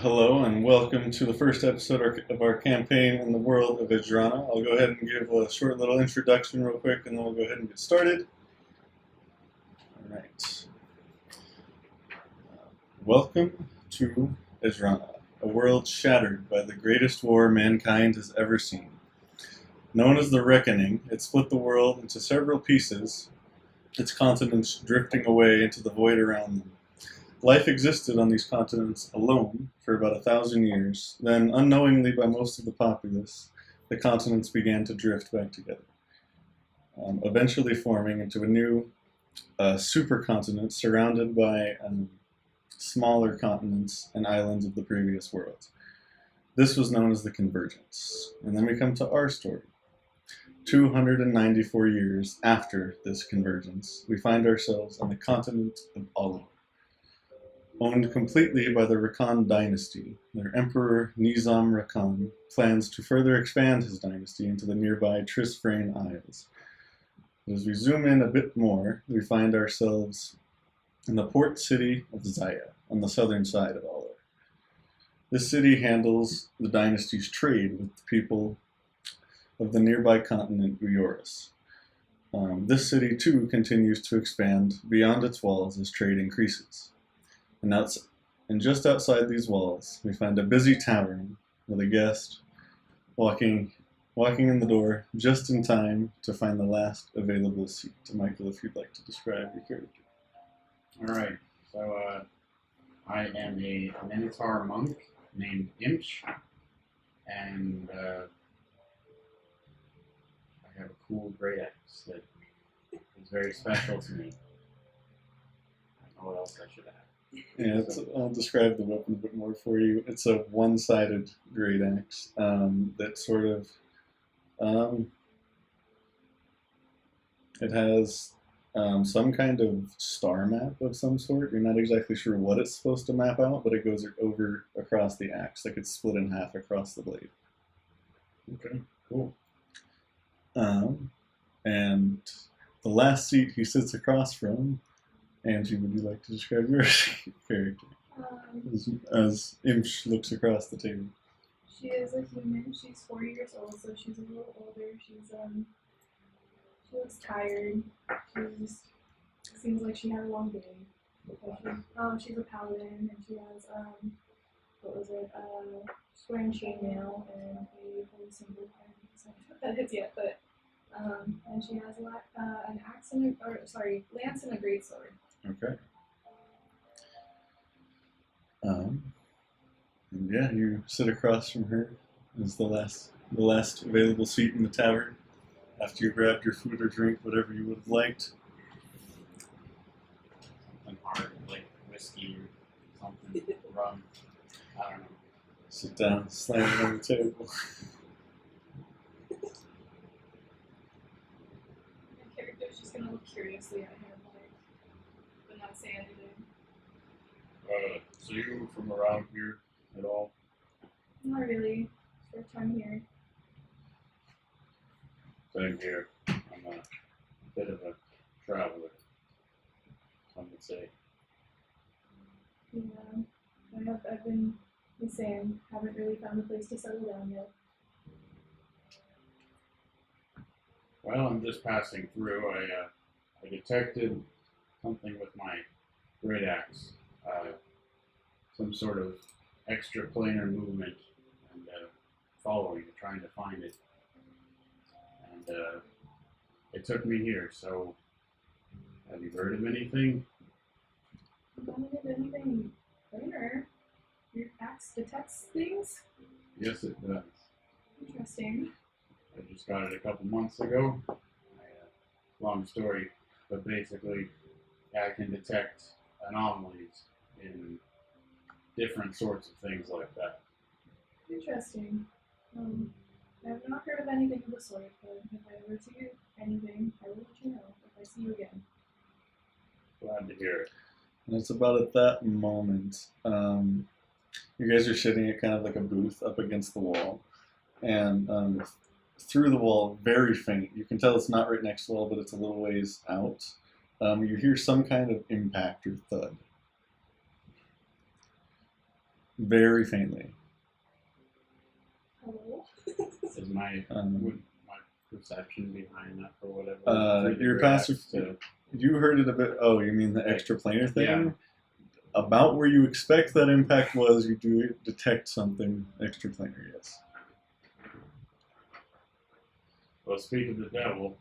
Hello and welcome to the first episode of our campaign in the world of Edjrana. I'll go ahead and give a short little introduction real quick and then we'll go ahead and get started. Alright. Welcome to Edjrana, a world shattered by the greatest war mankind has ever seen. Known as the Reckoning, it split the world into several pieces, its continents drifting away into the void around them. Life existed on these continents alone for about 1,000 years. Then, unknowingly by most of the populace, the continents began to drift back together, eventually forming into a new supercontinent surrounded by smaller continents and islands of the previous world. This was known as the Convergence. And then we come to our story. 294 years after this convergence, we find ourselves on the continent of Olive. Owned completely by the Rakan dynasty, their emperor Nizam Rakan plans to further expand his dynasty into the nearby Trisfrain Isles. As we zoom in a bit more, we find ourselves in the port city of Zaya, on the southern side of Olive. This city handles the dynasty's trade with the people of the nearby continent Uyorus. This city too continues to expand beyond its walls as trade increases. And just outside these walls, we find a busy tavern with a guest walking in the door just in time to find the last available seat. Michael, if you'd like to describe your character. All right. So I am a Minotaur monk named Imch, and I have a cool great axe that is very special to me. I don't know what else I should add. Yeah, I'll describe the weapon a bit more for you. It's a one-sided great axe that sort of it has some kind of star map of some sort. You're not exactly sure what it's supposed to map out, but it goes over across the axe, like it's split in half across the blade. Okay, cool. And the last seat he sits across from. Angie, would you like to describe your character as Imsh looks across the table? She is a human. She's 4 years old, so she's a little older. She looks tired. She seems like she had a long day. She's a paladin, and she has she's wearing chainmail and a holy symbol. I don't know what that is yet, but and she has an axe and lance and a greatsword. Okay. And yeah, you sit across from her as the last available seat in the tavern after you grabbed your food or drink, whatever you would have liked. Something hard, like whiskey or something, rum. I don't know. Sit down, slam it on the table. My character's just gonna look curiously at him, but not say anything. So you from around here at all? Not really. First time here. Same here. I'm a bit of a traveler, some would say. Yeah, I've been the same. Haven't really found a place to settle down yet. Well, I'm just passing through. I detected something with my great axe, some sort of extraplanar movement, and following, trying to find it. And it took me here. So, have you heard of anything? Haven't did anything planar. Your axe detects things? Yes, it does. Interesting. I just got it a couple months ago. Long story, but basically, I can detect anomalies in different sorts of things like that. Interesting. I have not heard of anything of the sort, but if I ever see anything, I will let you know if I see you again. Glad to hear it. And it's about at that moment, you guys are sitting at kind of like a booth up against the wall, and through the wall, very faint, you can tell it's not right next to the wall, but it's a little ways out, you hear some kind of impact or thud. very faintly. Hello? Is my would my perception be high enough or whatever? for the Your great axe passive. to- You heard it a bit. Oh, you mean the extraplanar thing? Yeah. About where you expect that impact was, you do detect something extraplanar. Yes. Well, speak of the devil,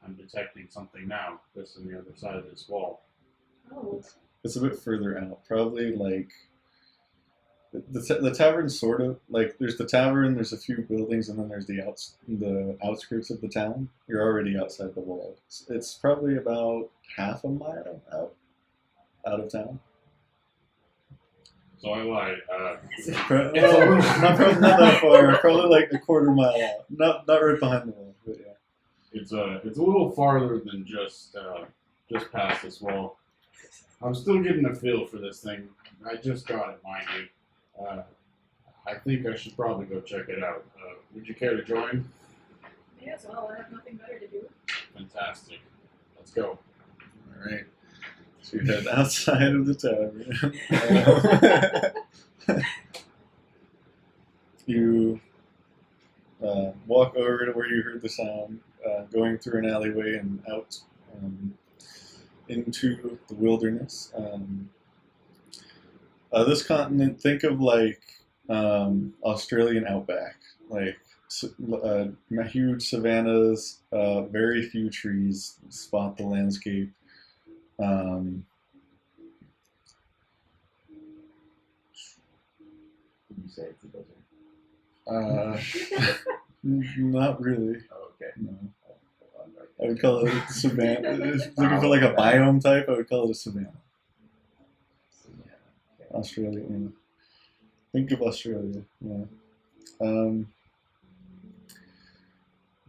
I'm detecting something now. This on the other side of this wall. Oh. It's a bit further out. Probably like the tavern's sort of like there's the tavern, there's a few buildings, and then there's the outskirts of the town. You're already outside the wall. It's probably about half a mile out of town. So I lied. Not that far. Probably like a quarter mile out. Not right behind the wall, but yeah. It's a little farther than just past this wall. I'm still getting a feel for this thing. I just got it, mind you. I think I should probably go check it out. Would you care to join? May as well. I have nothing better to do. Fantastic. Let's go. All right. So you head outside of the tavern. You walk over to where you heard the sound, going through an alleyway and out into the wilderness. This continent, think of like Australian outback, like huge savannas, very few trees spot the landscape. Would you say it's a desert? Not really. Oh, okay. No. I would call it a savanna. If you're looking for like a biome type, I would call it a savanna. Australia. Yeah. Think of Australia. Yeah.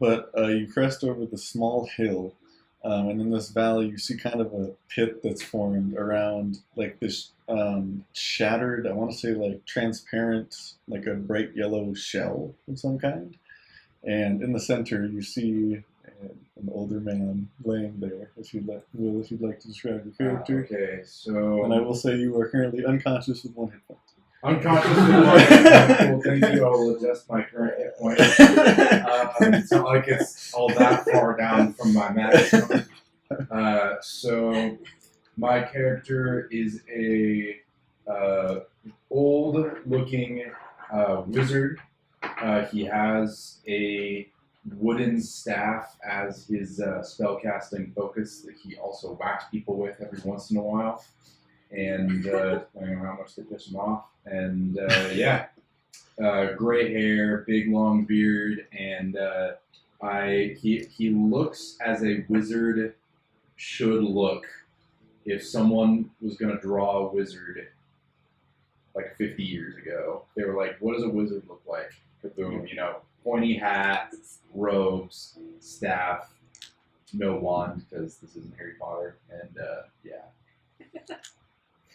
But you crest over the small hill, and in this valley, you see kind of a pit that's formed around like this shattered, I want to say like transparent, like a bright yellow shell of some kind. And in the center, you see an older man laying there. If you'd like to describe your character. Okay, so And I will say you are currently unconscious with 1 hit point. unconscious. Well, thank you. I will adjust my current hit point. It's not like it's all that far down from my maximum. So my character is a old-looking wizard. He has a wooden staff as his spellcasting focus that he also whacks people with every once in a while, and depending on how much they piss him off. And gray hair, big long beard, and he looks as a wizard should look if someone was going to draw a wizard like 50 years ago. They were like, what does a wizard look like? Kaboom, pointy hat, robes, staff, no wand because this isn't Harry Potter, and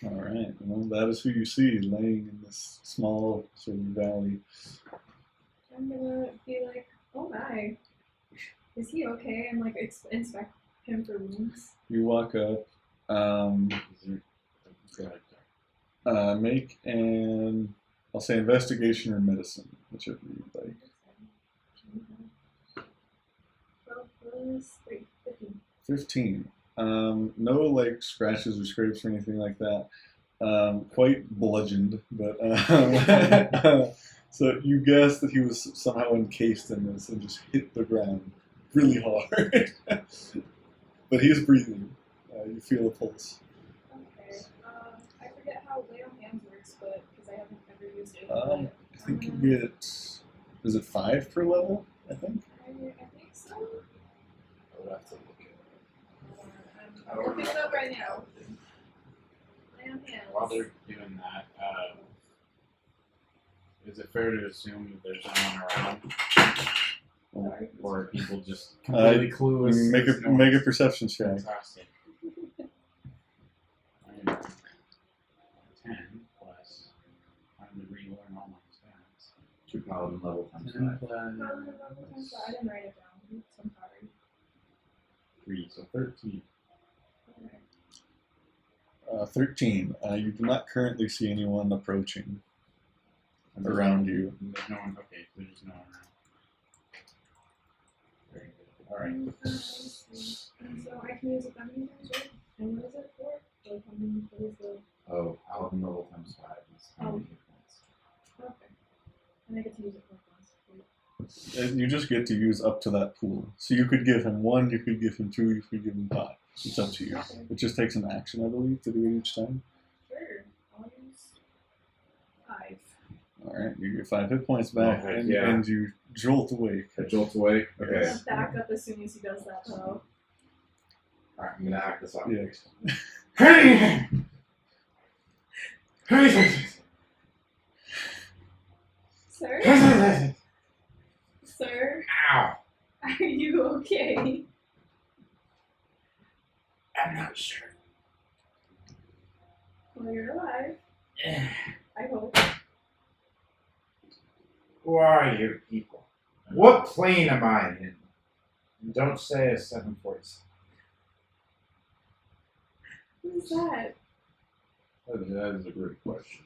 All right. Well, that is who you see laying in this small sort of valley. I'm gonna be like, oh my, is he okay? And like inspect him for wounds. You walk up, make an, I'll say investigation or medicine, whichever you'd like. 12 plus 3, 15. 15. No like scratches or scrapes or anything like that. Quite bludgeoned, but so you guess that he was somehow encased in this and just hit the ground really hard. But he is breathing. You feel a pulse. Okay. I forget how lay on hands works, but because I haven't ever used it. I think you get, is it 5 per level? I think. I think so. I would have to look I'm looking it up right now. Lay on hands. While they're doing that, is it fair to assume that there's someone around, or are people just completely clueless? Make a perception check. Fantastic. 10 plus. Time to relearn all my stats. 2 paladin level times 5. 10 plus I didn't write it down. Oops, I'm sorry. 3, so 13. 13. You do not currently see anyone approaching around you. There's no one. Okay, there's just no one around. Very good. All right. And so I can use a feminine right? And what is it for? Like, what is the... Oh, Paladin level times 5 is how many hit points? Okay. And I get to use it for once. And you just get to use up to that pool. So you could give him 1, you could give him 2, you could give him 5. It's up to you. Okay. It just takes an action, I believe, to do it each time. Sure. I'll use 5. Alright, you get 5 hit points back, Oh, heck and, yeah. and you jolt awake. I jolt awake. Okay. Yes. I'll back up as soon as he does that, though. Alright, I'm gonna act this out. Yeah. Hey! Sir? Sir? Ow! Are you okay? I'm not sure. Well, you're alive. I hope. Who are you people? What plane am I in? Don't say a 747. Who's that? That is a great question.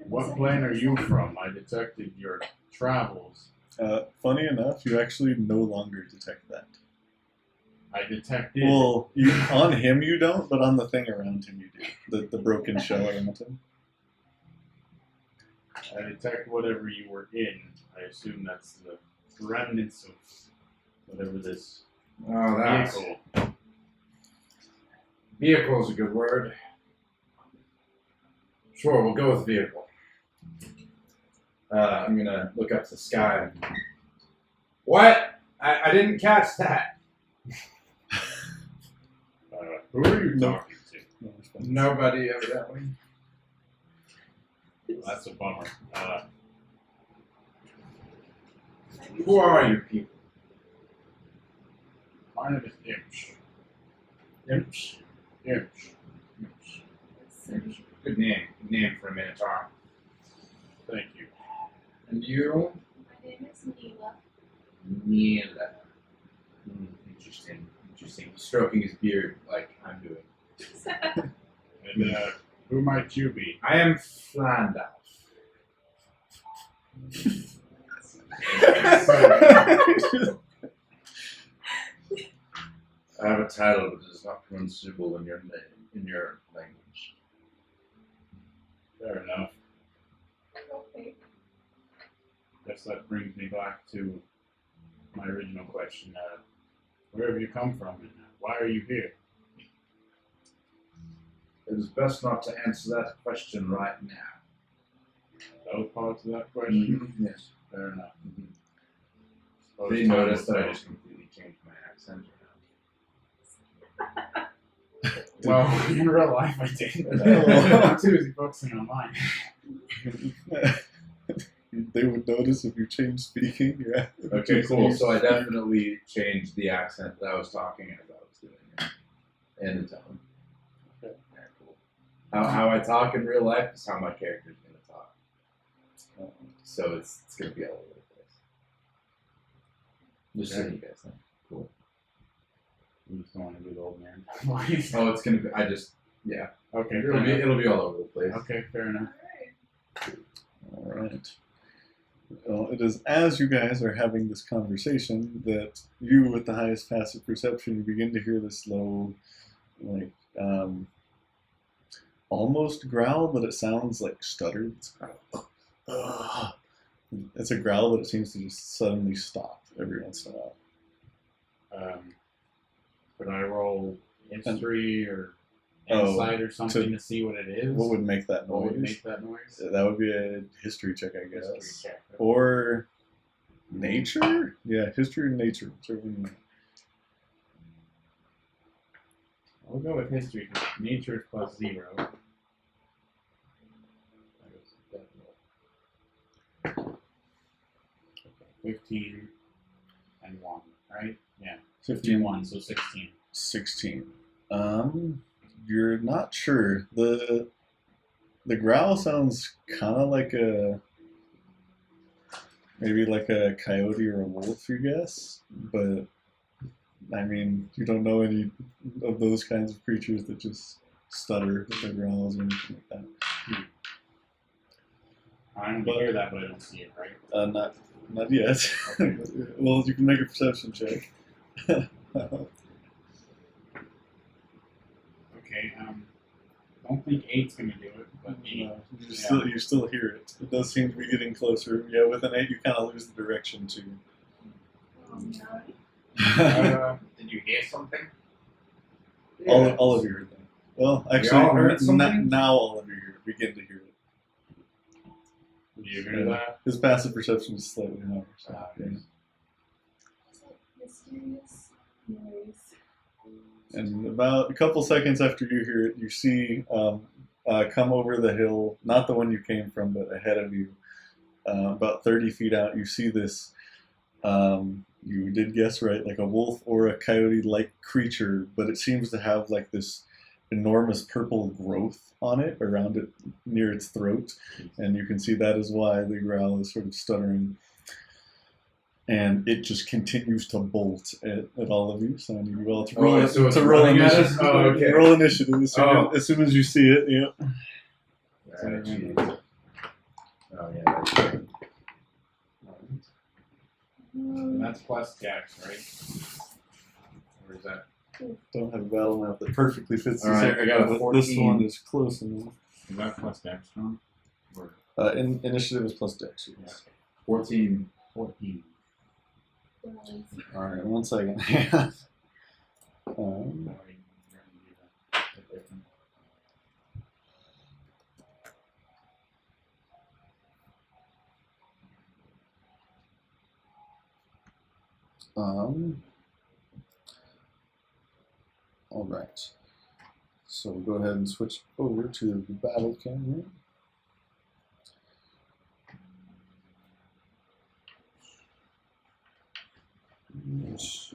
What plane are you from? I detected your travels. Funny enough, you actually no longer detect that. I detected. Well, on him you don't, but on the thing around him you do. The broken shell around him. I detect whatever you were in. I assume that's the remnants of whatever this Oh, that's vehicle. vehicle is a good word. Sure, we'll go with vehicle. I'm gonna look up to the sky. What? I didn't catch that. Who are you No. talking to? No response. Nobody evidently. Well, that's a bummer. Who are you people? My name is Imsh. Imps. Imsh. Imps. Good name. Good name for a Minotaur. Thank you. And you? My name is Neela. Neela. Interesting. Interesting. Stroking his beard like I'm doing. And who might you be? I am Flandalf. I have a title, but it is not pronounceable in your name, in your language. Fair enough. Okay. Guess that brings me back to my original question. Where have you come from and why are you here? It is best not to answer that question right now. That was part of that question? Yes. Fair enough. Suppose They time noticed will that I tell. just completely changed my accent Well, in real life I did. Oh. I'm too busy focusing on mine. They would notice if you change speaking. Yeah. around. Okay, cool. So I definitely changed the accent that I was talking as I was doing it. And the tone. Okay. Yeah, cool. How I talk in real life is how my character's going to talk. So it's going to be all over the place. Just so you guys know. Cool. You just don't want to do the old man. Oh, it's going to be, yeah. Okay, It'll be all over the place. Okay, fair enough. Alright. Alright. Well, it is as you guys are having this conversation that you, with the highest passive perception, you begin to hear this low, like, almost growl, but it sounds like stuttered. It's a growl, but it seems to just suddenly stop every once in a while. Could I roll history or Oh, insight or something to see what it is? What would make that What would noise? make that noise? That would be a history check, I guess. History check. Or nature? Yeah, history and nature. Certainly. We'll go with history. Nature is plus 0. 15 and 1, right? Yeah. 15, 1, so 16. 16. You're not sure. The growl sounds kind of like maybe like a coyote or a wolf, you guess, but I mean, you don't know any of those kinds of creatures that just stutter with their growls or anything like that. I don't hear that, but I don't see it, right? Not yet. Well, you can make a perception check. Okay, don't think 8's gonna do it, but 8. No, you still hear it. It does seem to be getting closer. Yeah, with an 8, you kind of lose the direction too. Oh, no. Did you hear something? All of you heard that. Well, actually, all heard something? now all of you begin to hear it. Do you hear that? His passive perception is slightly higher. So, yeah. Is that mysterious noise? And about a couple seconds after you hear it, you see come over the hill, not the one you came from, but ahead of you, about 30 feet out, you see this, you did guess right, like a wolf or a coyote-like creature, but it seems to have like this enormous purple growth on it, around it, near its throat, and you can see that is why the growl is sort of stuttering. And it just continues to bolt at all of you, so I need you all to roll, so it's roll running at initiative. us? Oh, okay. Roll initiative as soon as you see it. Yeah. Oh, yeah, that's right. And that's plus Dex, right? Or is that? Don't have a battle map that perfectly fits All this right, area, I got a but 14. this one is close enough. Is that plus Dex, John? Or Initiative is plus dex. Yes. 14. 14. All right, 1 second. All right. So we'll go ahead and switch over to the battle camera. Yes.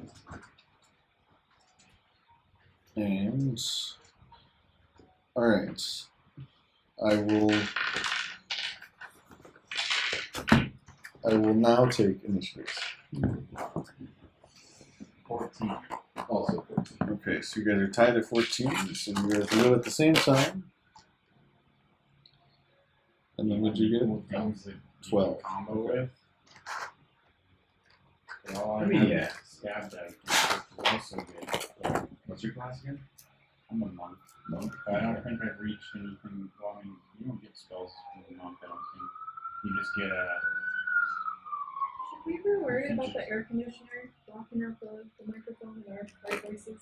And all right, I will now take initiative. 14. Also 14. Okay, so you guys are tied at 14, so you guys go at the same time. And then what'd you Cool get? things that you 12. can combo with. They all I mean, have yeah. Stab dice, which is also good. What's your class again? I'm a monk. Monk. But I don't think I've reached anything. Well, I mean, you don't get spells from a monk, I don't think. You just get a. Should we be worried about the air conditioner blocking out the microphone and our voices?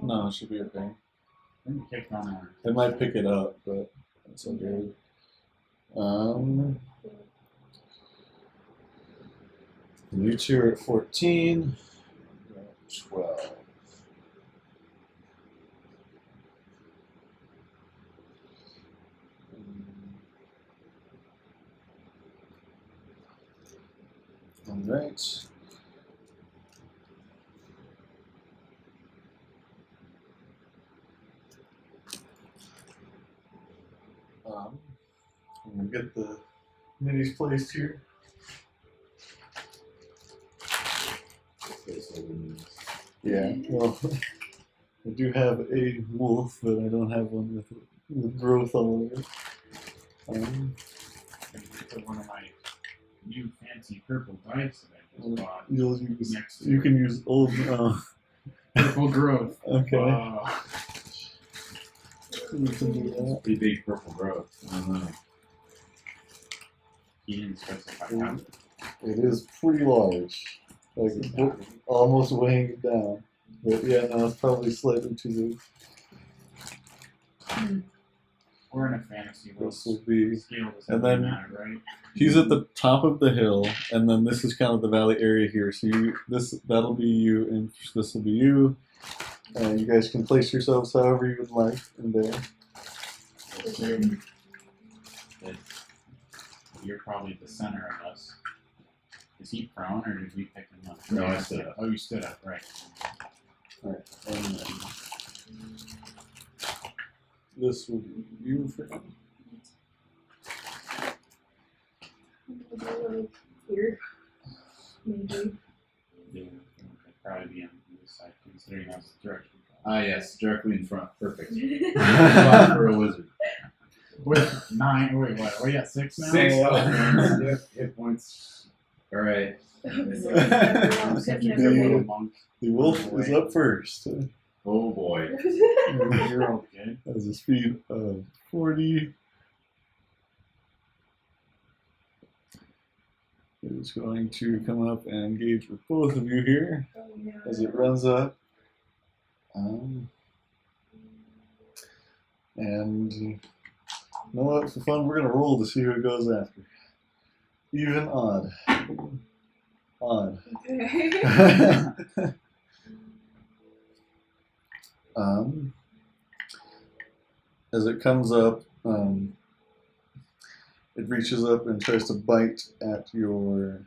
No, it should be okay. I think kick on one. It might pick it up, but it's okay. You two are at 14. You're at 12. All right. I'm gonna get the minis placed here. Yeah, well, I do have a wolf, but I don't have one with growth all over it. It's one of my new fancy purple dice that I just bought. You'll use, Next. you can use old. Purple growth. Okay. Wow. You can do that. Pretty big purple growth. I don't know. He didn't specify how. It is pretty large, like almost weighing it down. But yeah, no, it's probably slightly too big. We're in a fantasy world. This will be. Scale doesn't And then- matter, right? He's at the top of the hill, and then this is kind of the valley area here. So that'll be you, and this will be you. You guys can place yourselves however you would like in there. You're probably the center of us. Is he prone, or did we pick him up? No, I stood up. Oh, you stood up, right. Alright, and then this will be you for now. Here, maybe. Yeah, it'd probably be on this side, considering that's the direction. Ah, yes, directly in front. Perfect. Okay. Spot for a wizard. With 9, wait, what? We got 6 now? 6 Yeah. hit points. All right. I'm such a good little monk. The wolf is up first. Oh boy. You're okay. Has a speed of 40. It is going to come up and engage with both of you here Oh, no. as it runs up. And you know what? For fun, we're going to roll to see who it goes after. Even, odd. Odd. Okay. As it comes up, it reaches up and tries to bite at your,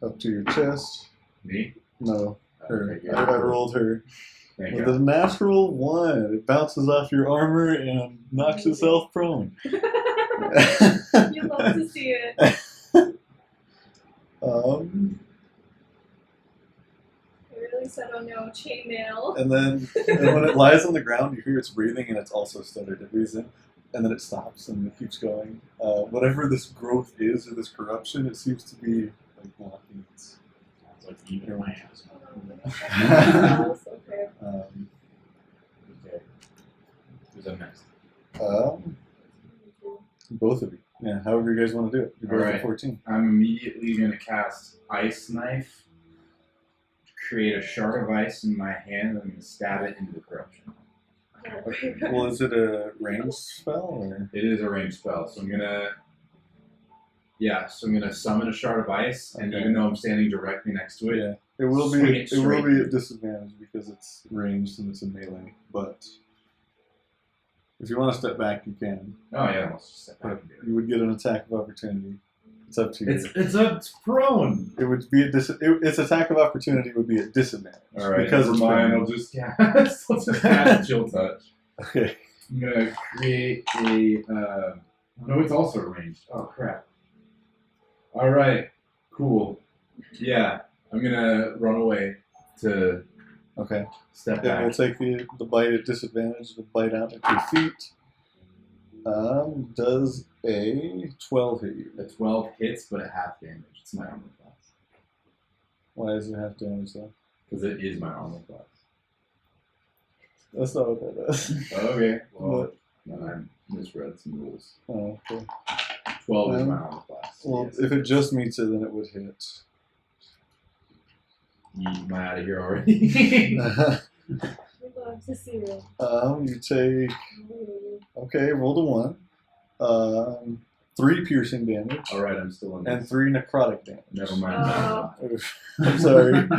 up to your chest. Me? No, her. Okay, I rolled her. Thank With you. a natural 1, it bounces off your armor and knocks itself prone. You love to see it. I really said, oh no, chainmail. And then when it lies on the ground, you hear it's breathing and it's also started to reason. And then it stops and it keeps going. Whatever this growth is or this corruption, it seems to be like blocking its. Sounds like even my ass. Okay. Okay. Who's up next? Both of you. Yeah, however you guys want to do it. You're both at Alright. 14. I'm immediately going to cast Ice Knife, create a shard of ice in my hand, and I'm going to stab it into the corruption. Well, is it a ranged spell or? It is a ranged spell, so I'm going to. Yeah, so I'm going to summon a shard of ice, and Okay. even though I'm standing directly next to it, Yeah, it will Swing be. it It will straight. be at disadvantage because it's ranged and it's a melee. But if you want to step back, you can. oh yeah, let's just step back But and do it. you would get an attack of opportunity. It's up to you. It's prone. It would be its attack of opportunity would be at disadvantage. All right, because never it's mind. prone. I'll just cast. I'll just cast Chill Touch. Okay. I'm gonna create a. No, it's also ranged. Oh crap! All right, cool. Yeah, I'm gonna run away to Okay. step It will back. take the bite at disadvantage. The bite out at your feet. Does a 12 hit you? A 12 hits, but at half damage. It's my armor class Why does it have damage though? because it is my armor class. That's not what that does. Okay, well, then I misread some rules. Oh, okay. 12 is my armor class. Well, Yes. if it just meets it, then it would hit. Am I out of here already? We love to see it. You take. Okay, roll to 1. 3 piercing damage All right, I'm still in and this. 3 necrotic damage. Never mind. Oof. I'm sorry.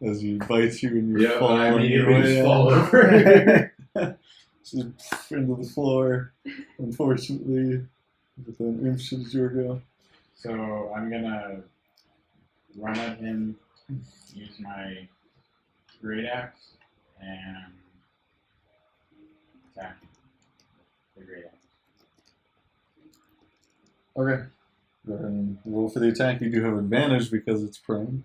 As he bites you and you Yeah, fall I on your immediately way just fall in. over. Just into the floor, unfortunately, with an inch of Jorgo. So I'm gonna run at him, use my great axe, and attack him. The great axe. Okay. Go ahead and roll for the attack. You do have advantage because it's prone.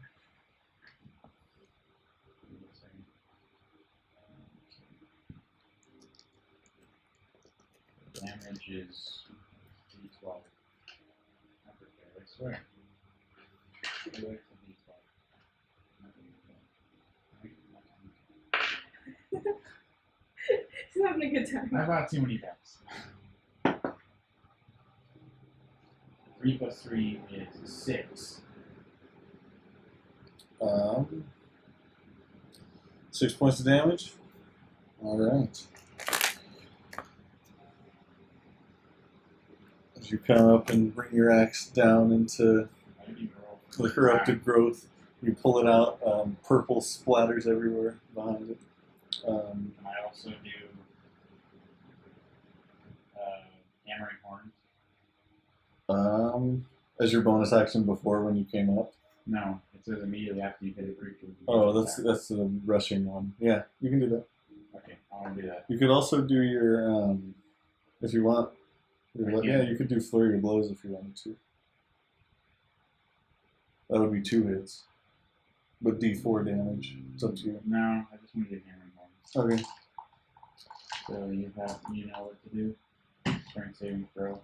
Damage is D12. I swear. I swear it's a D12. He's having a good time. I bought too many dice. 3 plus 3 is 6. 6 points of damage. All right. As you come up and bring your axe down into I didn't even roll for the the corrupted growth, you pull it out. Purple splatters everywhere behind it. And I also do hammering horns. As your bonus action before when you came up. No, it says immediately after you hit a creature. you Oh, get that's attack. that's the rushing one. Yeah, you can do that. Okay, I want to do that. You could also do your if you want. Yeah, you could do flurry of blows if you wanted to. That would be 2 hits. But D4 damage. It's up to you. No, I just want to get hammered more. Okay. So you know what to do. Strength saving throw.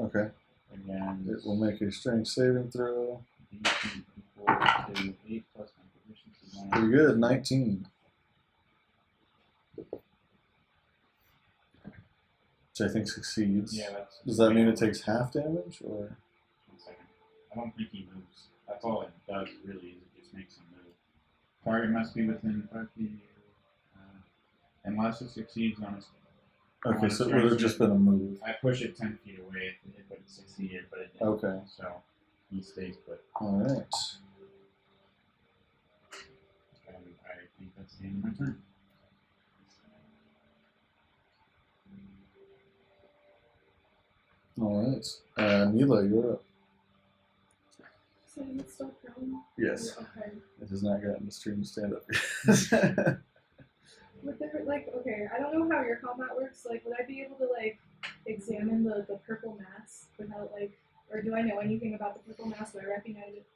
Okay. Again. It will make a strength saving throw. DC equal to 8 plus my proficiency bonus. Pretty good. 19. Which I think succeeds. Yeah, that's. Does that mean it takes half damage or? 1 second. I don't think he moves. That's all it does, really, is it just makes him move. Target must be within 5 feet of you. Unless it succeeds on its. Okay, so it would have just been a move. I push it 10 feet away, but it succeeded, but it didn't. Okay. So he stays put. Alright. And I think that's the end of my turn. Alright. Mila, you're up. So it's still prone? Yes. Okay. It has not gotten the stream to stand up. Would there, like, okay, I don't know how your combat works. Like, would I be able to, like, examine the purple mass without, like, or do I know anything about the purple mass? Do I recognize it?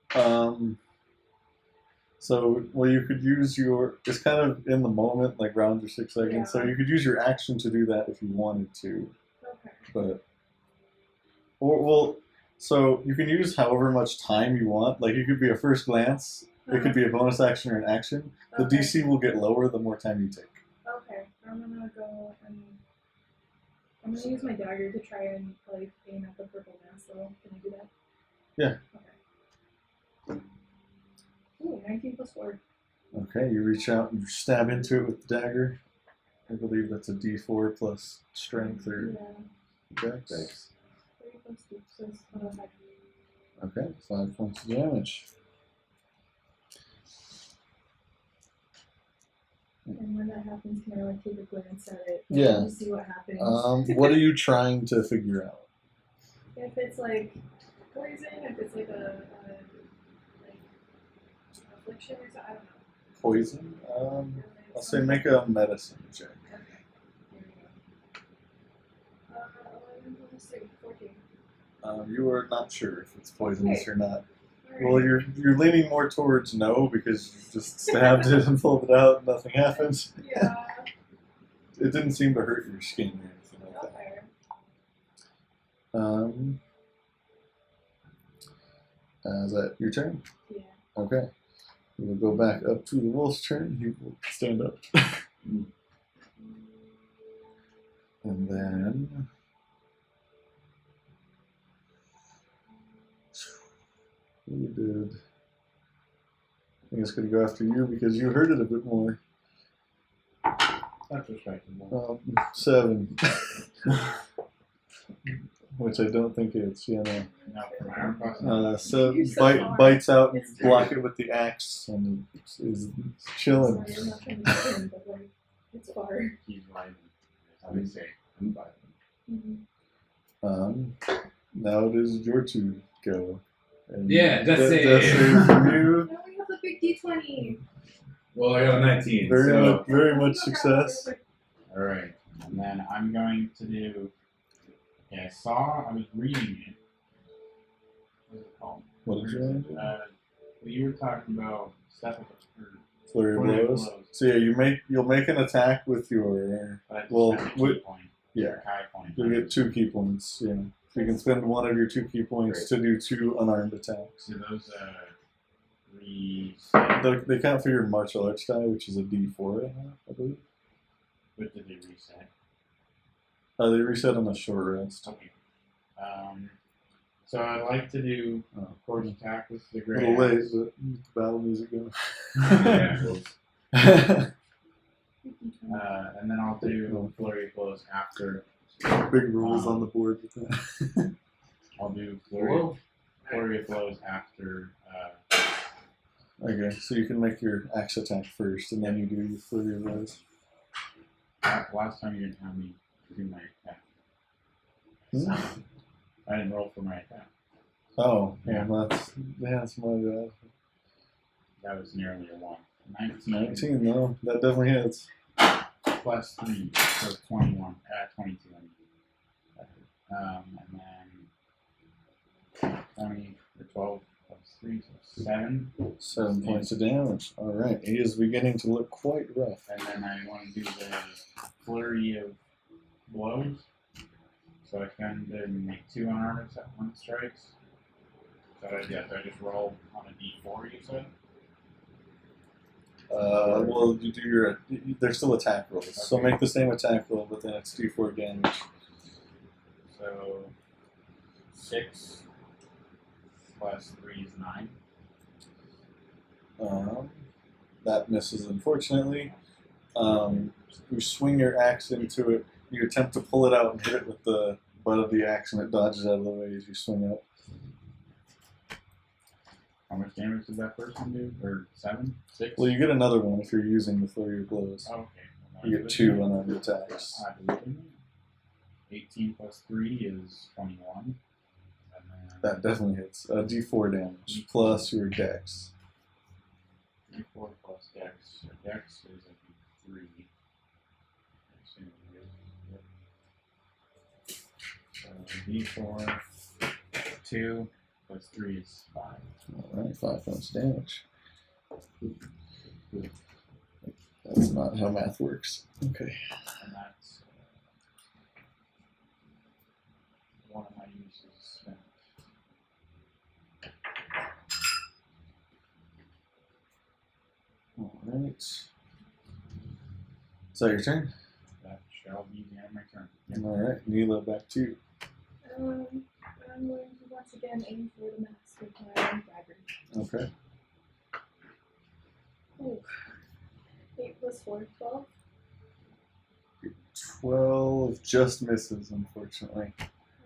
So, well, you could use your, it's kind of in the moment, like rounds or 6 seconds, so Yeah. you could use your action to do that if you wanted to, Okay. but, well, so you can use however much time you want, like it could be a first glance, it could be a bonus action or an action, the Okay. DC will get lower the more time you take. Okay, I'm gonna go and I'm gonna use my dagger to try and like aim at the purple mass. So can I do that? Yeah. Okay. Ooh, 19 plus 4. Okay, you reach out and you stab into it with the dagger. I believe that's a D4 plus strength or Yeah. dex. 3 plus 2, so it's 5. Okay, 5 points of damage. And when that happens, can I like take a glance at it? Yeah. And see what happens. What are you trying to figure out? If it's like poison, if it's like a like affliction or something, I don't know. Poison? I'll say make a medicine check. Okay. Here we go. 11 plus 3, 14. You are not sure if it's poisonous Okay. or not. Alright. Well, you're leaning more towards no because you just stabbed it and pulled it out and nothing happened. Yeah. It didn't seem to hurt your skin or anything like Okay. that. Is that your turn? Yeah. Okay. We will go back up to the wolf's turn. He will stand up. And then we did. I think it's going to go after you because you heard it a bit more. That's respectable. 7. Which I don't think it's, yeah, no. No, for my arm cross. So You're so far. bites out and It's block it with the axe and is chilling. Sorry, I'm not trying to get in, but like, it's far. He's vibing. That's how they say. I'm vibing. Mm-hmm. Now it is your two go. And Yeah, death save. Death save from you. Now we have the big D20. Well, I got a 19. Very much success. Alright. And then I'm going to do. Okay, I was reading it. What is it called? What did you want to do? You were talking about step of the Flurry of flurry of blows. blows. So yeah, you'll make an attack with your But I just Well, have a key what- point. yeah. Or Kai point. you'll get 2 key points. Yeah. So you can spend one of your 2 key points to do 2 unarmed attacks. So those reset. They count for your martial arts die, which is a D4, I believe. What did they reset? They reset on a short rest. Okay. So I'd like to do Oh. course attack with the A great little late, axe. but the battle music going. Yeah, well, And then I'll do flurry of blows after. Big rules on the board with that. I'll do Whoa. flurry of blows after. Okay, so you can make your axe attack first, and then you do your flurry of blows. Last time you didn't have me do my attack. Hmm? I didn't roll for my attack. Oh, Yeah. that's my bad. That was nearly a 1. 19. 19, no, that definitely hits. Plus 3, so 21. 22. And then 20 or 12 plus 3, so 7. 7 points of damage. All right, he is beginning to look quite rough. And then I want to do the flurry of blows. So I can then make 2 unarmed when it strikes. So I just roll on a d4, you said? Well, you do your. They're still attack rolls, so Okay. make the same attack roll, but then it's d4 damage. So 6 plus 3 is 9. That misses, unfortunately. You swing your axe into it. You attempt to pull it out and hit it with the butt of the axe, and it dodges out of the way as you swing it. How much damage did that person do? Or 7? 6? Well, you get another one if you're using the flurry of blows. Okay. You get 2 unarmed attacks. I believe in it. 18 plus 3 is 21. And then That definitely hits. D4 damage plus your dex. 4 plus dex. So dex is a d3. I assume it is. So d4, 2 plus 3 is 5. Alright, 5 points of damage. That's not how math works. Okay. And that's one of my uses spent. Alright. Is that your turn? That shall be the end of my turn. Alright, Neela, back to you. I'm going to once again aim for the mask with my dagger. Okay. Oh. 8 plus 4, 12. 12 just misses, unfortunately.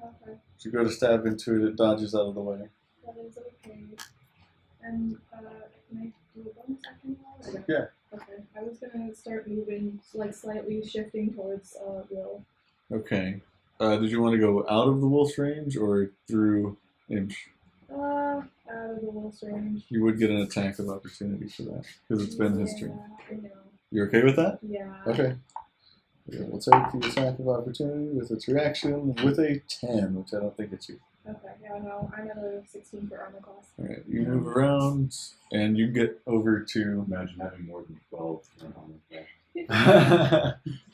Okay, As you go to stab into it, it dodges out of the way. that is okay. And can I do a bonus action now? Or no? Yeah. Okay, I was gonna start moving, like slightly shifting towards Will. Okay. Did you want to go out of the wolf's range or through Imsh? Out of the wolf's range. You would get an attack of opportunity for that, because it's been his turn. I know. You okay with that? Yeah. Okay. Yeah, we'll take the attack of opportunity with its reaction with a 10, which I don't think it's you. Okay, yeah, no, I'm at a 16 for armor class. Alright, you move around, and you get over to... Imagine having more than 12 for an armor class.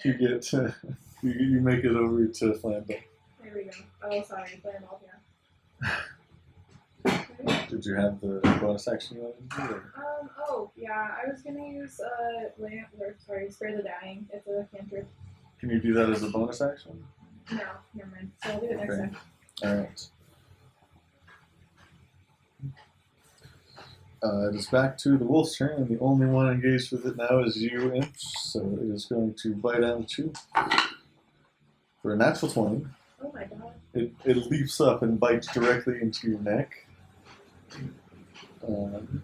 you get to... You make it over to Flambeau. There we go. Oh, sorry, play them all, yeah. Okay. Did you have the bonus action you wanted to do? Or? Oh, yeah, I was gonna use, spare the dying. It's a cantrip. Can you do that as a bonus action? No, never mind. So I'll do it next Okay. time. Alright. It is back to the wolf's turn, and the only one engaged with it now is you, Imp. So it is going to bite out at you. For a natural 20, Oh my god. it leaps up and bites directly into your neck. Man,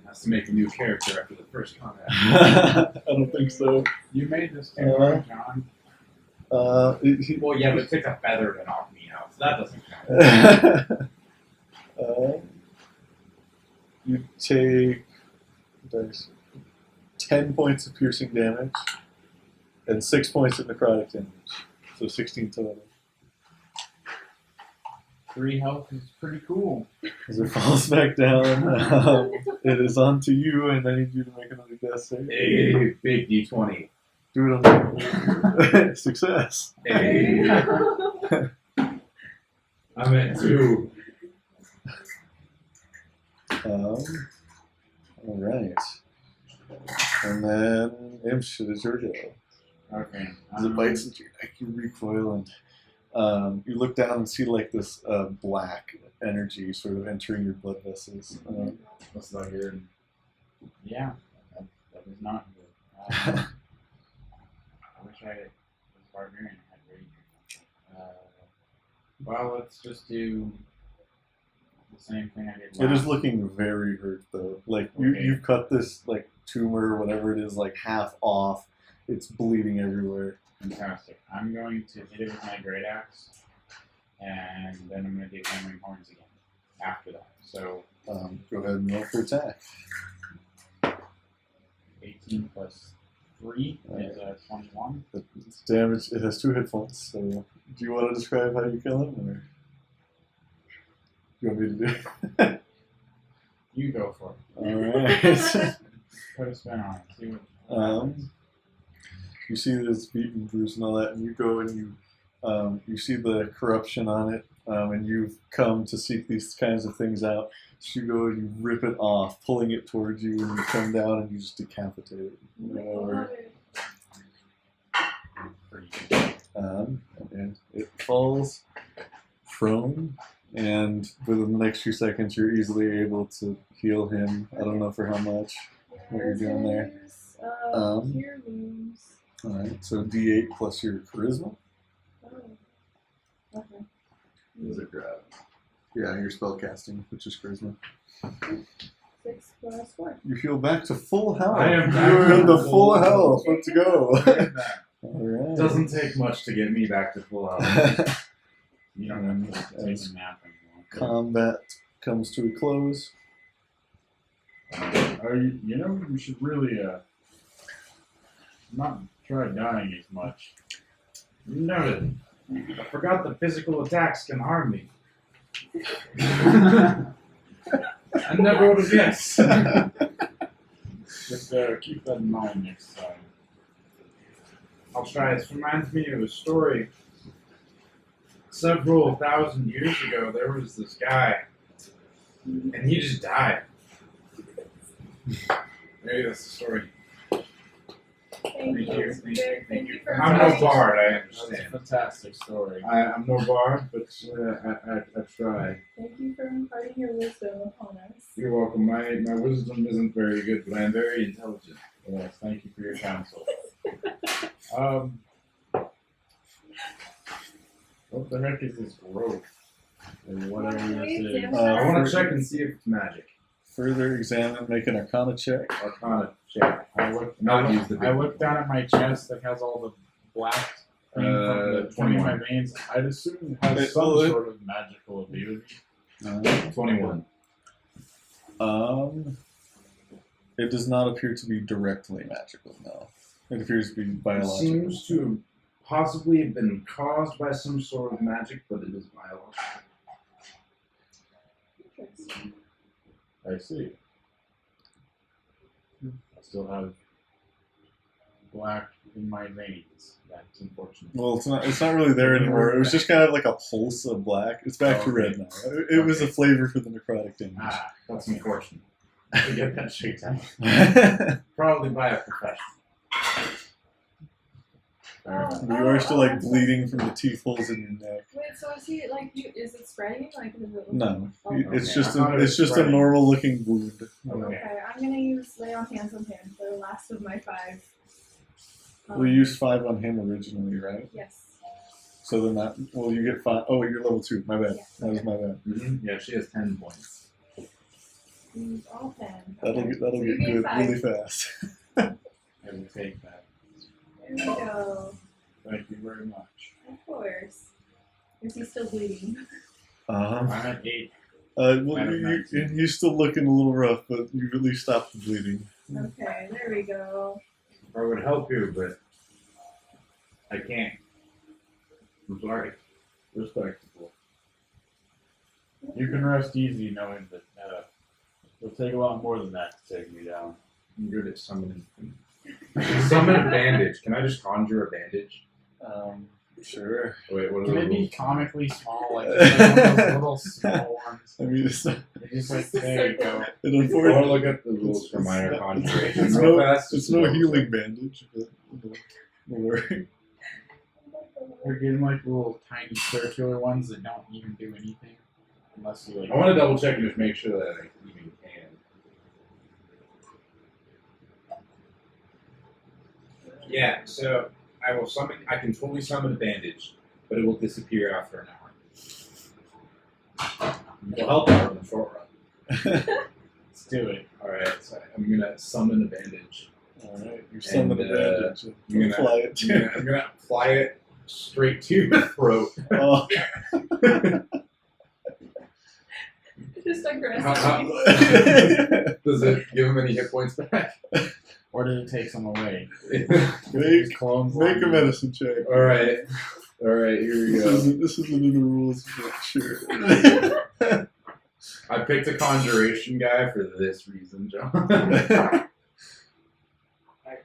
has to make a new character after the first combat. I don't think so. You made this too hard, John. Well, yeah, but it took a feather to knock me out, so that doesn't count. You take 10 points of piercing damage and 6 points of necrotic damage. So 16 total. 3 health is pretty cool. As it falls back down, it is on to you, and I need you to make another death save. Hey, big D20. Do it on the success. Hey, I'm at 2. Alright. And then Imsh, it is your go. Okay. As it bites into your neck, you recoil, and you look down and see like this black energy sort of entering your blood vessels. What's that here? Yeah, that is not good. I wish I was barbarian. I had rage. Well, let's just do the same thing I did last. It is looking very hurt though. Like Okay. you've cut this like tumor or whatever it is like half off. It's bleeding everywhere. Fantastic. I'm going to hit it with my great axe, and then I'm going to do hammering horns again after that. So Go ahead and roll for attack. 18 plus 3 is 21. It's damage. It has 2 hit points. So do you want to describe how you kill him, or do you want me to do? You go for it. Alright. Put a spin on it. See what. You see this beaten bruise and all that, and you go and you see the corruption on it, and you've come to seek these kinds of things out. So you go and you rip it off, pulling it towards you, and you come down and you just decapitate it. Love it. And it falls prone, and within the next few seconds, you're easily able to heal him. I don't know for how much. What you're doing there. Cure wounds. Alright, so D8 plus your charisma. Oh. Okay. Is it yeah, your spell casting, which is charisma. 6 plus 4. You heal back to full health. I am back You're to in the full full health. health. Let's go. Look at that. Alright. Doesn't take much to get me back to full health. You don't have to take a nap anymore. Combat comes to a close. You know, we should really not try dying as much. Noted. I forgot the physical attacks can harm me. I never would have guessed. Just keep that in mind next time. I'll try. This reminds me of a story. Several thousand years ago, there was this guy, and he just died. Maybe that's the story. Thank you. Thank you for I'm no telling- bard, I That's a understand. fantastic story. I'm no bard, but I tried. Thank you for imparting your wisdom upon us. You're welcome. My wisdom isn't very good, but I'm very intelligent. Yes, thank you for your counsel. What the heck is this growth? Or whatever this is. I want to check and see if it's magic. Further examine, make an Arcana check. Arcana check. I look down at my chest that has all the black from the 21. my veins. I'd assume it has some sort of magical ability. 21. It does not appear to be directly magical, no. It appears to be It biological. seems to possibly have been caused by some sort of magic, but it is biological. Interesting. I see. I still have black in my veins. That's unfortunate. Well, it's not really there anymore. It was just kind of like a pulse of black. It's back to red now. It was a flavor for the necrotic damage. Ah, That's unfortunate. To get that shit out. Probably by a professional. You are still like bleeding from the teeth holes in your neck. Wait, so is he like? Is it spreading? Like, is it? No, Oh, it's okay. just I thought it was it's just a spreading. normal looking wound. Okay. Okay, I'm gonna use lay on hands on him for the last of my 5. We used 5 on him originally, right? Yes. So then that you get 5. Oh, you're level 2. My bad. Yeah. That was my bad. Mm-hmm. Yeah, she has 10 points. Use all 10. That'll Okay. get So you good gain 5. really fast. I will take that. There we go. Thank you very much. Of course. Is he still bleeding? I'm at 8. Well, Out of 19. you're still looking a little rough, but you've at least stopped the bleeding. Okay, there we go. I would help you, but I can't. I'm sorry. Respectable. You can rest easy knowing that it'll take a lot more than that to take me down. I'm good at summoning. Summon a bandage. Can I just conjure a bandage? Sure. Wait, what are Can the it be rules? comically small, like one of those little small ones? I mean, it's not. It's just like, there you go. It I want to unfortunately, look at the rules for minor conjuration. it's real no, fast. it's no healing bandage. But, no worry. We're getting like little tiny circular ones that don't even do anything. Unless you like. I want to double check and just make sure that I even can. Yeah, so I will summon. I can totally summon a bandage, but it will disappear after an hour. It'll help out in the short run. Let's do it. All right, so I'm gonna summon a bandage. Alright, you summon a And, bandage. I'm gonna- Apply it. I'm gonna apply it straight to your throat. Oh. Just aggressive. Does it give him any hit points back? Or did it take some away? Make, Clones make a medicine check. All right, here we This go. isn't in the rules, but sure. I picked a conjuration guy for this reason, John. Alright,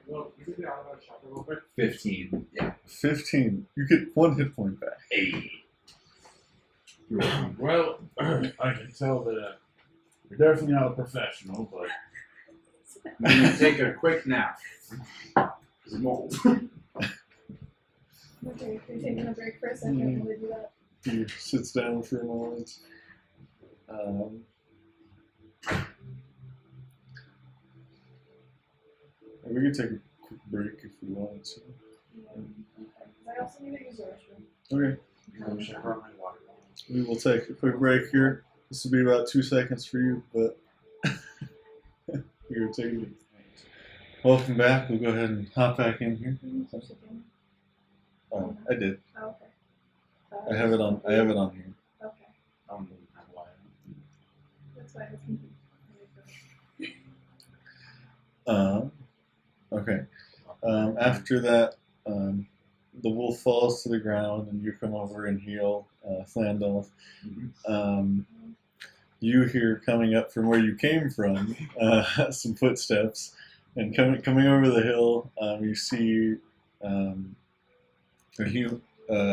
well, you can out of shop real quick. 15. Yeah. 15. You get 1 hit point back. Hey. Well, I can tell that you're definitely not a professional, but I'm gonna take a quick nap. Because I'm old. Okay, if you're taking a break for a second, we'll do that. He sits down for a moment. We can take a quick break if we want to. I also need to use the restroom. Okay. I'm sure I brought my water. We will take a quick break here. This will be about 2 seconds for you, but you're taking it. Welcome back. We'll go ahead and hop back in here. I did. Oh, okay. I have it on. I have it on here. Okay. I don't know why. That's why I was confused. Okay. After that, the wolf falls to the ground, and you come over and heal Flandolf. You hear coming up from where you came from some footsteps, and coming over the hill, you see a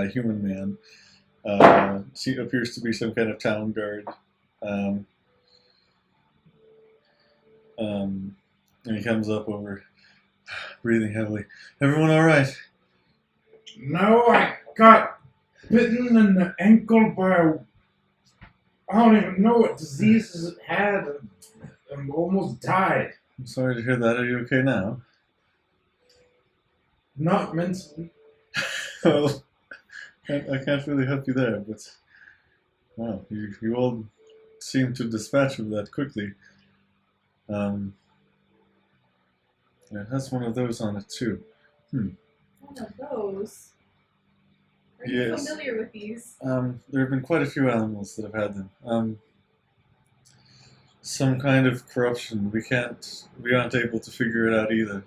human man. Appears to be some kind of town guard. And he comes up over, breathing heavily. Everyone all right? No, I got bitten in the ankle by I don't even know what diseases it had. And almost died. I'm sorry to hear that. Are you okay now? Not mentally. Well, I can't really help you there, but wow, you all seem to dispatch of that quickly. Yeah, it has one of those on it too. One of those? Are you Yes. familiar with these? There have been quite a few animals that have had them. Some kind of corruption. We aren't able to figure it out either.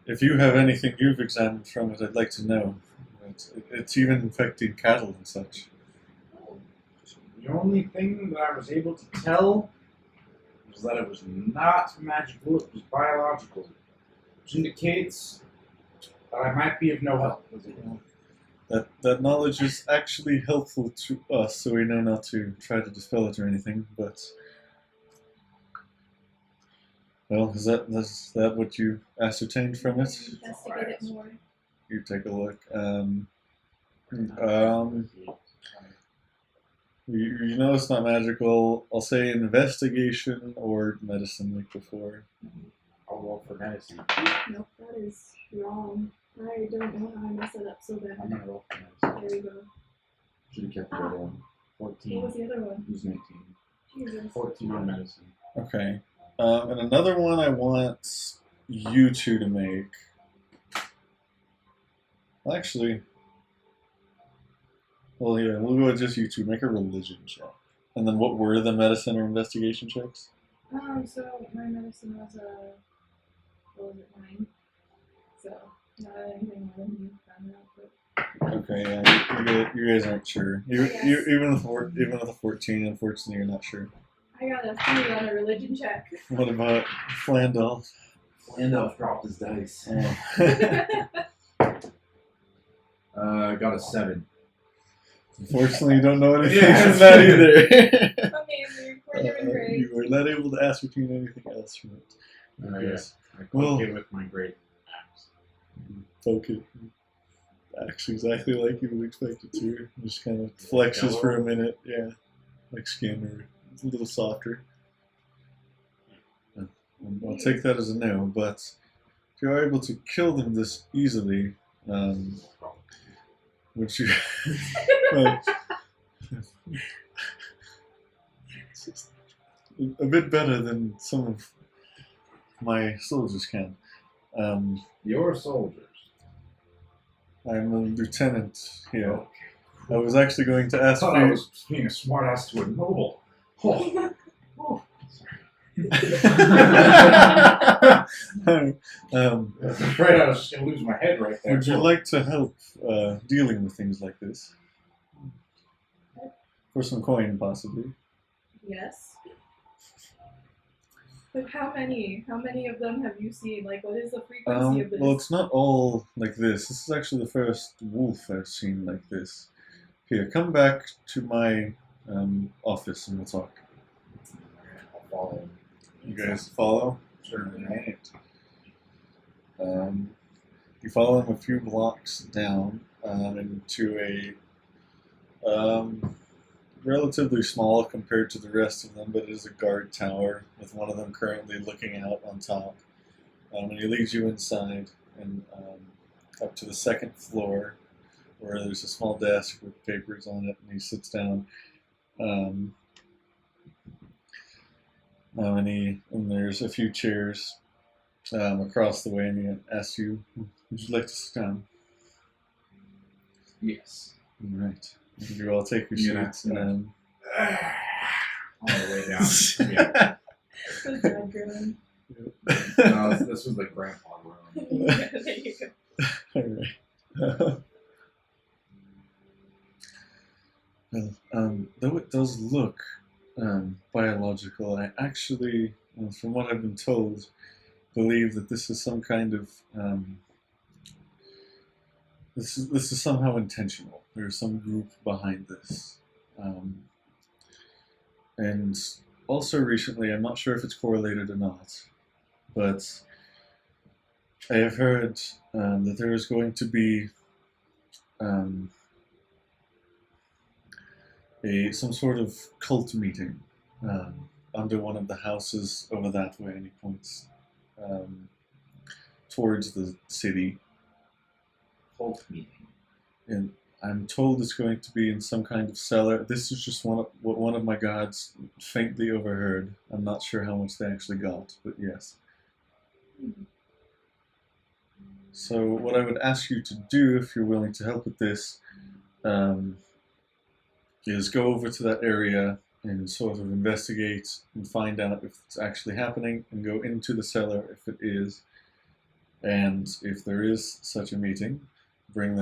If you have anything you've examined from it, I'd like to know. It's even infecting cattle and such. The only thing that I was able to tell was that it was not magical, it was biological. Which indicates that I might be of no help. That knowledge is actually helpful to us, so we know not to try to dispel it or anything. But well, is that what you ascertained from it? Investigate it more. You take a look. You know it's not magical. I'll say investigation or medicine, like before. I'll roll for medicine. Nope, that is wrong. I don't know how I messed it up so I'm bad. gonna roll for medicine. There you go. Should have kept the other one. What 14. was the other one? It was 19. Jesus. 14 on medicine. Okay. And another one I want you two to make. Actually, well, yeah, we'll go with just you two. Make a religion check. And then what were the medicine or investigation checks? So my medicine was what was it, 9? So not anything more than you found out, but Okay, yeah, you guys aren't sure. Even with a 14, unfortunately, you're not sure. I got a 3 on a religion check. What about Flandolf? Flandolf dropped his dice. Got a 7. Unfortunately, you don't know anything Yeah. from that either. Amazing. We're doing great. You are not able to ascertain anything else from it. Yes. I Well- poke it with my great axe. Poke it. Acts exactly like you would expect it to. Just kind of flexes for a minute. Yeah. Like skin, or it's a little softer. I'll take that as a no, but if you are able to kill them this easily, which you. It's just a bit better than some of my soldiers can. Your soldiers. I'm a lieutenant here. I was actually going to ask I thought for I you. was being a smartass to a noble. Oh. um, I was afraid I was just going to lose my head right there. would you like to help dealing with things like this? For some coin, possibly. Yes. But how many? How many of them have you seen? Like, what is the frequency of this? Well, it's not all like this. This is actually the first wolf I've seen like this. Here, come back to my office and we'll talk. I'll follow. You guys follow? Sure. Alright. You follow him a few blocks down into a relatively small compared to the rest of them, but it is a guard tower with one of them currently looking out on top. And he leads you inside and up to the second floor, where there's a small desk with papers on it, and he sits down. And there's a few chairs across the way, and he asks you, "Would you like to sit down?" Yes. All right. You all take your Yeah. seats. On the way down. Yeah. The dad groan. No, this was like grandpa room. Yeah, there you go. All right. Well, though it does look biological, I actually, from what I've been told, believe that this is some kind of this is somehow intentional. There's some group behind this, and also recently, I'm not sure if it's correlated or not, but I have heard that there is going to be some sort of cult meeting under one of the houses over that way, and he points towards the city. Cult meeting. And I'm told it's going to be in some kind of cellar. This is just what one of my gods faintly overheard. I'm not sure how much they actually got, but yes. So what I would ask you to do, if you're willing to help with this, is go over to that area and sort of investigate and find out if it's actually happening, and go into the cellar if it is. And if there is such a meeting, bring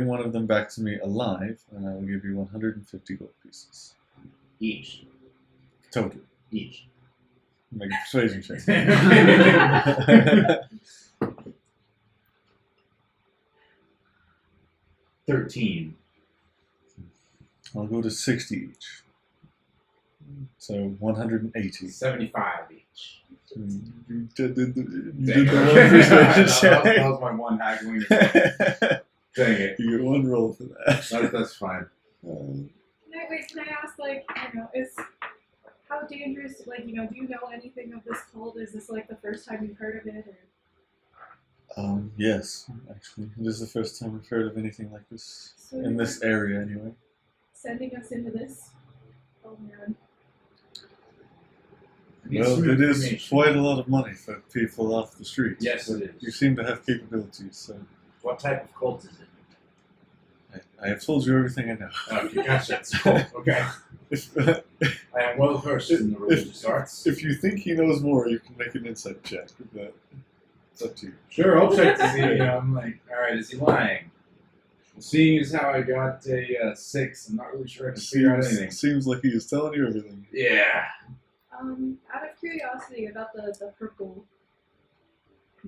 one of them back to me alive, and I will give you 150 gold pieces. Each. Total. Each. Make a persuasion check. 13. I'll go to 60 each. So 180. 75 each. You did the Dang one it. persuasion that check. was my one haggling. Dang it. You get one roll for that. That's fine. Can I ask, like, is how dangerous, like, do you know anything of this cult? Is this like the first time you've heard of it, or? Yes, actually, it is the first time I've heard of anything like this So in you're this area, anyway. sending us into this? Oh man. Need Well, some it is information. quite a lot of money for people off the street. Yes, it is. You seem to have capabilities, so What type of cult is it? I have told you everything I know. Okay, gotcha. It's cult. Okay. If, I am well versed in the religious arts. if you think he knows more, you can make an insight check, but it's up to you. Sure, I'll check to see. I'm like, alright, is he lying? Seeing as how I got a 6, I'm not really sure I can figure out anything. Seems like he is telling you everything. Yeah. Out of curiosity about the purple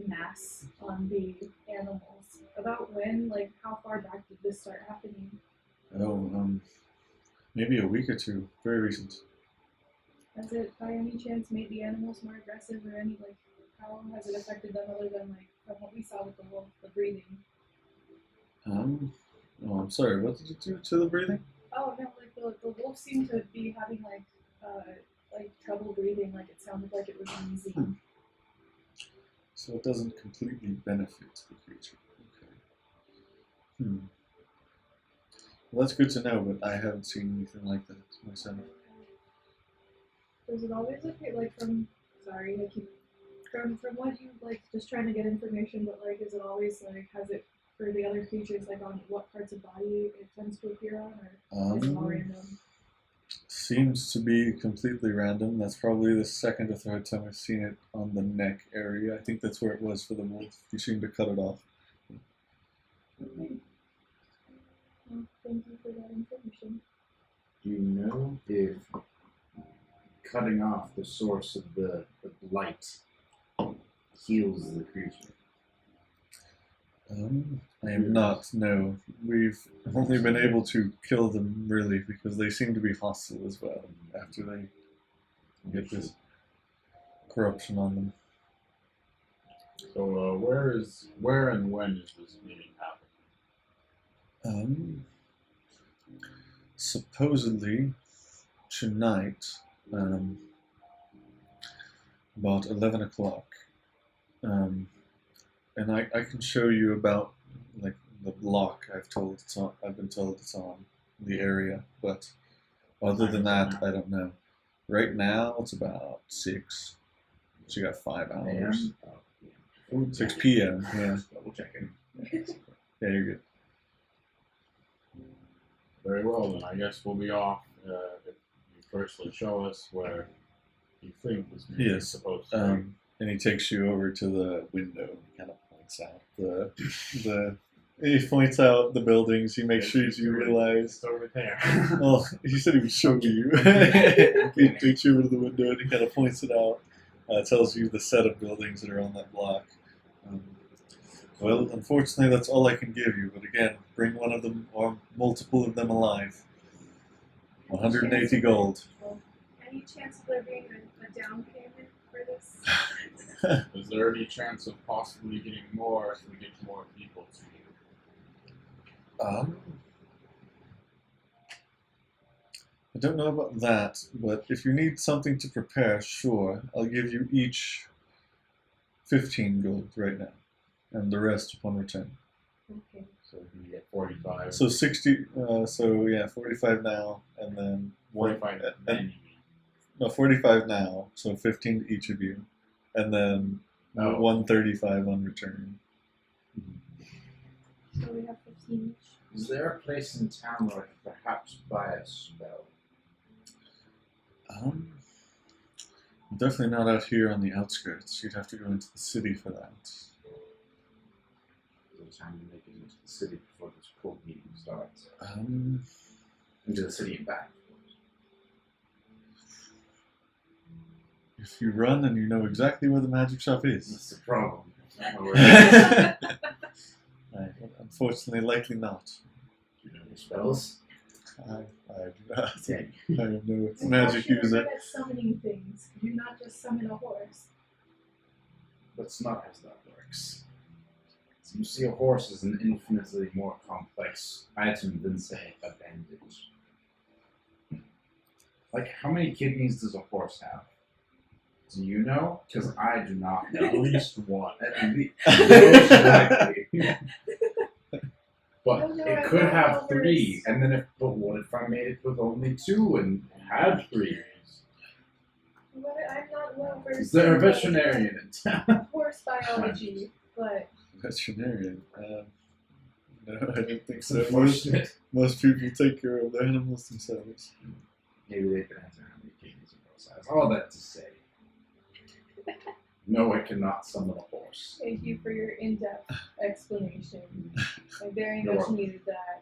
mass on the animals, about when, like, how far back did this start happening? Oh, maybe a week or two. Very recent. Has it by any chance made the animals more aggressive, or any, like, how has it affected them other than, like, from what we saw with the wolf, the breathing? Oh, I'm sorry. What did it do to the breathing? Oh no, like the wolf seemed to be having like trouble breathing, like it sounded like it was easy. So it doesn't completely benefit the creature. Okay. Well, that's good to know, but I haven't seen anything like that myself. Does it always appear like from what you like just trying to get information, but like is it always like has it for the other creatures like on what parts of body it tends to appear on, or is it all random? Seems to be completely random. That's probably the second or third time I've seen it on the neck area. I think that's where it was for the wolf. You seem to cut it off. Okay. Well, thank you for that information. Do you know if cutting off the source of the blight heals the creature? I am not. No, we've only been able to kill them really because they seem to be hostile as well. After they get this corruption on them. So where and when is this meeting happening? Supposedly tonight, about 11 o'clock. And I can show you about like the block I've been told it's on the area, but other than that, I don't know. Right now it's about 6. So you got 5 hours. 6 p.m. Yeah. Double checking. Yeah, you're good. Very well, then I guess we'll be off. If you firstly show us where you think this meeting is Yes. supposed to And he takes you over to the window and kind of points out the he points out the buildings. He makes sure you realize. It's over there. Well, he said he would show you. He takes you over to the window and he kind of points it out. Tells you the set of buildings that are on that block. Well, unfortunately, that's all I can give you. But again, bring one of them or multiple of them alive. 180 gold. Any chance of there being a down payment for this? Is there any chance of possibly getting more if we get more people to you? I don't know about that, but if you need something to prepare, sure. I'll give you each 15 gold right now, and the rest upon return. Okay. So we get 45. So 60. So yeah, 45 now, and then 45 then you mean. No, 45 now. So 15 to each of you, and then Oh. 135 on return. So we have 15 each. Is there a place in town where I could perhaps buy a spell? Definitely not out here on the outskirts. You'd have to go into the city for that. Is there time to make it into the city before this court meeting starts? Into the city and back, of course. If you run and you know exactly where the magic shop is. That's the problem. I don't know where it Unfortunately, likely not. is. Do you know any spells? I do not. Yeah. I am no So magic you're user. good at summoning things. Could you not just summon a horse? That's not how that works. So you see, a horse is an infinitely more complex item than, say, a bandage. Like, how many kidneys does a horse have? Do you know? Because I do not know. At least one. At least. Most likely. But No, it I could don't have know 3, and then but what if I made it with only 2 and had 3? But I'm not well versed Is there a in veterinarian in town? horse biology, but Veterinarian. No, I don't think so. Unfortunate. Most people take care of their animals themselves. Maybe they can answer how many kidneys a horse has. All that to say. No, I cannot summon a horse. thank you for your in-depth explanation. I very You're much welcome. needed that.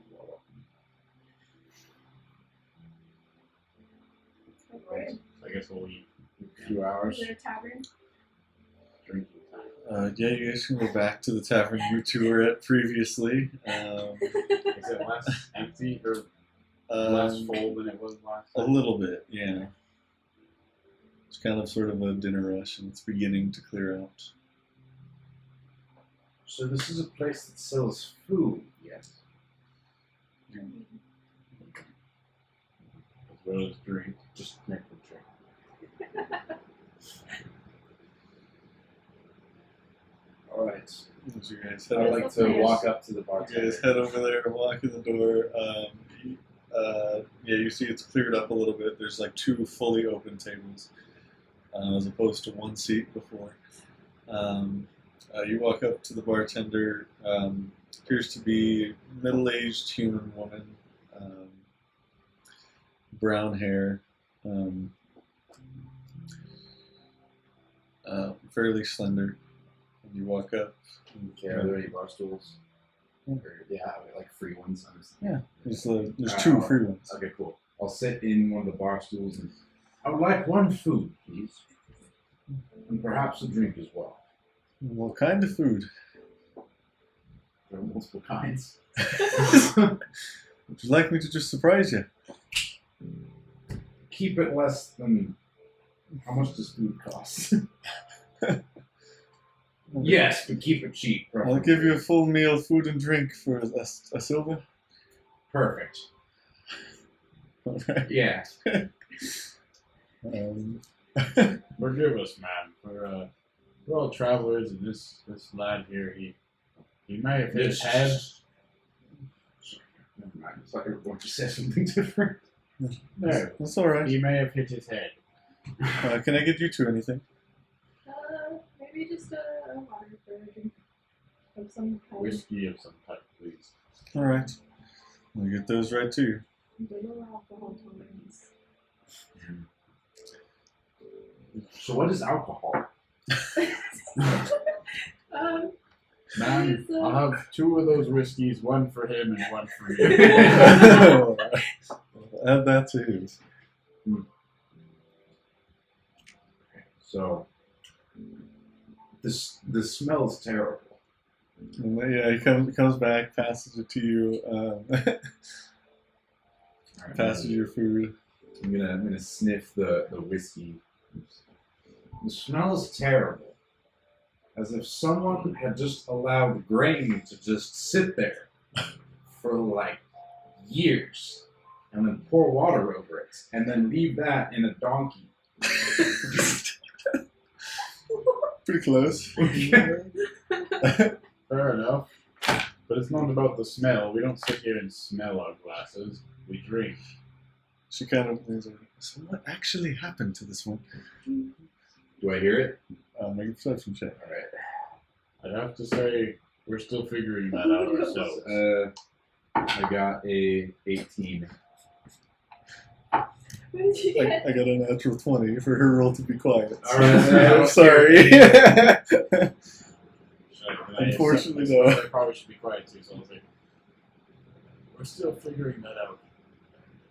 Okay. I guess we'll eat a few hours. Is there a tavern? Drinking time. Yeah, you guys can go back to the tavern you two were at previously. Is it less empty or less Um, full than it was last a time? little bit, yeah. It's kind of sort of a dinner rush, and it's beginning to clear out. So this is a place that sells food, yes? As well as drink. Just make the drink. Alright. As you guys head, I'd like to walk up to the you bartender. guys head over there, walk in the door. Yeah, you see it's cleared up a little bit. There's like 2 fully open tables, as opposed to 1 seat before. You walk up to the bartender. Appears to be middle-aged human woman, brown hair, fairly slender. And you walk up. Okay, are there any bar stools? Yeah. Or, yeah, like free ones. There's 2 Alright. free ones. Okay, cool. I'll sit in one of the bar stools and I would like one food, please. And perhaps a drink as well. What kind of food? there are multiple kinds. Would you like me to just surprise you? Keep it less than... How much does food cost? Yes, but keep it cheap. I'll give you a full meal, food and drink for a silver. Perfect. Alright. Yeah. Forgive us, man. We're all travelers, and this lad here, he may have hit his head. Never mind. It's like everyone just said something different. No, That's alright. he may have hit his head. Can I get you two anything? Maybe just a water for a drink of some kind. Whiskey of some type, please. Alright. I'll get those right to you. Little alcohol tolerance. So what is alcohol? Man, Please, I'll have 2 of those whiskeys, one for him and one for you. Alright. Add that to his. So the smell's terrible. And then, yeah, he comes back, passes it to you, passes your food. I'm gonna sniff the whiskey. The smell is terrible. As if someone had just allowed grain to just sit there for like years and then pour water over it and then leave that in a donkey. Pretty close. Fair enough. But it's not about the smell. We don't sit here and smell our glasses. We drink. She kind of is like, so what actually happened to this one? Do I hear it? Make a perception check. All right. I'd have to say we're still figuring that out ourselves. I got a 18. What did you get? I got a natural 20 for her roll to be quiet. So All right. I'm sorry. Unfortunately, no. no. I probably should be quiet too, so I'll say, we're still figuring that out.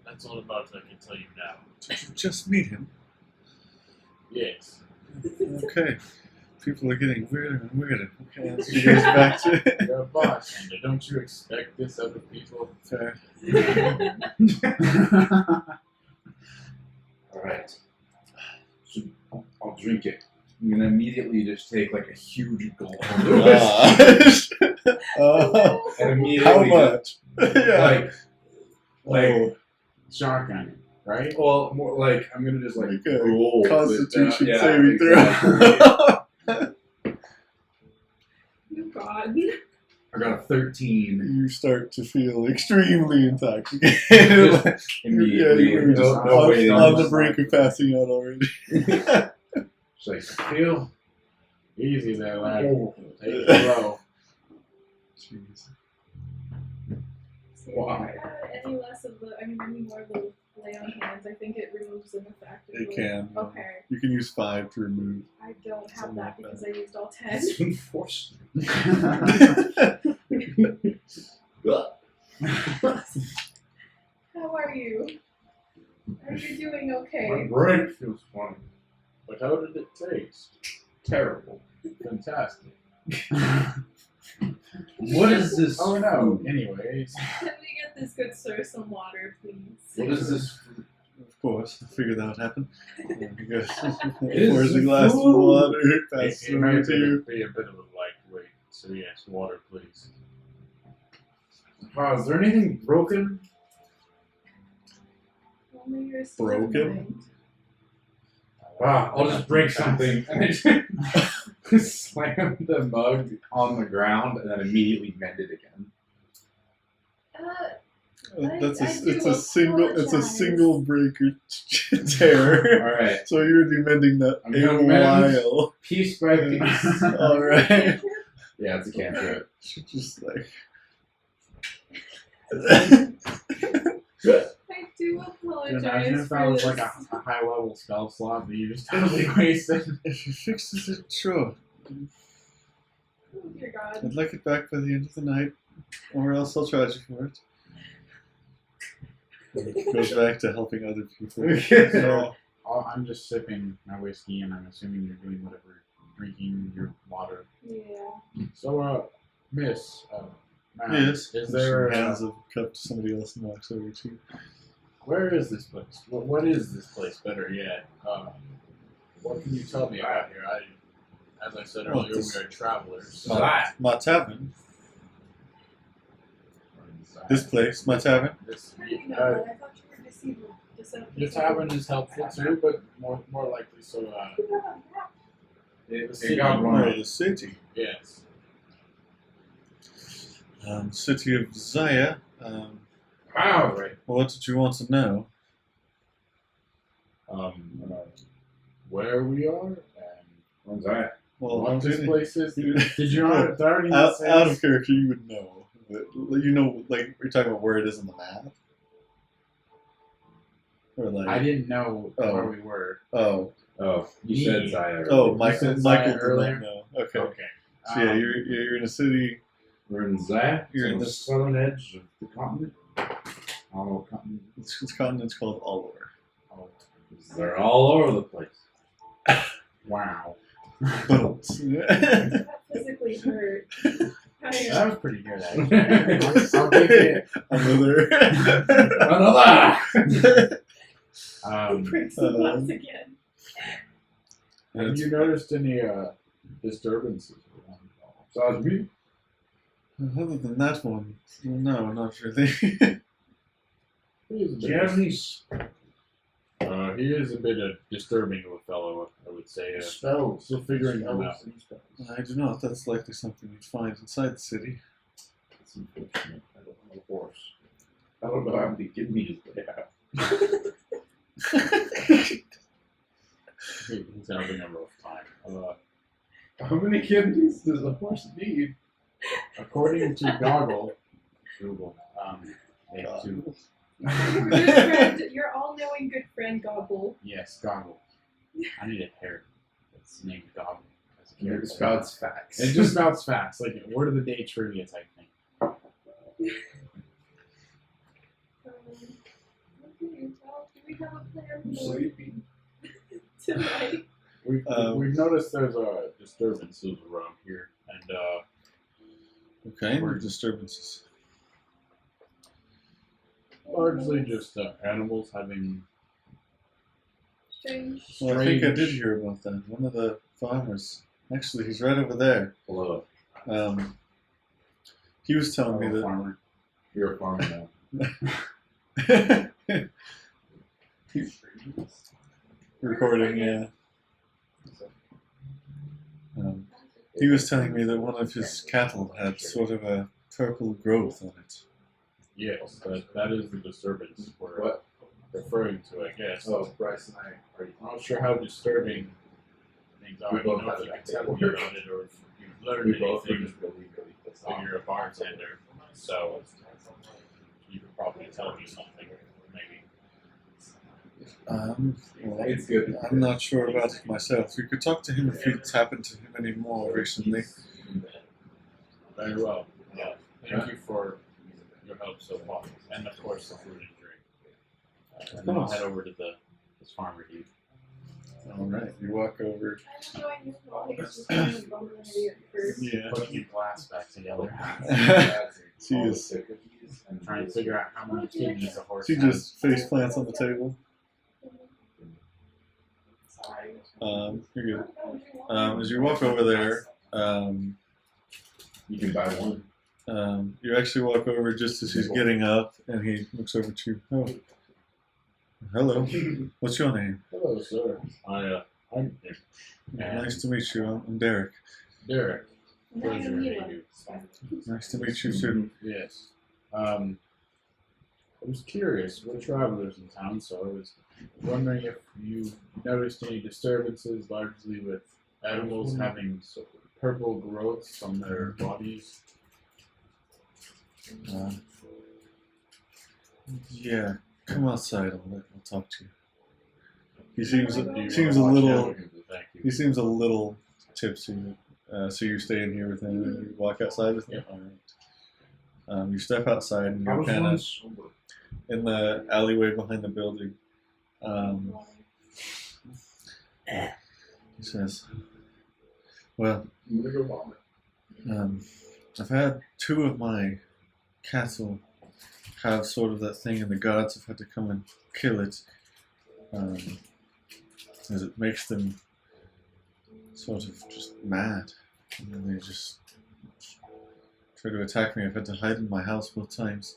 That's all about it, I can tell you now. Did you just meet him? Yes. Okay. People are getting weirder and weirder. Okay, so she goes back to it. You're a bartender. Don't you expect this out of people? Fair. All right. So I'll drink it. I'm gonna immediately just take like a huge gulp of the whiskey. And immediately How much? Yeah. like Oh, Shotgun, right? well, more like I'm gonna just like Okay. roll with, Constitution yeah, saving exactly. Oh God. I got a 13 you start to feel extremely intoxicated. immediately. you were just no waiting. on the brink of passing out already. It's like, Feel easy there, lad. oh, Take it slow. Jeez. So Why? any less of the, any more of the lay on hands, I think it removes them effectively. It can. Okay. You can use 5 to remove. I don't have Something that like because that. I used all 10. It's unfortunate. How are you? Are you doing My okay? brain feels funny. But how did it taste? Terrible. Fantastic. What is this? Oh no. Anyways, Can we get this good sir some water, please? what is this? Of course, I figured that would happen. He goes, is pours a glass of food. water, it, passes it it may over to you. be a bit of a lightweight. So yes, water, please. Is there anything broken? Only your Broken? state of mind. I'll just break something. And I just slam the mug on the ground and then immediately mend it again. That's I do it's a apologize. single breaker tear. All right, So you would be mending that I'm a gonna mend. while. piece by piece. All right. Yeah, it's a cantrip. She just like. I do Imagine apologize if for that was this. like a high level spell slot that you just totally wasted. If he fixes it, sure. Oh dear God. I'd like it back by the end of the night, or else I'll charge you for it. Goes back to helping other people. So I'm just sipping my whiskey, and I'm assuming you're doing whatever, drinking your water. Yeah. So, Miss, ma'am, Yes. is there? Hands a cup to somebody else and walks over to you. Where is this place? What is this place? Better yet, what can you tell me about here? As I said Well, earlier, this- we are travelers. My tavern. This place, my tavern. This, How do you know that? I thought you were deceptive. your tavern is helpful too, but more likely so. It got run Oh, out. the city. Yes. City of Zaya. Wow. Right. What did you want to know? Where we are and When's that? Well, what this place is. you- Did you know it already? out of character, you would know. But you know, like, you're talking about where it is on the map? Or like, I didn't know Oh. where we were. oh, Oh, you said Zaya. oh, earlier. Michael said Zaya did not earlier? know. Okay. Okay. So yeah, you're in a city. We're in Zaya. You're in on the this. southern edge of the continent. I don't know what continent. This continent's called Allor. They're all over the place. Wow. But That physically hurt. That was pretty good. Actually. I'll give it. another. Another. Breaks the glass again. Have you noticed any disturbances? Sounds good. Other than that one, no, not really. He is a Do you have bit, any he is a bit disturbing of a fellow, I would say. spells? Still figuring them out. Any spells? I do not. That's likely something you'd find inside the city. It's unfortunate. I don't have a horse. I don't know how many kidneys they have. He's having a rough time. How many kidneys does a horse need? According to Google, they have two. Your good friend, your all-knowing good friend Gobble. Yes, Goggle. I need a parrot that's named Goggle. As a It character. spouts facts. It just spouts facts, like word of the day trivia type thing. What can you tell? Do we have a plan I'm for sleepy. tonight? We've noticed there's disturbances around here, and Okay, what disturbances? largely just animals having. Strange. Well, I think I did Strange. hear about that. One of the farmers, actually, he's right over there. Hello. He was telling me that. Farmer. You're a farmer now. Recording, yeah. He was telling me that one of his cattle had sort of a purple growth on it. Yes, that is the disturbance we're What? referring to, I guess. Oh, Bryce and I are. I'm not sure how disturbing things are. We I don't both know have if you that. can tell me about it or if you've learned We both were anything. just really pissed When off. you're a bartender, so you could probably tell me something, maybe. Well, It's good. I'm not sure about it myself. You could talk to him if you'd happened to him any more recently. Very well. Yeah. Thank you for your help so far, and of course the food and drink. And then I'll head over to this farmer dude. Alright, you walk over. I'm enjoying this vlog. It's just kind of bumbling at first. Yeah. Putting your glass back together. She is. Trying to figure out how many kidneys a horse She has. just face plants on the table. Sorry. You're good. As you walk over there, You can buy one. you actually walk over just as he's getting up, and he looks over to you. Oh, hello. What's your name? Hello, sir. I'm Nice to meet you. I'm Derek. Derek. And then Pleasure you meeting leave. you. Nice to meet you too. Yes. I was curious. We're travelers in town, so I was wondering if you noticed any disturbances, largely with animals having purple growths on their bodies. Yeah, come outside. I'll talk to you. He seems Do you seems a wanna watch little. out? Thank you. He seems a little tipsy. So you're staying here with him, and you walk outside with him. Yep. All right. You step outside, and I you're was kind of once sober. in the alleyway behind the building. He says, "Well, I'm gonna go vomit. I've had 2 of my cattle have sort of that thing, and the gods have had to come and kill it, as it makes them sort of just mad, and then they just try to attack me. I've had to hide in my house both times.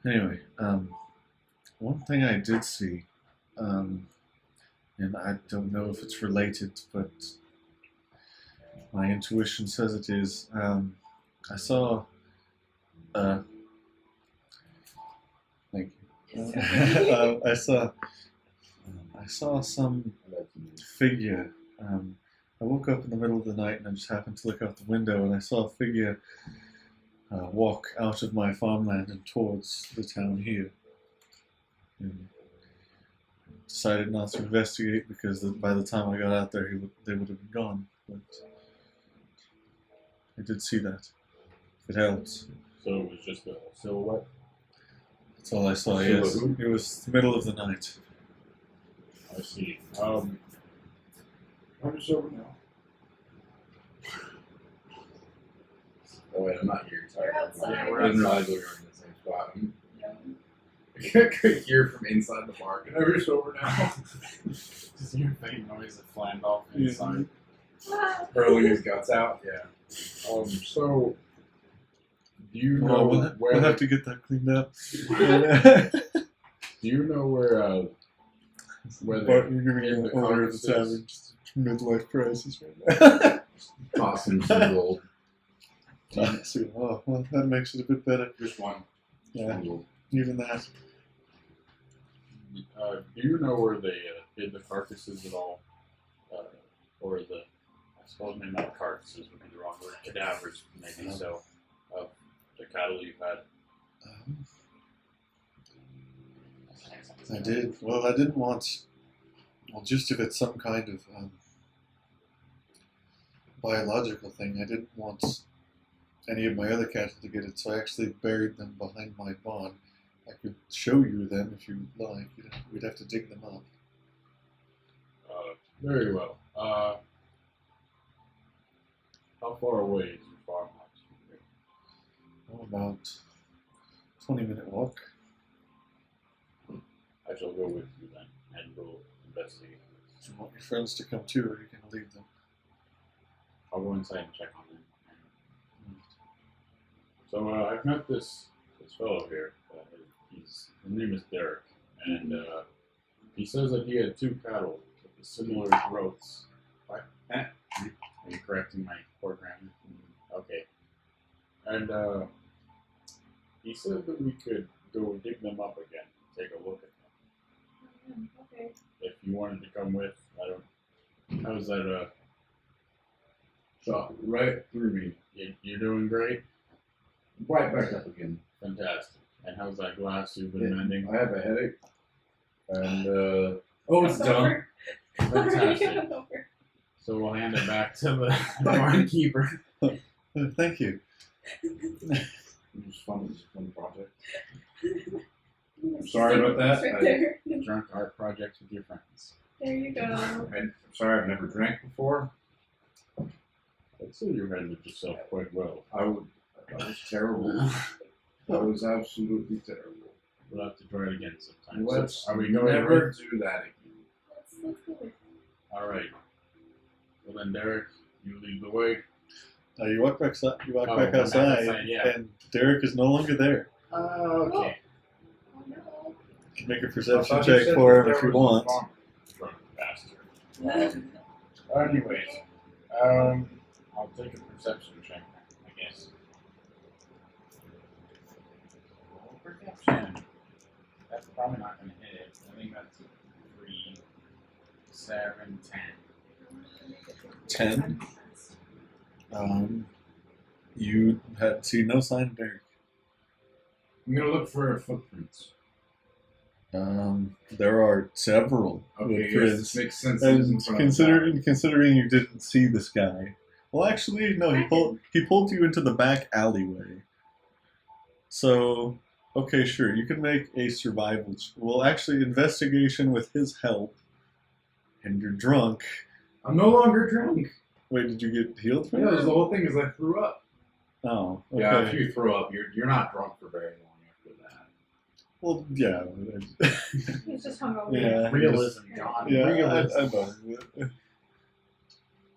Anyway, one thing I did see, and I don't know if it's related, but my intuition says it is. I saw, thank you. I saw some figure. I woke up in the middle of the night and I just happened to look out the window and I saw a figure walk out of my farmland and towards the town here. And decided not to investigate because by the time I got out there, they would have been gone. But I did see that. If it helps. So it was just a silhouette? That's all I saw, yes. It was the middle of the night. I see. I'm just over now. Oh wait, I'm not here. Sorry. You're outside. Yeah, I didn't realize we were in the same spot. Yeah. I could hear from inside the bar. Can I reach over now? Just hear faint noise of flanned off inside. Hurling his guts out. Yeah. So, do you know Oh, where? we'll have to get that cleaned up. Do you know where But the you're giving in me the over the carcasses- tavern, just midlife crisis right now. Toss him some gold. Oh, well, that makes it a bit better. Just one. Yeah, One gold. even that. do you know where they hid the carcasses at all, or I suppose maybe not carcasses would be the wrong word, cadavers maybe so, of the cattle you've had. I did. Well, I didn't want. Well, just if it's some kind of biological thing, I didn't want any of my other cattle to get it, so I actually buried them behind my barn. I could show you them if you like. We'd have to dig them up. Very well. How far away is your farmhouse from here? Oh, about 20-minute walk. I shall go with you then, and we'll investigate this. Do you want your friends to come too, or you can leave them? I'll go inside and check on them. So I've met this fellow here. His name is Derek, and he says that he had 2 cattle with similar growths. What? Are you correcting my poor grammar? Okay. And he said that we could go dig them up again, take a look at them. Okay. If you wanted to come with, I don't. How's that? Shot right through me. You're doing great. Right back up again. Fantastic. And how's that glass you've been mending? I have a headache. And oh, it's It's done. over. Already Fantastic. over. So we'll hand it back to the barkeeper. Thank you. It was fun. It was a fun project. I'm sorry about that. Right there. Drunk art projects with your friends. There you go. I'm sorry, I've never drank before. I'd say you handled yourself quite well. I was terrible. That was absolutely terrible. We'll have to try it again sometime. Let's So, are we going never right? do that again. Let's do it. All right. Well then, Derek, you lead the way. You walk back outside. You walk Oh, back back outside, outside, yeah. and Derek is no longer there. Okay. Oh no. You can make a I perception thought you check said for that him there if you was a want. farm. Drunk bastard. Anyways, I'll take a perception check, I guess. Roll perception. That's probably not going to hit it. I think that's a 3, 7, 10. 10. You had see no sign of Derek. I'm gonna look for footprints. There are several Okay, yes, footprints. this makes sense. And considering you didn't see this guy, Well, actually, no. He pulled you into the back alleyway. So, okay, sure. You can make a survival. Well, actually, investigation with his help. And you're drunk. I'm no longer drunk. Wait, did you get healed from Yeah, that? that's the whole thing is I threw up. Oh, okay. Yeah, if you throw up, you're not drunk for very long after that. Well, yeah. He's just hungover. Yeah. Realism, John. Yeah, Realism. I know.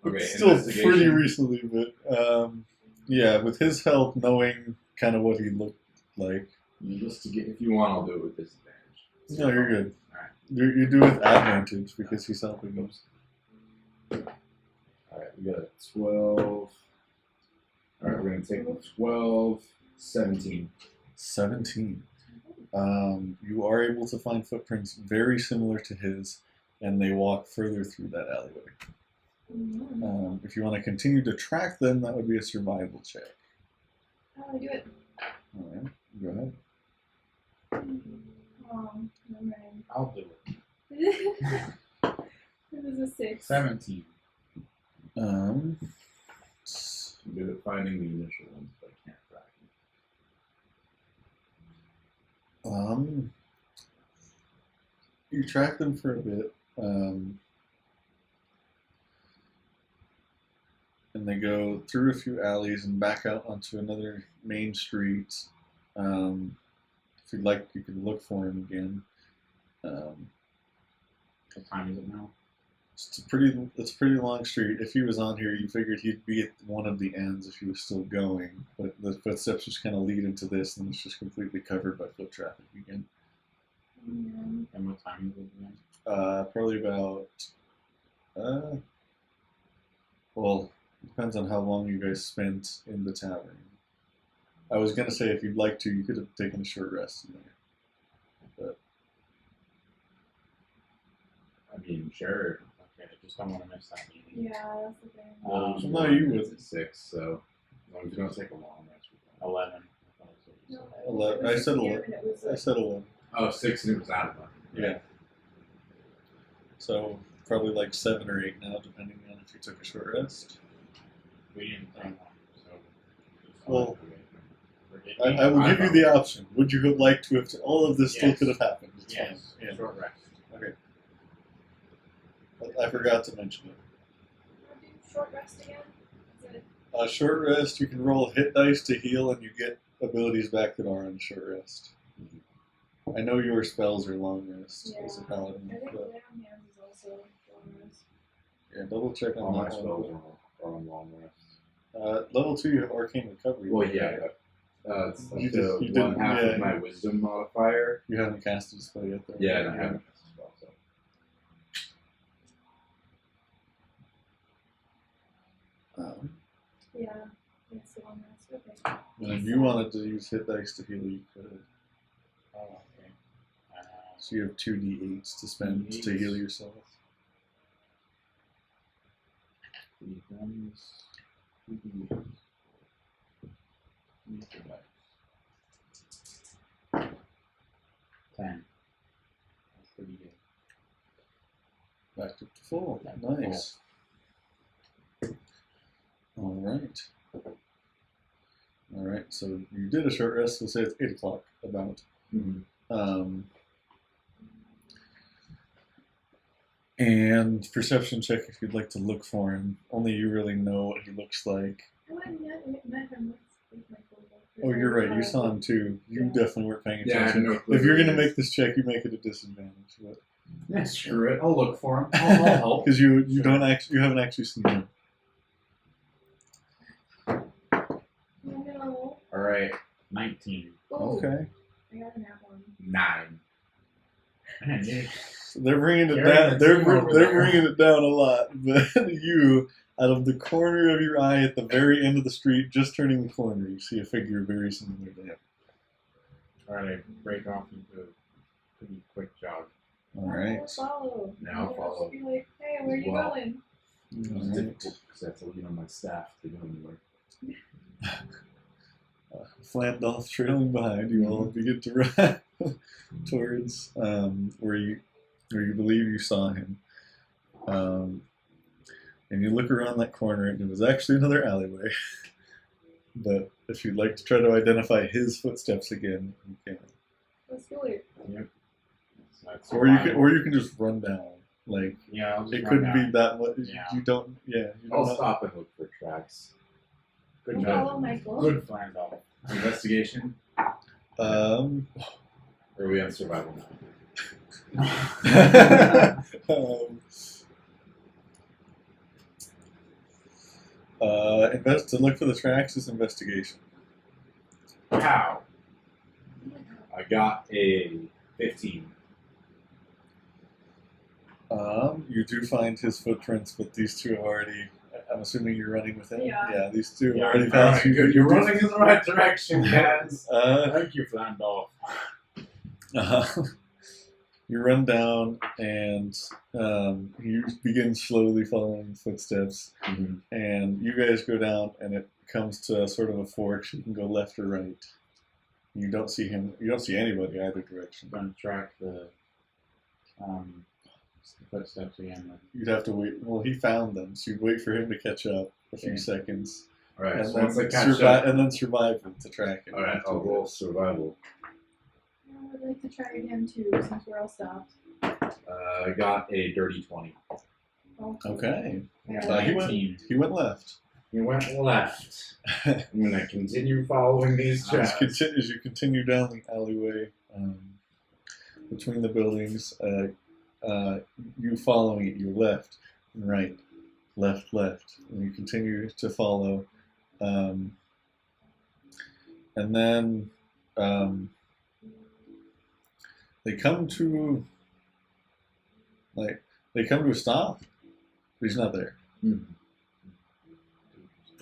Okay, It's still investigation. pretty recently, but yeah, with his help, knowing kind of what he looked like. Investigate. If you want, I'll do it with disadvantage. No, you're good. Alright. You do with advantage because he's helping you. Alright, we got a 12. Alright, we're going to take the 12, 17. 17. You are able to find footprints very similar to his, and they walk further through that alleyway. If you want to continue to track them, that would be a survival check. How do I do it? All right, go ahead. Oh, never mind. I'll do it. It was a 6. 17. I'm good at finding the initial ones, but I can't track them. You track them for a bit, and they go through a few alleys and back out onto another main street. If you'd like, you can look for him again. What time is it now? It's a pretty long street. If he was on here, you figured he'd be at one of the ends if he was still going. But the footsteps just kind of lead into this, and it's just completely covered by foot traffic again. And what time is it again? Probably about. Well, depends on how long you guys spent in the tavern. I was gonna say if you'd like to, you could have taken a short rest in there. But I mean, sure. Okay, I just don't want to miss that meeting. Yeah, that's the thing. No, you would. It's at 6, so as long as you don't take a long rest. 11. I thought it was what you No, said. 11. I said 11. and it was I said 11. Oh, 6 and it was out of 11. Yeah. So probably like 7 or 8 now, depending on if you took a short rest. We didn't take one, so. Well, We're I will give you the option. Would you have liked to have? All of this still Yes. could have happened. It's Yes, fine. Yeah. short rest. Okay. I forgot to mention it. Want to do short rest again? Is it? Short rest, you can roll hit dice to heal, and you get abilities back that are on short rest. I know your spells are long rest as a Yeah. paladin, I think but lay on hands is also long rest. yeah, double check All on my that spells one. are on long rest. Level 2, you have arcane recovery. Well, yeah, but it's You up to just- you one didn't- half yeah, of my wisdom modifier. You haven't cast a spell yet, though. Yeah, and I haven't cast a spell, so. Yeah, it's long rest. Okay. And if you wanted to use hit dice to heal, you could. Oh, okay. So you have 2d8s to spend to D8s. heal yourself. Three guns, 10. That's pretty good. Back up to full. Back to Nice. All right. All right. So you did a short rest. We'll say it's 8 o'clock about. And perception check if you'd like to look for him. Only you really know what he looks like. Oh, I met him with my photo. Oh, you're right. You saw him too. You Yeah. definitely weren't paying Yeah, I attention. had no clue If you're who he gonna is. make this check, you make it a disadvantage. Yeah, screw it. I'll look for him. I'll help. Because you Sure. don't actually, you haven't actually seen him. Oh no. All right, 19. Oh, Okay. I got an apple. 9. Man, yeah. So they're bringing it Carrying down. the They're team over they're there. bringing it down a lot. But you, out of the corner of your eye, at the very end of the street, just turning the corner, you see a figure very similar to him. Alright, I break off into a pretty quick jog. All right. I'll follow. Now I'll I'll follow. just be like, hey, where are you Wow. going? It's All right. difficult because I have to lean on my staff to go anywhere. Flandolf trailing behind, you all begin to run towards where you believe you saw him, and you look around that corner, and it was actually another alleyway. But if you'd like to try to identify his footsteps again, you can. Let's do it. So that's Or you can, survival. or you can just run down. Like Yeah, I'll just it run couldn't down. be that much. Yeah. You don't. Yeah. You I'll don't stop and look for tracks. Good We'll job. follow Michael. Good Flandel. Investigation? Um, Or are we on survival now? To look for the tracks is investigation. How? I got a 15. You do find his footprints, but these two have already. I'm assuming you're running with him. Yeah. These two have Yeah, already I'm passed you. You're running in the right direction, guys. Uh, Thank you, Flandel. you run down and you begin slowly following footsteps, Mm-hmm. and you guys go down, and it comes to sort of a fork. So you can go left or right. You don't see him. You don't see anybody either direction. I'm going to track the footsteps again. You'd have to wait. Well, he found them, so you'd wait for him to catch up a few Okay. seconds, Alright, and so then once I catch survive, up, and then survive him to track him. alright, I'll roll survival. I'd like to try again too, since we're all stopped. I got a dirty 20. Oh, Okay. Yeah, He 19. went left. You went left. I'm gonna continue following these tracks. As you continue down the alleyway between the buildings, you following it, you left and right, left, and you continue to follow, and then they come to a stop. But he's not there.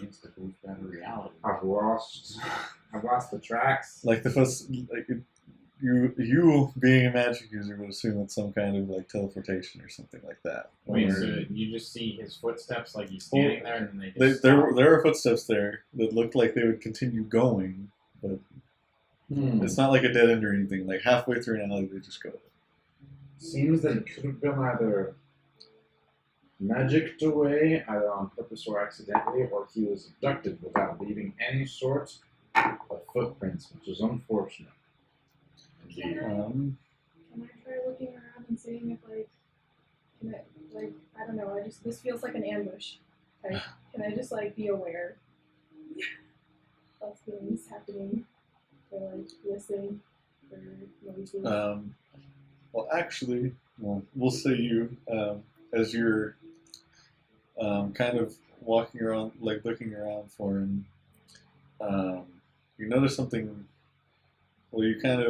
It's the proof that reality. I've lost the tracks. Like the first, like you being a magic user would assume it's some kind of like teleportation or something like that. Wait, Or- so you just see his footsteps like he's standing there and then they just there stop? are footsteps there that looked like they would continue going, but it's not like a dead end or anything. Like halfway through an alley, they just go. Seems that it could have been either magicked away, either on purpose or accidentally, or he was abducted without leaving any sort of footprints, which is unfortunate. Indeed. Can I try looking around and seeing if I don't know, this feels like an ambush. Like, can I just be aware of things happening, or listen for noises? Well, actually, we'll say you as you're kind of walking around, like looking around for him. You notice something. Well, he kind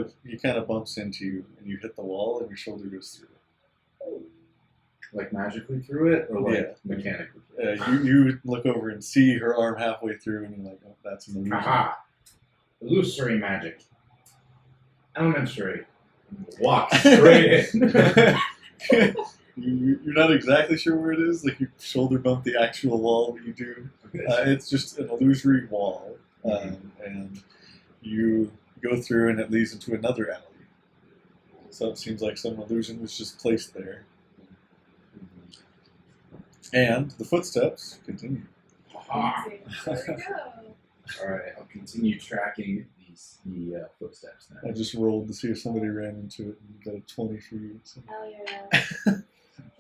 of bumps into you, and you hit the wall, and your shoulder goes through. Like magically through it, or like Yeah. mechanically? You look over and see her arm halfway through, and you're like, oh, that's an illusion. Aha! Illusory magic. Elementary. Walk straight in. You're not exactly sure where it is. Like you shoulder bump the actual wall, but you do. It's just an illusory wall, and you go through, and it leads into another alley. So it seems like some illusion was just placed there. And the footsteps continue. Aha! There we go. Alright, I'll continue tracking the footsteps now. I just rolled to see if somebody ran into it and got a 20 for you. So. Hell yeah.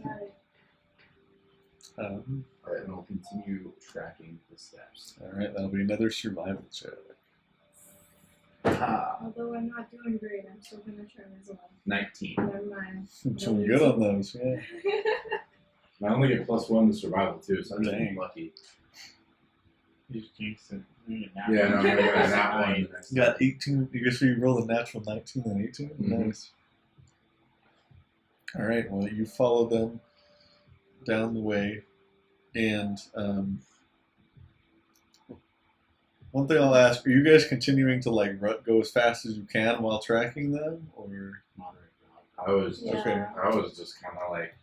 Got it. Alright, and I'll continue tracking the steps. Alright, that'll be another survival check. Aha! Although I'm not doing great, I'm still gonna try as well. 19. Never mind. Doing good on those, yeah. I only get +1 to survival too, so I'm just Dang. lucky. You just jinxed it. You get that Yeah, no, one. I'm gonna get that one. Nice. You got 18. You guess you rolled a natural 19 and 18? Mhm. Nice. Alright, well, you follow them down the way, and one thing I'll ask, are you guys continuing to go as fast as you can while tracking them, or? Moderate I was Yeah. I was just kind of like,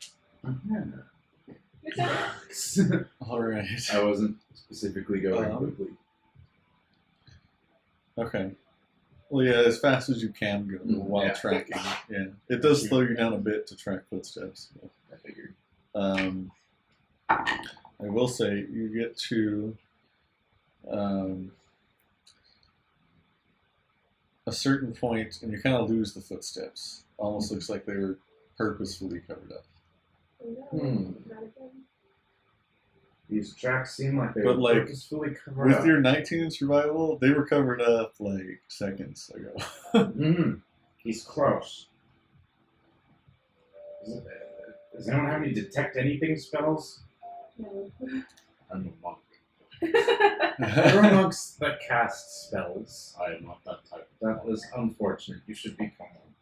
Alright. I wasn't specifically going Um, quickly. Okay. Well, yeah, as fast as you can go while Yeah. tracking. Yeah, it does slow you down a bit to track footsteps. I figured. I will say you get to a certain point and you kind of lose the footsteps. Almost looks like they were purposefully covered up. Oh, no, Hmm. not again. These tracks seem like they But, were like, purposefully covered With up. your 19 in survival, they were covered up like seconds ago. He's close. Does anyone have any detect anything spells? No. I'm a monk. There are monks that cast spells. I am not that type. That was unfortunate. You should become one.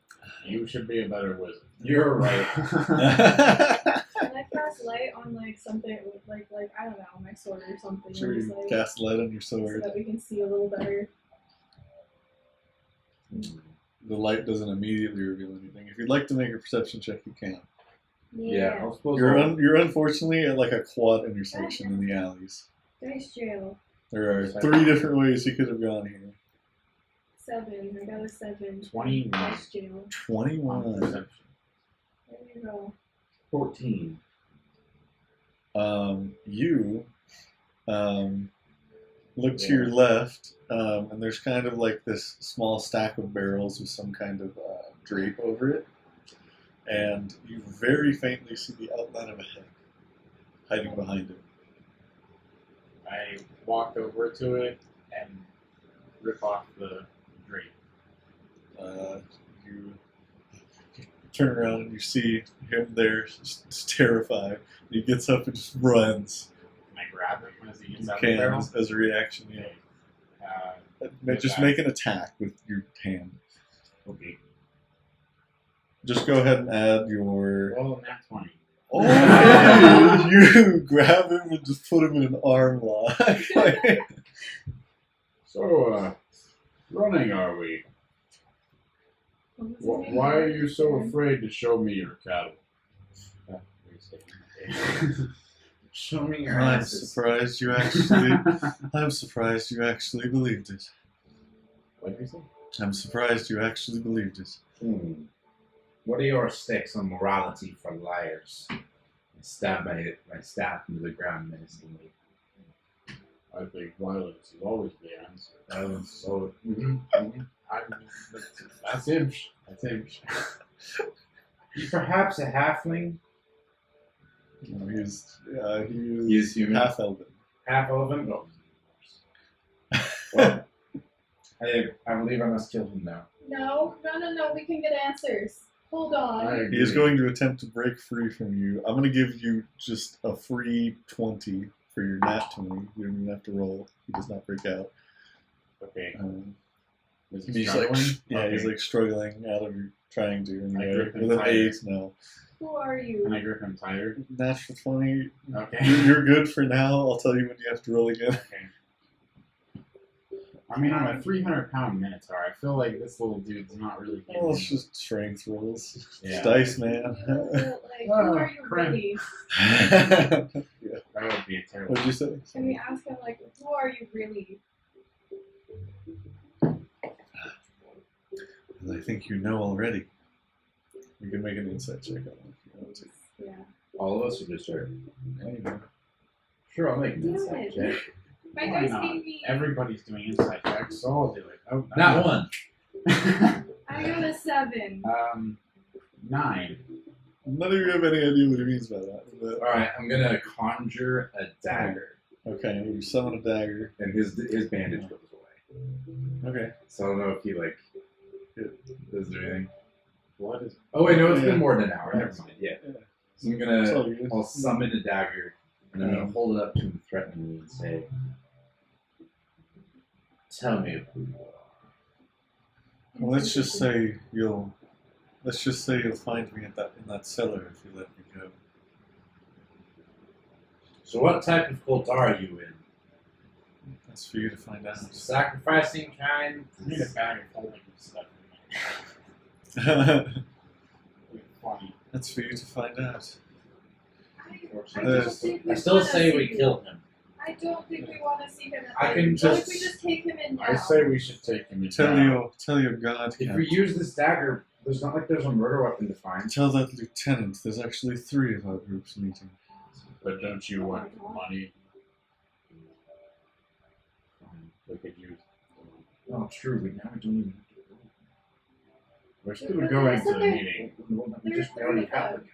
You should be a better wizard. You're right. Can I cast light on like something like I don't know, my sword or something? Sure, Just, you like, cast light on your so sword. that we can see a little better. The light doesn't immediately reveal anything. If you'd like to make a perception check, you can. Yeah, I suppose. You're unfortunately at like a quad intersection in the alleys. Dice jail. There are 3 different ways you could have gone here. 7. I got a 7. 21. Dice jail. 21. Perception. There you go. 14. You look to your left, and there's kind of like this small stack of barrels with some kind of drape over it. And you very faintly see the outline of a head hiding behind it. I walk over to it and rip off the drape. You turn around and you see him there, just terrified. He gets up and just runs. Can I grab it as he You gets out of the can, barrel? as a reaction, yeah. Just make an attack with your hand. Okay. Just go ahead and add your. Roll a nat 20. Oh, you grab him and just put him in an arm lock. So, running are we? What was his name? Why are you so afraid to show me your cattle? Show me your I'm asses. surprised you actually. I'm surprised you actually believed it. What did you say? I'm surprised you actually believed it. What are your stakes on morality for liars? I stab my staff into the ground menacingly. I think violence is always the answer. So, That's him. That's him. you perhaps a halfling, He He is human. half elven. half elven. No. Well, I believe I must kill him now. No. We can get answers. Hold on. I He is agree. going to attempt to break free from you. I'm going to give you just a free 20 for your nat 20. You don't even have to roll. He does not break out. Okay. Is he He's like, struggling? he's like struggling out of your trying to. And I you're grip him with an tighter. 8 now. Who are you? Can I grip him tighter? Natural 20. Okay. You're good for now. I'll tell you when you have to roll again. Okay. I mean, I'm a 300-pound minotaur. I feel like this little dude's not really giving Well, it's me- just strength rolls. Yeah. It's dice, man. Who are you crap. really? That would be a terrible. What'd you say? Can we ask him like, who are you really? I think you know already. You can make an insight check on it if you want to. Yeah. All of us are just her. Yeah, you know. Sure, I'll make an Do insight it. check. My Why dice not? gave me. Everybody's doing inside checks, so I'll do it. Oh, Not one. I got a 7. 9. None of you have any idea what he means by that. But, All right, I'm gonna conjure a dagger, okay, you summon a dagger. and his bandage goes away. Okay. So I don't know if he like does anything. What is? Oh wait, no, it's Yeah. been more than an hour. Never mind. Yeah. Yeah. So I'm It's all gonna good. I'll summon a dagger, and I'm gonna hold it up to him threateningly and say, "Tell me who you are." Well, let's just say you'll find me in that cellar if you let me go. So what type of cult are you in? That's for you to find out. Sacrificing kind? I need a bag of holding stuff in funny. That's for you to find out. I don't think we I still wanna say see we him. kill him. I don't think we want to see him. I can What just- if we just take him in now? I say we should take him. Tell your god, If Captain. we use this dagger, there's not like there's a murder weapon to find. Tell that lieutenant there's actually 3 of our groups meeting. But don't you want Oh my God. money? We could use. Oh, true. But now we don't even have to go. We're still But going there's to the something- meeting. No, let me There's just already three of have them.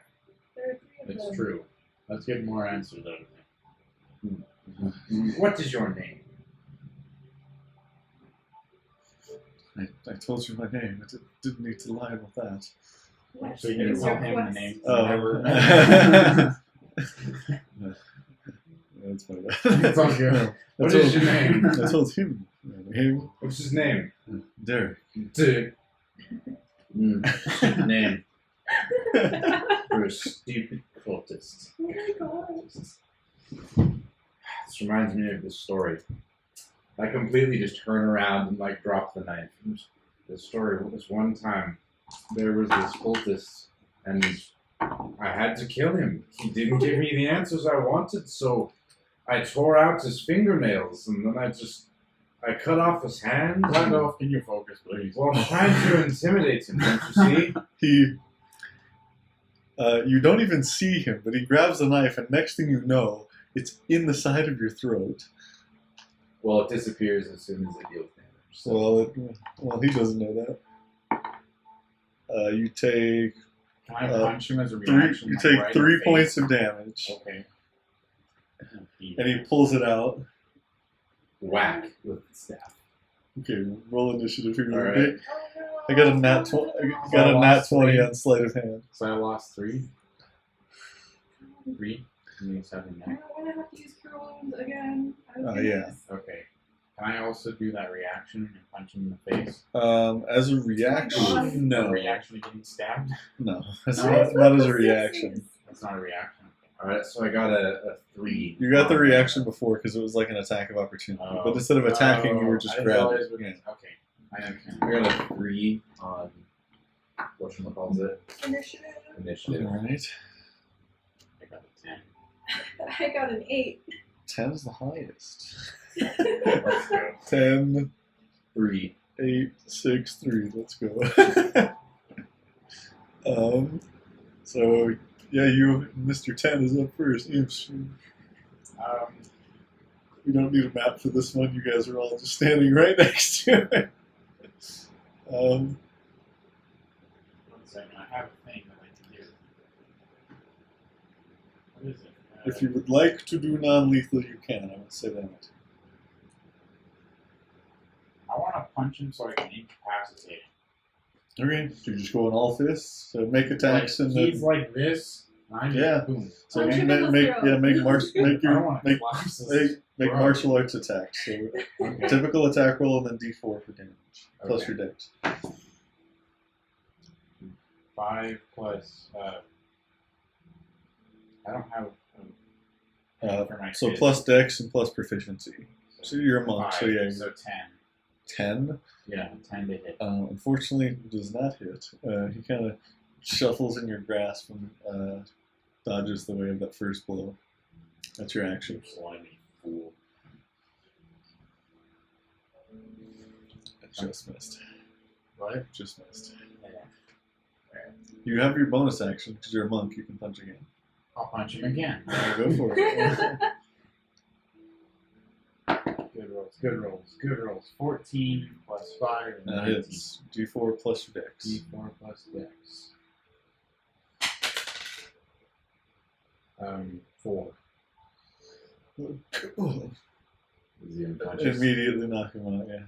There are 3 of them. It's true. Let's get more answers out of him. it. What is your name? I told you my name. I didn't need to lie about that. What So you didn't is tell your him the quest? name. Oh. Never. That's my It's all good. What is your name? I told him my name. What's his name? Derek. Dick. Name. You're a stupid cultist. Oh my god. This reminds me of this story. I completely just turn around and like drop the knife. The story was one time there was this cultist and I had to kill him. He didn't give me the answers I wanted, so I tore out his fingernails and then I cut off his hands. Randolph, can you focus, please? Well, I'm trying to intimidate him, don't you see? You don't even see him, but he grabs the knife, and next thing you know, it's in the side of your throat. Well, it disappears as soon as it deals damage. So. Well, he doesn't know that. You take Can I punch him as a three. reaction? You like, take right in 3 the points face? of damage, Okay. and he pulls it out. Whack with the staff. Okay, roll initiative here. All right. Okay? Oh no. I got a nat 20. I got a nat 20 on sleight of hand. So I lost 3. 3? You need 7 I now. don't want to have to use Cure Wounds again. Yeah. Okay. Can I also do that reaction and punch him in the face? As a God. reaction, The no, reaction to getting stabbed? no, that's No, not as a reaction. That's not a reaction. Alright, so I got a 3. You got the reaction before because it was like an attack of opportunity, Oh. but instead of attacking, you were I just didn't grabbing. realize what- Yeah. Okay. I understand. I got a 3 on whatchamacallit it? Initiative. Initiative. All right, I got a 10. I got an 8. 10 is the highest. Let's go. 10, 3. 8, 6, 3. Let's go. So yeah, you, Mr. 10 is up first. Oops. We don't need a map for this one. You guys are all just standing right next to it. One second. I have a thing that I can do. What is it? If you would like to do non-lethal, you can. I would say that. I want to punch him so I can incapacitate him. Okay, so you're just going all fists. So make attacks Like, and he's then like this. And I just Yeah. boom. so Punch him make, in the make throat. yeah make I don't your want to make collapse this. make Bro. martial arts attacks. So Okay. typical attack roll and then D4 for damage plus Okay. your dex. 5 plus. I don't have. For my So kids. plus dex and plus proficiency. So you're a monk. 5, So yeah, so 10. 10. Yeah, 10 to hit. Unfortunately, does not hit. He kind of shuffles in your grasp and dodges the way of that first blow. That's your action. Slimy fool. Just missed. What? Just missed. Yeah. You have your bonus action because you're a monk. You can punch again. I'll punch him again. Go for it. Good rolls, good rolls, good rolls. 14 plus 5 and That 19. hits D4 plus your dex. D4 plus dex. 4. Is he unconscious? Immediately knock him out. Yeah,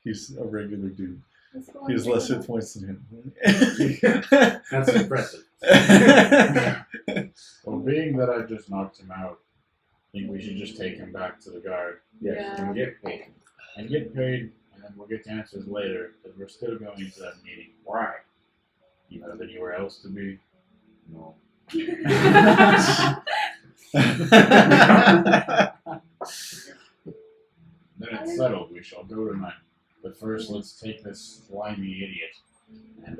he's a regular dude. Let's go He has on less to- hit points than him. That's impressive. Well, being that I just knocked him out, I think we should just take him back to the guard Yes, Yeah. and get paid. and get paid, and then we'll get to answers later, because we're still going to that meeting. Why? You have anywhere else to be? No. Then it's settled. We shall go tonight. But first, let's take this slimy idiot and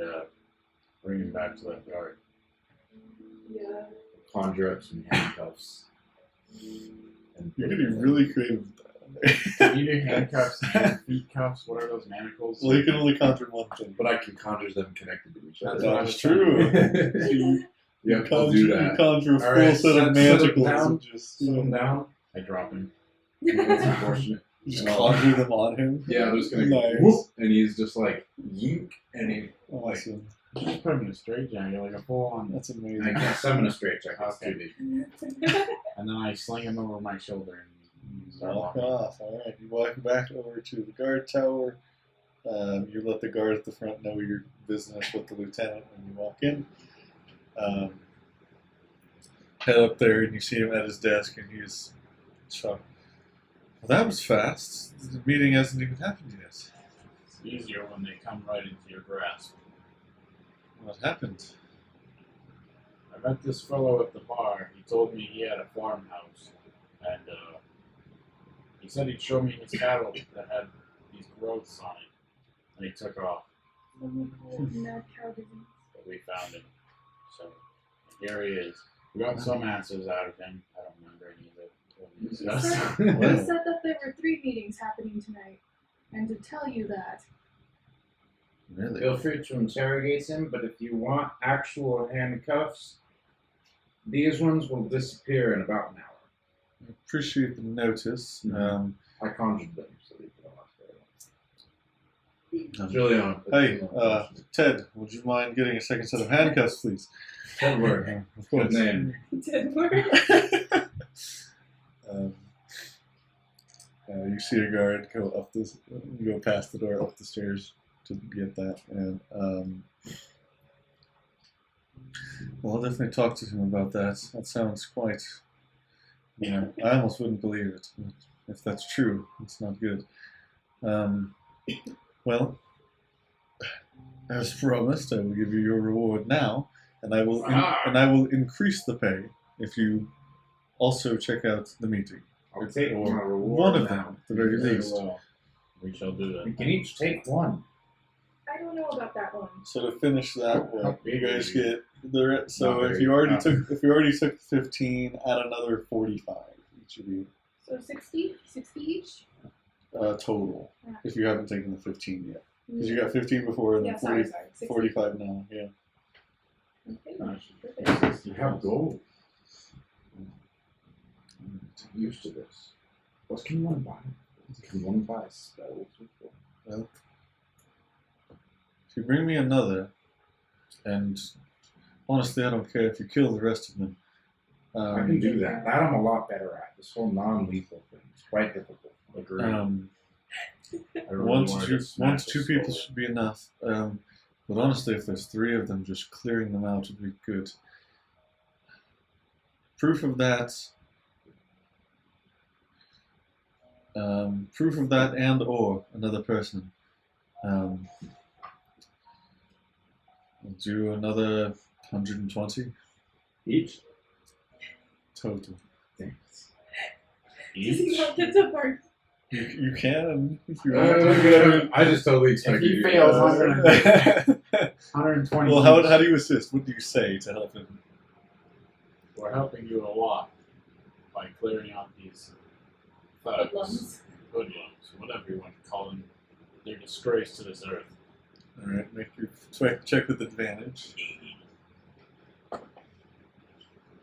bring him back to that guard. Yeah. Conjure up some handcuffs. And You're getting really creative. Can you do handcuffs and feet cuffs? What are those manacles? Well, you can only conjure one thing. But I can conjure them connected to each other. That's what I That's was true. Yep, I'll do You that. conjure a All full right, set of set him magicals down. and just, Sit him down. I drop him. That's unfortunate. you just conjure them on him. Yeah, I'm just gonna go, Nice. whoop, and he's just like, yeek, and he, Awesome. Just put him in a straitjacket, like a full-on. That's I amazing. can't summon a straight check. That's Okay. too big. And then I sling him over my shoulder and start Walk walking. off. All right. You walk back over to the guard tower. You let the guard at the front know your business with the lieutenant when you walk in. Head up there and you see him at his desk and he's shocked. Well, that was fast. The meeting hasn't even happened yet. It's easier when they come right into your grasp. What happened? I met this fellow at the bar. He told me he had a farmhouse, and he said he'd show me his cattle that had these growths on it, and he took off. Someone called mad cow disease. But we found him, so here he is. We got some answers out of him. I don't remember any of it. What we He discussed. said, Wow. he said that there were 3 meetings happening tonight, and to tell you that. Really? Feel free to interrogate him, but if you want actual handcuffs, these ones will disappear in about an hour. I appreciate the notice. I conjured them, so they can last very long. Um, Julian. Hey, Ted, would you mind getting a second set of handcuffs, please? Edward. Of Good course. name. Did work. Um, you see a guard go past the door up the stairs to get that, and well, I'll definitely talk to him about that. That sounds quite, I almost wouldn't believe it. But if that's true, it's not good. Well, as promised, I will give you your reward now, and I will increase the pay if you also check out the meeting. I'll take my reward One of them, now. at the very Very least. well. We shall do We that. can each take one. I don't know about that one. So to finish that, How you big guys are you? get the so Not if very- you already not- took 15, add another 45 each of you So 60? 60 each? total. Yeah. If you haven't taken the 15 yet, because you got 15 before and then Yeah, 40, sorry. 60. 45 now. Yeah. Okay. I should Perfect. You have gold. I'm used to this. What can one buy? Can one buy spells with gold? Well, if you bring me another, and honestly, I don't care if you kill the rest of them. I can do that. That I'm a lot better at. This whole non-lethal thing is quite difficult. agree. I I really one to wanted two, to smash one to two his people skull. should be enough. But honestly, if there's 3 of them, just clearing them out would be good. Proof of that. Proof of that, and or another person. We'll do another 120 Each? total. Thanks. Does he Each? not get to bargain? You can if you want. I just totally If expected he you to fails, go. I'm gonna 120. Well, how do you assist? What do you say to help him? We're helping you a lot by clearing out these thugs, Hoodlums. hoodlums, whatever you want to call them. They're disgrace to this earth. All right, make your check with advantage.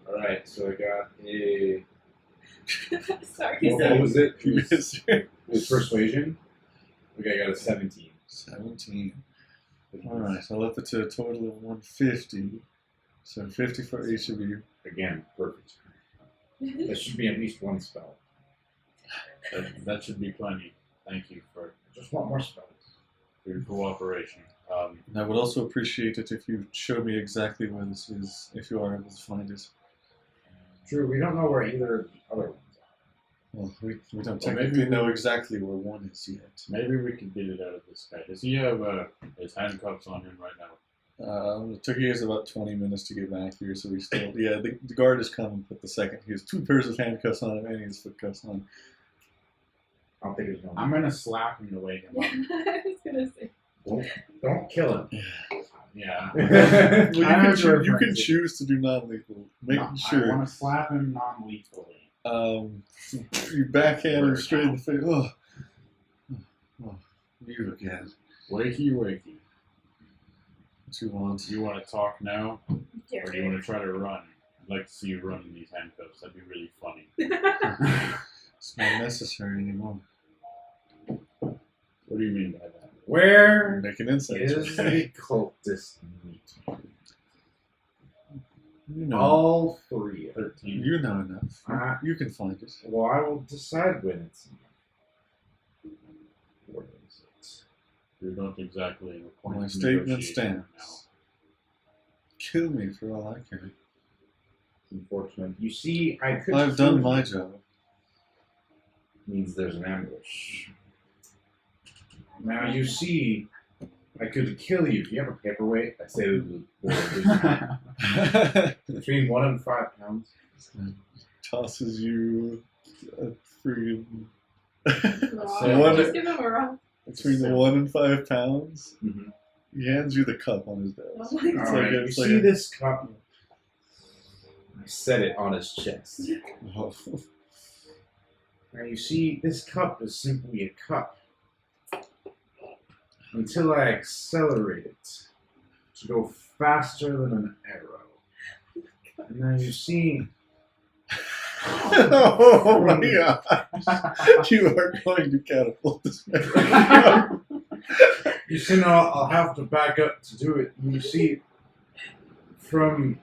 Alright, so I got a. Sorry. What was it? It was, Yes. it was persuasion? Okay, I got a 17. 17. All right, I'll up it to a total of 150. So 50 for each of you. Again, perfect. There should be at least one spell. That should be plenty. Thank you for I just want more spells. your cooperation. And I would also appreciate it if you show me exactly where this is, if you are able to find it. True, we don't know where either of the other ones Well, we don't Well, technically maybe- know exactly where one is yet. Maybe we can beat it out of this guy. Does he have his handcuffs on him right now? It took you guys about 20 minutes to get back here, so we still... Yeah, the guard has come but the second. He has 2 pairs of handcuffs on him and he has foot cuffs on. are. I don't think there's no. I'm gonna slap him to wake him up. I was gonna say. Don't kill him. Yeah. Well, you, I can have you can references. choose to do non-lethal. Making I sure. want to slap him non-lethally. You backhand him straight in the face. Oh. Oh, you again. Wakey, wakey. What you want? You want to talk now? Or do you want to try to run? I'd like to see you run in these handcuffs. That'd be really funny. It's not necessary anymore. What do you mean by that? Where Make an insight is check. the cultist meeting? You know, All three. 13. you know enough. You can find it. Well, I will decide when it's. Where is it? You're not exactly in a point My of statement negotiation stands. Kill me for all I care. It's unfortunate. You see, I could. I've done my job. Means there's an ambush. Now you see, I could kill you. Do you have a paperweight? I say between 1 and 5 pounds. Tosses you a friggin' Wrong. What? Just give him a rock. between the 1 and 5 pounds. Mm-hmm. He hands you the cup on his desk. Oh my It's All like right. a- You it's like see a- this cup? I set it on his chest. Oh. Now you see, this cup is simply a cup. Until I accelerate it to go faster than an arrow. And now you see, Oh my gosh. You are going to catapult this man. you see now I'll have to back up to do it. And you see, from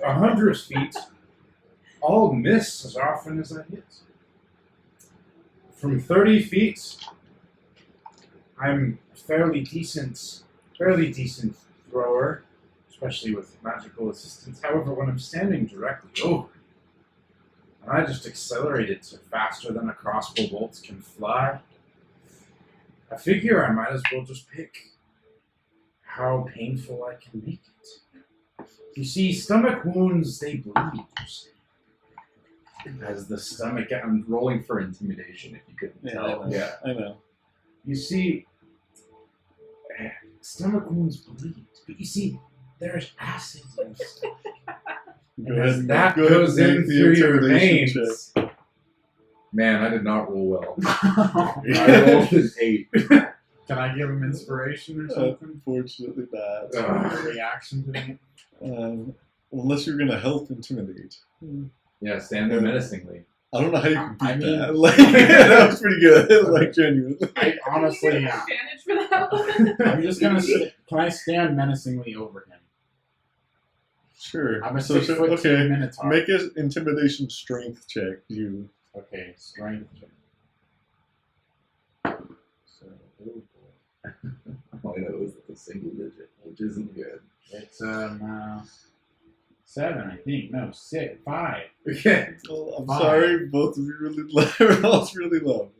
100 feet, I'll miss as often as I hit. From 30 feet, I'm a fairly decent thrower, especially with magical assistance. However, when I'm standing directly over, and I just accelerate it to faster than a crossbow bolt can fly, I figure I might as well just pick how painful I can make it. You see, stomach wounds, they bleed, you see. As the stomach, I'm rolling for intimidation if you couldn't Yeah, tell. I know. Yeah. I know. You see, stomach wounds bleed, but you see, there's acid in the stomach. Go And ahead as and that go ahead goes and in make the through your intimidation veins. Man, I did not roll well. check. I rolled an 8. Can I give him inspiration or something? Unfortunately not. A reaction to it? Unless you're gonna help intimidate. Yeah, stand there menacingly. I don't know how you can beat I mean- that. Like, that was pretty good. Like, genuinely. I honestly, Can you get an advantage for that one? I'm just gonna. Can I stand menacingly over him? Sure. I'm a So, 6 foot 2 okay. minotaur. Make an intimidation strength check. You. Okay, strength check. So, oh boy. All I know is that the single digit, which isn't good. It's 7, I think. No, 6, 5. Okay. Well, I'm Fine. sorry. Both of you really low. It's really low.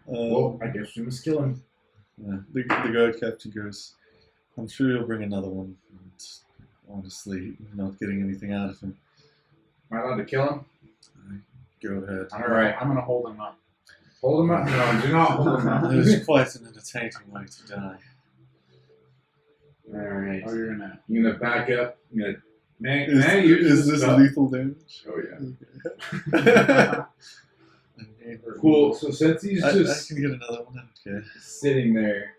Well, I guess we must kill him. Yeah, the guard captain goes, I'm sure you'll bring another one. And honestly, not getting anything out of him. Am I allowed to kill him? Go ahead. Alright. I'm gonna hold him up. Hold him up? No, do not hold him up. It is quite an entertaining way to die. Alright. Oh, you're gonna. I'm gonna back up. I'm gonna. May Is, I use is this stuff? lethal damage? Oh, yeah. Cool. So since he's I just can get another one. Okay. sitting there,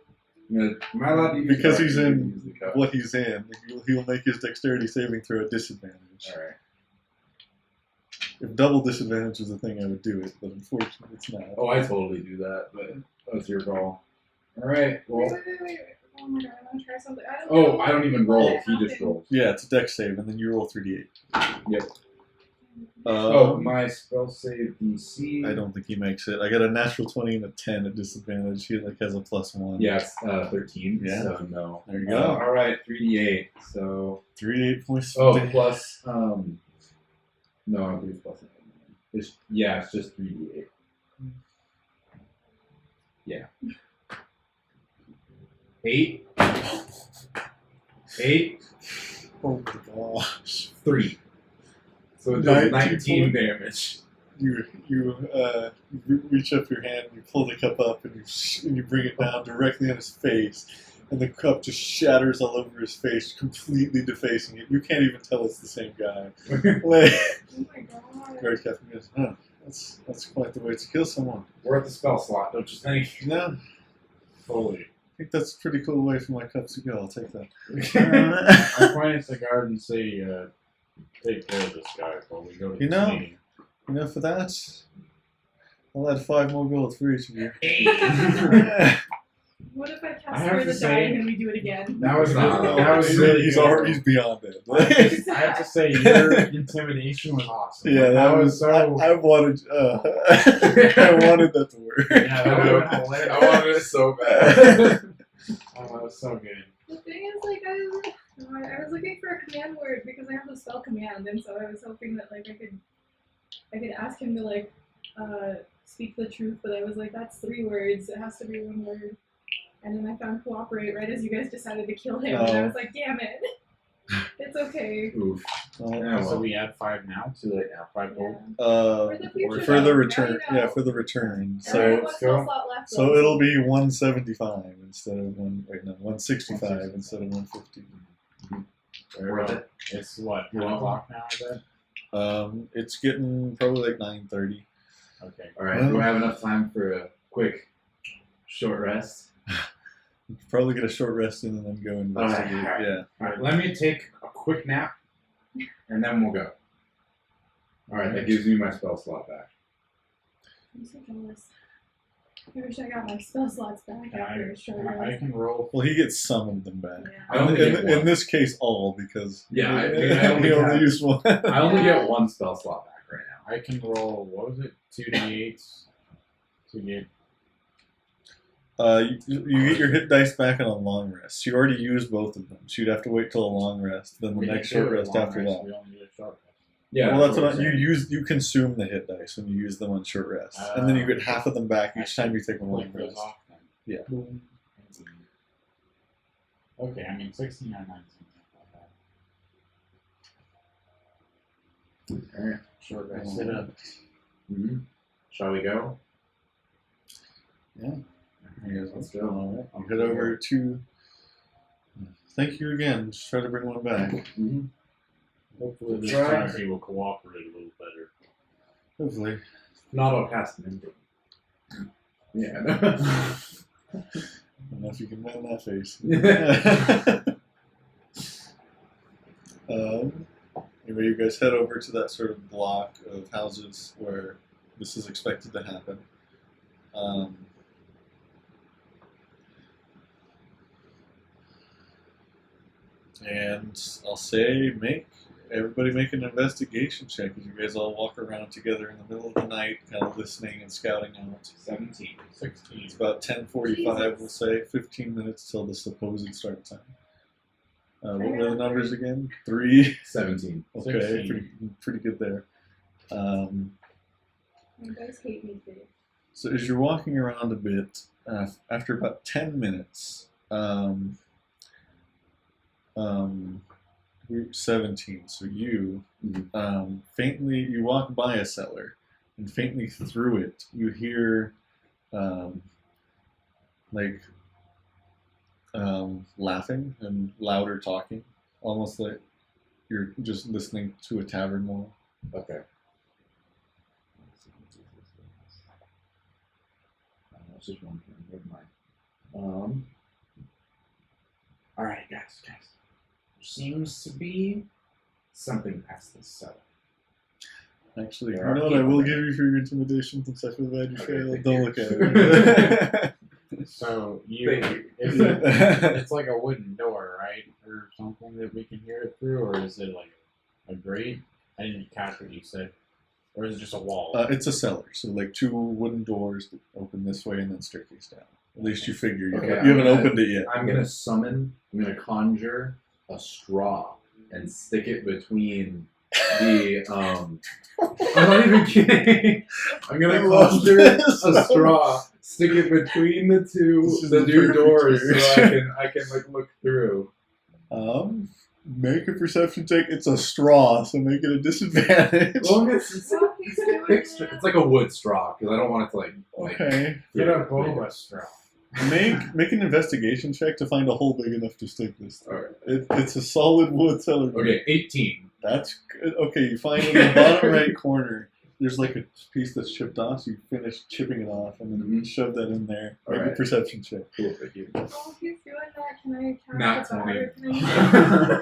am I allowed to use Because my he's action to in use the cup? what he's in, he'll make his dexterity saving throw at disadvantage. Alright. If double disadvantage was a thing, I would do it, but unfortunately, it's not. Oh, I totally do that, but that's your call. Alright, well. Wait. Oh my god, I want to try something. I don't Oh, know. I don't even roll. He just rolls. Yeah, it's a dex save, and then you roll 3d8. Yep. Um, My spell save DC. I don't think he makes it. I got a natural 20 and a 10 at disadvantage. He has a +1. Yeah, it's 13. Yeah. So no. There you go. Alright, 3d8. So. 3d8 points. Oh, of damage. plus. No, I think it's plus. It's just 3d8. Yeah. 8. 8. Oh my gosh. 3. So it does 19 19 damage. You reach up your hand, you pull the cup up, and you bring it down directly on his face, and the cup just shatters all over his face, completely defacing it. You can't even tell it's the same guy. Like, Oh my god. guard captain goes, "Huh, that's quite the way to kill someone." We're at the spell slot, don't you think? No, Fully. think that's a pretty cool way for my cups to go. I'll take that. I point at the guard and say, take care of this guy while we go to You this know- meeting. For that, I'll add 5 more gold for each of you. What if I cast I have Fear to the say- Dying and we do it again? That was Nah, really, that was he's, really he's, good. already, he's beyond it. I have to say, your intimidation was awesome. Yeah, that was so. I wanted. I wanted that to work. Yeah, that would have been hilarious. I wanted it so bad. Oh, that was so good. The thing is, like, I was looking for a command word because I have the spell command, and so I was hoping that like I could ask him to like speak the truth, but I was like, that's 3 words. It has to be 1 word. And then I found cooperate right as you guys decided to kill him, and I was like, damn it. It's okay. Oof. Yeah, So well, we add 5 now. too late now. 5 gold. For the future, For the though. return, Now you know. yeah, for the return. And I So have one let's spell go. slot left, so though, it'll be 175 instead of 165 instead of 150. Very Worth well. it. It's what, 10 Well, o'clock now, I bet? It's getting probably like 9:30. Okay. All right. Do I have enough time for a quick, short rest? Probably get a short rest in and then go investigate. Alright. Yeah. All right, let me take a quick nap, and then we'll go. All right. That gives me my spell slot back. I'm so jealous. I wish I got my spell slots back after a short I rest. can roll. Well, he gets some of them back. Yeah. I only get In one. this case, all because Yeah, I he only only have- used one. I only get 1 spell slot back right now. I can roll, what was it? 2d8s to get. You get your hit dice back on a long rest. You already used both of them, so you'd have to wait till a long rest, then the We next didn't do short a rest long after rest, that. We only did a short rest. Yeah. Well, that's what I'm you saying. use. You consume the hit dice when you use them on short rest, and then you get half of them back each time you take a long Click those rest. off then. Yeah. Okay, I mean 16 or 19. All right. Short rest. Sit up. Mm-hmm. Shall we go? Yeah. Let's go. All right. I'll head over to. Thank you again. Just try to bring one back. Mm-hmm. Hopefully this Try. time he will cooperate a little better. Hopefully. If not, I'll cast an invite. Yeah. I don't know if you can mend that face. Anyway, you guys head over to that sort of block of houses where this is expected to happen. And I'll say, everybody make an investigation check as you guys all walk around together in the middle of the night, kind of listening and scouting out. 17. 16. It's about 10:45, we'll say, 15 minutes till the supposed start time. What were the numbers again? 3. 17. Okay, 16. pretty good there. You guys hate me today. So as you're walking around a bit, after about 10 minutes, group 17, so you, faintly, you walk by a cellar, and faintly through it, you hear, laughing and louder talking, almost like you're just listening to a tavern more. Okay. That's just one thing. Never mind. Alright, guys. There seems to be something past this cellar. Actually, you There are know what I people will there. give you for your intimidation since I feel bad you Okay, failed. thank Don't you. look at it. So you, Thank you. it's like a wooden door, right, or something that we can hear it through, or is it like a grate? I didn't catch what you said, or is it just a wall? It's a cellar, so like 2 wooden doors that open this way and then staircase down. At least you figure. You Okay, haven't, I'm you haven't gonna- opened it yet. I'm gonna conjure a straw and stick it between the I'm not even kidding. I'm gonna I love conjure this. a straw, stick it between the This is the the two perfect doors so experience. I can like look through. Make a perception check. It's a straw, so make it a disadvantage. Well, it's Well, he's doing it's it. like a wood straw because I don't want it to like Okay. Get a boba straw. Make an investigation check to find a hole big enough to stick this through. Alright. It's a solid wood cellar. Okay, 18. That's good. Okay, you find in the bottom right corner there's like a piece that's chipped off, so you finish chipping it off and then shove that in there. Make a Alright. perception check. Cool, thank you. Oh, he's doing that. Can I cast Not the bar? 20. Can I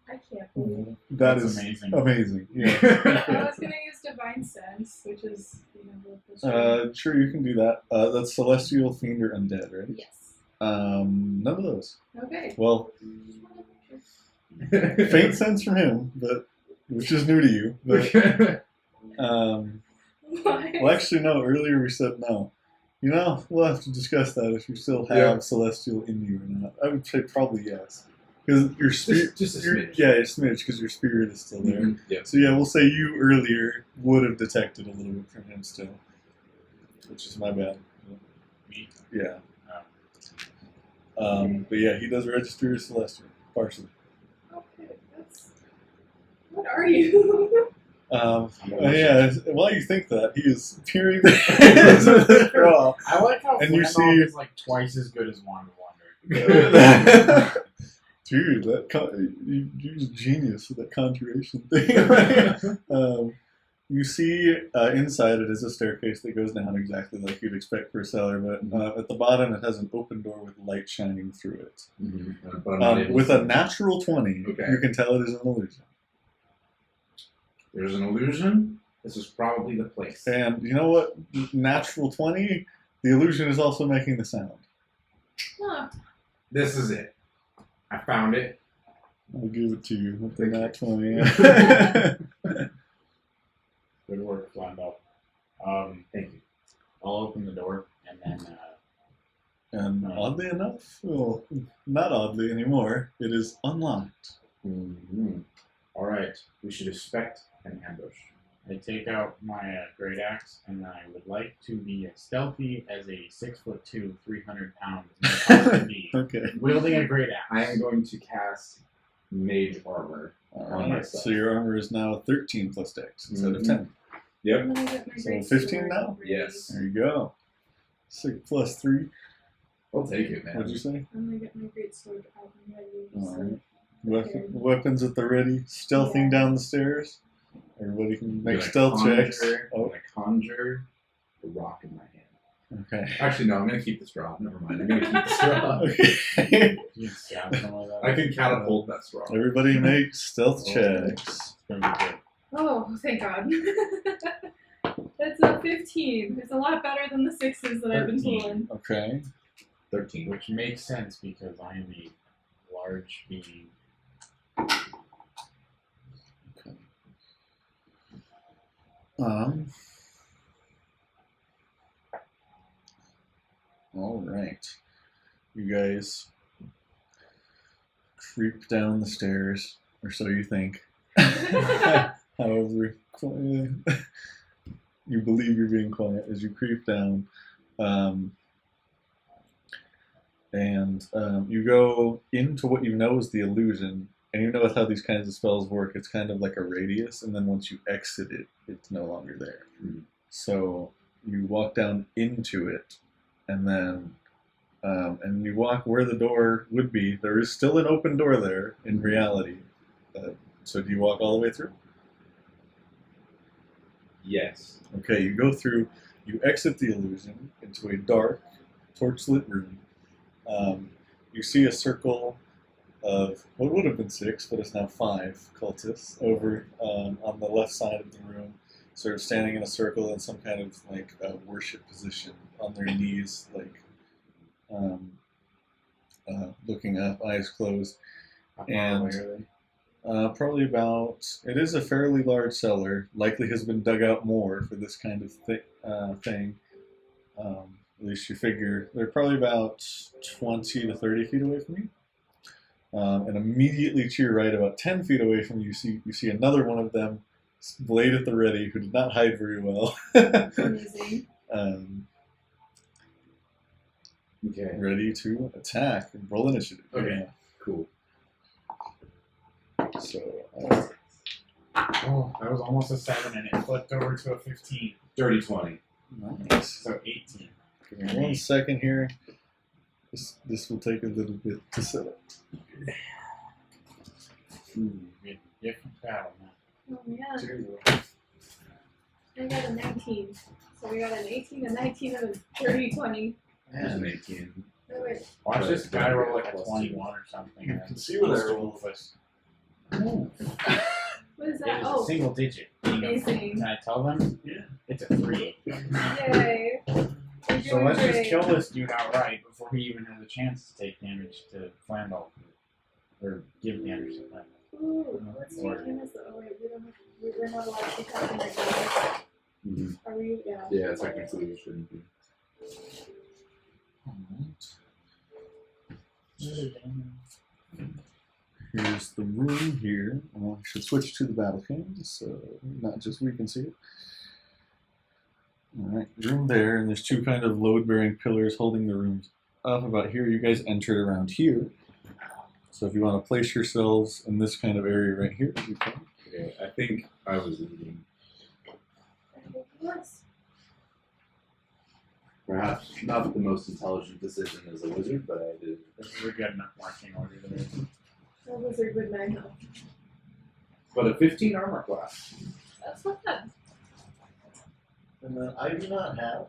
I can't believe it. That That's is amazing. amazing. Yeah. I was gonna use Divine Sense, which is Sure, you can do that. That's Celestial, Fiend, or Undead, right? yes. None of those. Okay. Well, faint sense from him, but which is new to you. But Why? well, actually, no. Earlier we said no. You know, we'll have to discuss that if you still have Yeah. Celestial in you or not. I would say probably yes, because your spirit, Just a smidge. yeah, a smidge, because your spirit is still there. Yeah. So yeah, we'll say you earlier would have detected a little bit from him still, which is my bad. Me? Yeah. But yeah, he does register as Celestial, partially. Okay, that's. What are you? Yeah, while you think that, he is peering the draw. I like how And you Flandolf see- is like twice as good as Wand of Wonder. Dude, you use genius with that conjuration thing. You see inside it is a staircase that goes down exactly like you'd expect for a cellar, but at the bottom it has an open door with light shining through it. But I'm not able With to- a natural 20, Okay. you can tell it is an illusion. There's an illusion. This is probably the place. And you know what? Natural 20, the illusion is also making the sound. Huh. This is it. I found it. I'll give it to you with the Thank nat 20. Good work, Flandolf. Thank you. I'll open the door and then And oddly enough, well, not oddly anymore, it is unlocked. All right. We should expect an ambush. I take out my great axe and I would like to be as stealthy as a 6'2", 300-pound can be, Okay. wielding a great axe. I am going to cast Mage Armor. Alright, myself. so your armor is now 13 plus dex instead of 10. Yep. I'm gonna get my So great 15 sword now? ready. Yes. There you go. 6 plus 3. I'll take it, man. What'd you say? I'm gonna get my great sword out and ready. So Alright. prepared. Weapons at the ready, stealthing Yeah. down the stairs. Everybody can I'm make gonna stealth checks. I'm Oh, going to conjure the rock in my hand. okay. Actually, no, I'm going to keep the straw. Never mind. I'm going to keep the straw. Okay. You can stab someone with that. I can catapult that straw. Everybody make stealth checks. It's gonna be good. Oh, thank God. That's a 15. It's a lot better than the 6s that I've been 13. pulling. Okay. 13. Which makes sense because I am a large being. All right. You guys creep down the stairs, or so you think. However, you believe you're being quiet as you creep down. You go into what you know is the illusion, and you know with how these kinds of spells work, it's kind of like a radius, and then once you exit it, it's no longer there. So you walk down into it, and then and you walk where the door would be. There is still an open door there in reality. So do you walk all the way through? Yes. Okay, you go through, you exit the illusion into a dark, torchlit room. You see a circle of what would have been 6, but it's now 5 cultists over on the left side of the room, sort of standing in a circle in some kind of like worship position on their knees, like looking up, eyes closed. How far And- away are they? Probably about. It is a fairly large cellar. Likely has been dug out more for this kind of thing. At least you figure they're probably about 20 to 30 feet away from you. And immediately to your right, about 10 feet away from you, you see another one of them, blade at the ready, who did not hide very well. Amazing. Okay. Ready to attack and roll initiative. Okay. Cool. So, Oh, that was almost a 7 and it flipped over to a 15. Dirty 20. nice. So 18. Give me 1 second here. This will take a little bit to set up. Ooh, different battle now. Oh man. Two. I got a 19. So we got an 18, a 19, and a 30, 20. There's an Man, 18. Oh, wait. Watch this guy roll like a Plus 21 or something. you and can see what I Mr. rolled. Rufus. What is It that? is a Oh, single digit. amazing. Can I tell them? Yeah. It's a 3. Yay. You're So doing let's just great. kill this dude outright before he even has a chance to take damage to Flandel. Or give damage to Flandel. Ooh, let's take him as the. Oh, wait, we're not allowed to take him right now. Mm-hmm. Are we? Yeah. Yeah, technically we shouldn't be. Here's the room here. I should switch to the battle cam so not just we can see it. Alright, room there, and there's two kind of load-bearing pillars holding the rooms up about here. You guys entered around here. So if you want to place yourselves in this kind of area right here, you can. Okay, I think I was leading. Yes. Perhaps not the most intelligent decision as a wizard, but I did. This is a good enough marching order there. A wizard would know. But a 15 armor class. That's not bad. And then I do not have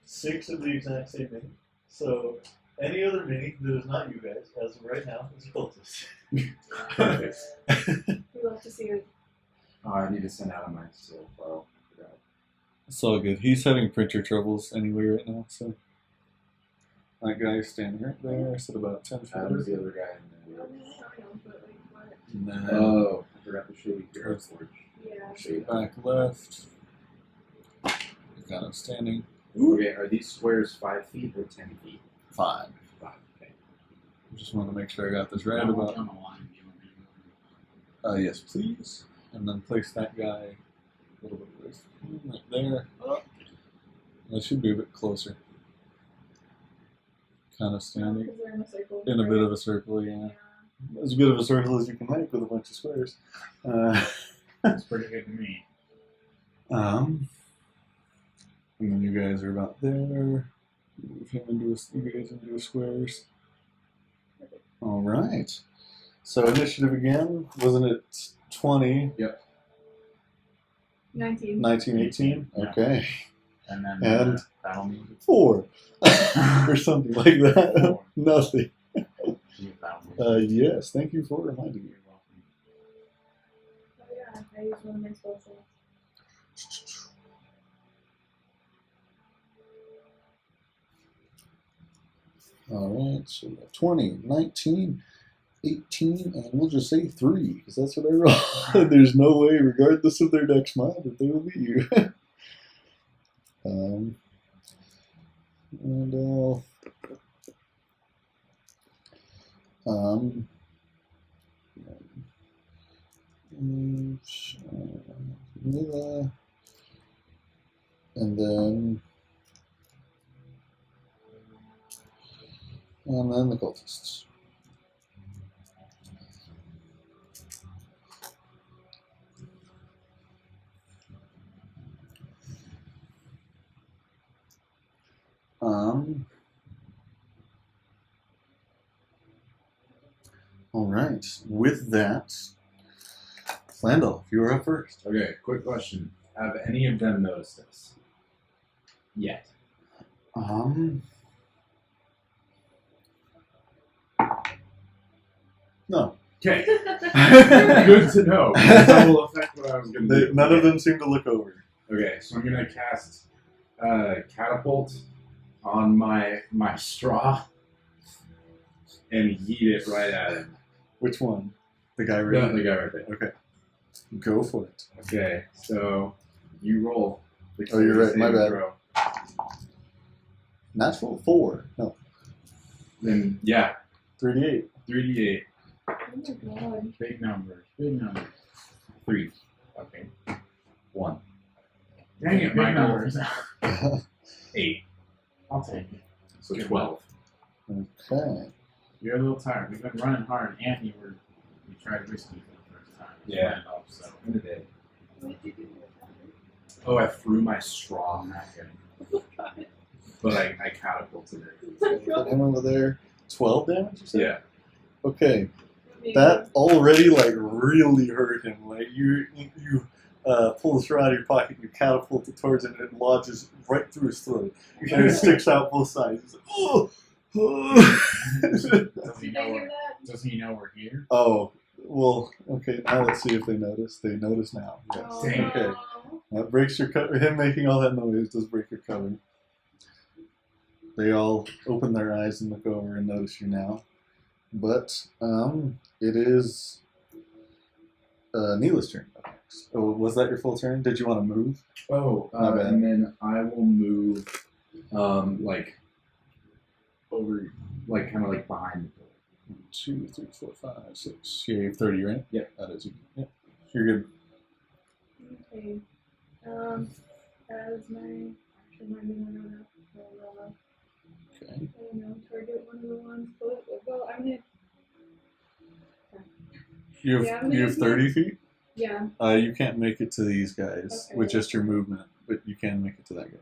6 of the exact same mini. So any other mini that is not you guys, as of right now, is a cultist. Perfect. We love to see it. Oh, I need to send out a my still file. It's all good. He's having printer troubles anyway right now, so. That guy's standing right there. I said about 10 feet. There's the other guy in I there. mean, I know, but like what? And then Oh, I forgot the shady Garrett Forge. Yeah. Shade. back left. Got him standing. Okay, are these squares 5 feet or 10 feet? 5. 5. Okay. Just want to make sure I got this right I'm about. on the line. You want me to- Yes, please. And then place that guy a little bit right there. That should be a bit closer. Kind of standing Because they're in a circle. in a right? bit of a circle, yeah. Yeah. As good of a circle as you can make with a bunch of squares. That's pretty good to me. And then you guys are about there. Move him into you guys into your squares. All right. So initiative again. Wasn't it 20? 19. 19, 18? Yeah. Okay. And then And- battle music. 4. Or something like that. 4. Nothing. Battle music. Yes, thank you for reminding me. You're welcome. Oh yeah, I used one of my spell slots. All right, so we got 20, 19, 18, and we'll just say 3, because that's what I rolled. There's no way, regardless of their dex mod, that they will beat you. And Mila, and then the cultists. All right. With that, Flandel, you are up first. Okay, quick question. Have any of them noticed this? Yet. No. Okay. Good to know. That will affect what I was going to do. None of them seem to look over. Okay, so I'm going to cast Catapult on my straw and yeet it right at him. Which one? The guy The right guy right there. Okay. Go for it. Okay, so you roll. the Oh, you're right, my saving bad. throw. Natural 4. No. Then, yeah, 3d8. 3d8. Oh my god. Big numbers. Big numbers. 3. Okay. 1. Dang it, big numbers. 8. I'll take it. So Good 12. Okay. You're a little tired. We've been running hard, and you tried whiskey for the first time. Yeah. So. In the day. What did you do with Oh, I threw my straw at him, that? but I catapulted it. Put him over there. 12 damage, you said? Yeah. Okay. That already like really hurt him. Like you pull the sword out of your pocket, you catapult it towards him, and it lodges right through his throat, and it sticks out both sides. He's like, oh. Does Did he they know hear we're, that? does he know we're here? Oh, well, okay. Now let's see if they notice. They notice now. Yes. Oh, Dang. Okay. no. That breaks your cover. Him making all that noise does break your cover. They all open their eyes and look over and notice you now. But it is Neela's turn. Oh, was that your full turn? Did you want to move? Oh, My bad. and then I will move, like over, like kind of like behind the pillar. 1, 2, 3, 4, 5, 6. Yeah, you have 30, right? Yep. That is you. Yep. You're good. Okay. That was my action. I'm gonna run up. Okay. I don't know, target one of the ones. Well, I'm gonna. You have, Yeah, I'm gonna you have use my- 30 feet? Yeah. You can't make it to these guys Okay. with just your movement, but you can make it to that guy.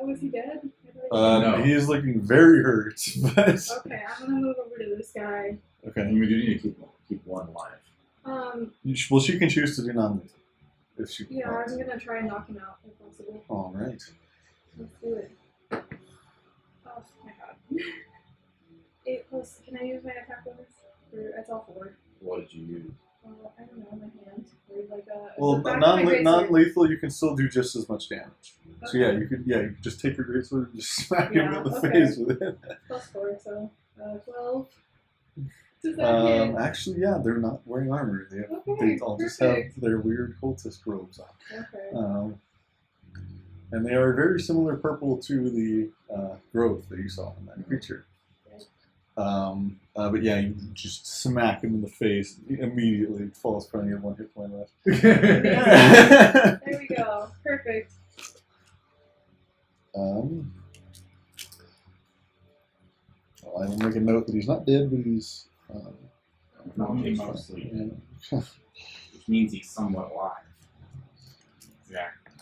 Oh, is he dead? I thought No. He is looking very hurt, but Okay, I'm gonna move over to this guy. okay. And we do need to keep one alive. Well, she can choose to do non-lethal if she Yeah, wants. I'm gonna try and knock him out if possible. All right. Let's do it. Oh my god. 8 plus. Can I use my attack bonus? Or it's all 4. What did you use? I don't know, my hand. Or like a. Well, the back of my greatsword. non-lethal, you can still do just as much damage. So Okay. you could just take your greatsword and just smack him Yeah, in the okay. face with it. Plus 4, so 12. Does that hit? Actually, yeah, they're not wearing armor. They Okay, all just perfect. have their weird cultist robes on. Okay. And they are very similar purple to the growth that you saw in that creature. But yeah, you just smack him in the face. He immediately falls from your 1 hit point left. There we go. Perfect. Well, I will make a note that he's not dead, but he's. Only mostly. Yeah. Which means he's somewhat alive. Exactly.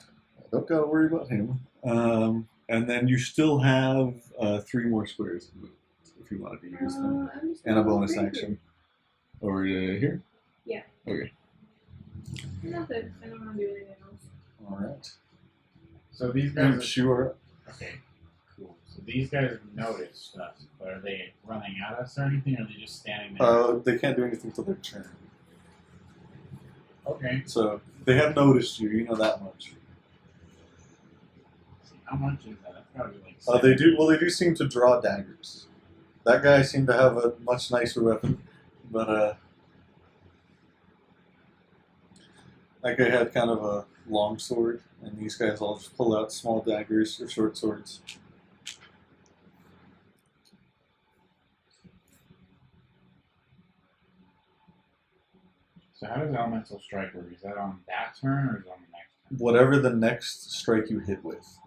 Don't gotta worry about him. And then you still have 3 more squares to move if you wanted to use them, I'm just and a gonna bonus go right action. Over to here. Yeah. Okay. here. Nothing. I don't want to do anything else. All right. So these guys are Sure. okay. Cool. So these guys have noticed us, but are they running at us or anything? Or are they just standing there? They can't do anything till their turn. Okay. So they have noticed you. You know that much. How much is that? That's gotta be like. They do. Well, they do seem to draw daggers. That guy seemed to have a much nicer weapon, but that guy had kind of a long sword, and these guys all just pull out small daggers or short swords. So how does elemental strike work? Is that on that turn or is it on the next turn? Whatever the next strike you hit with.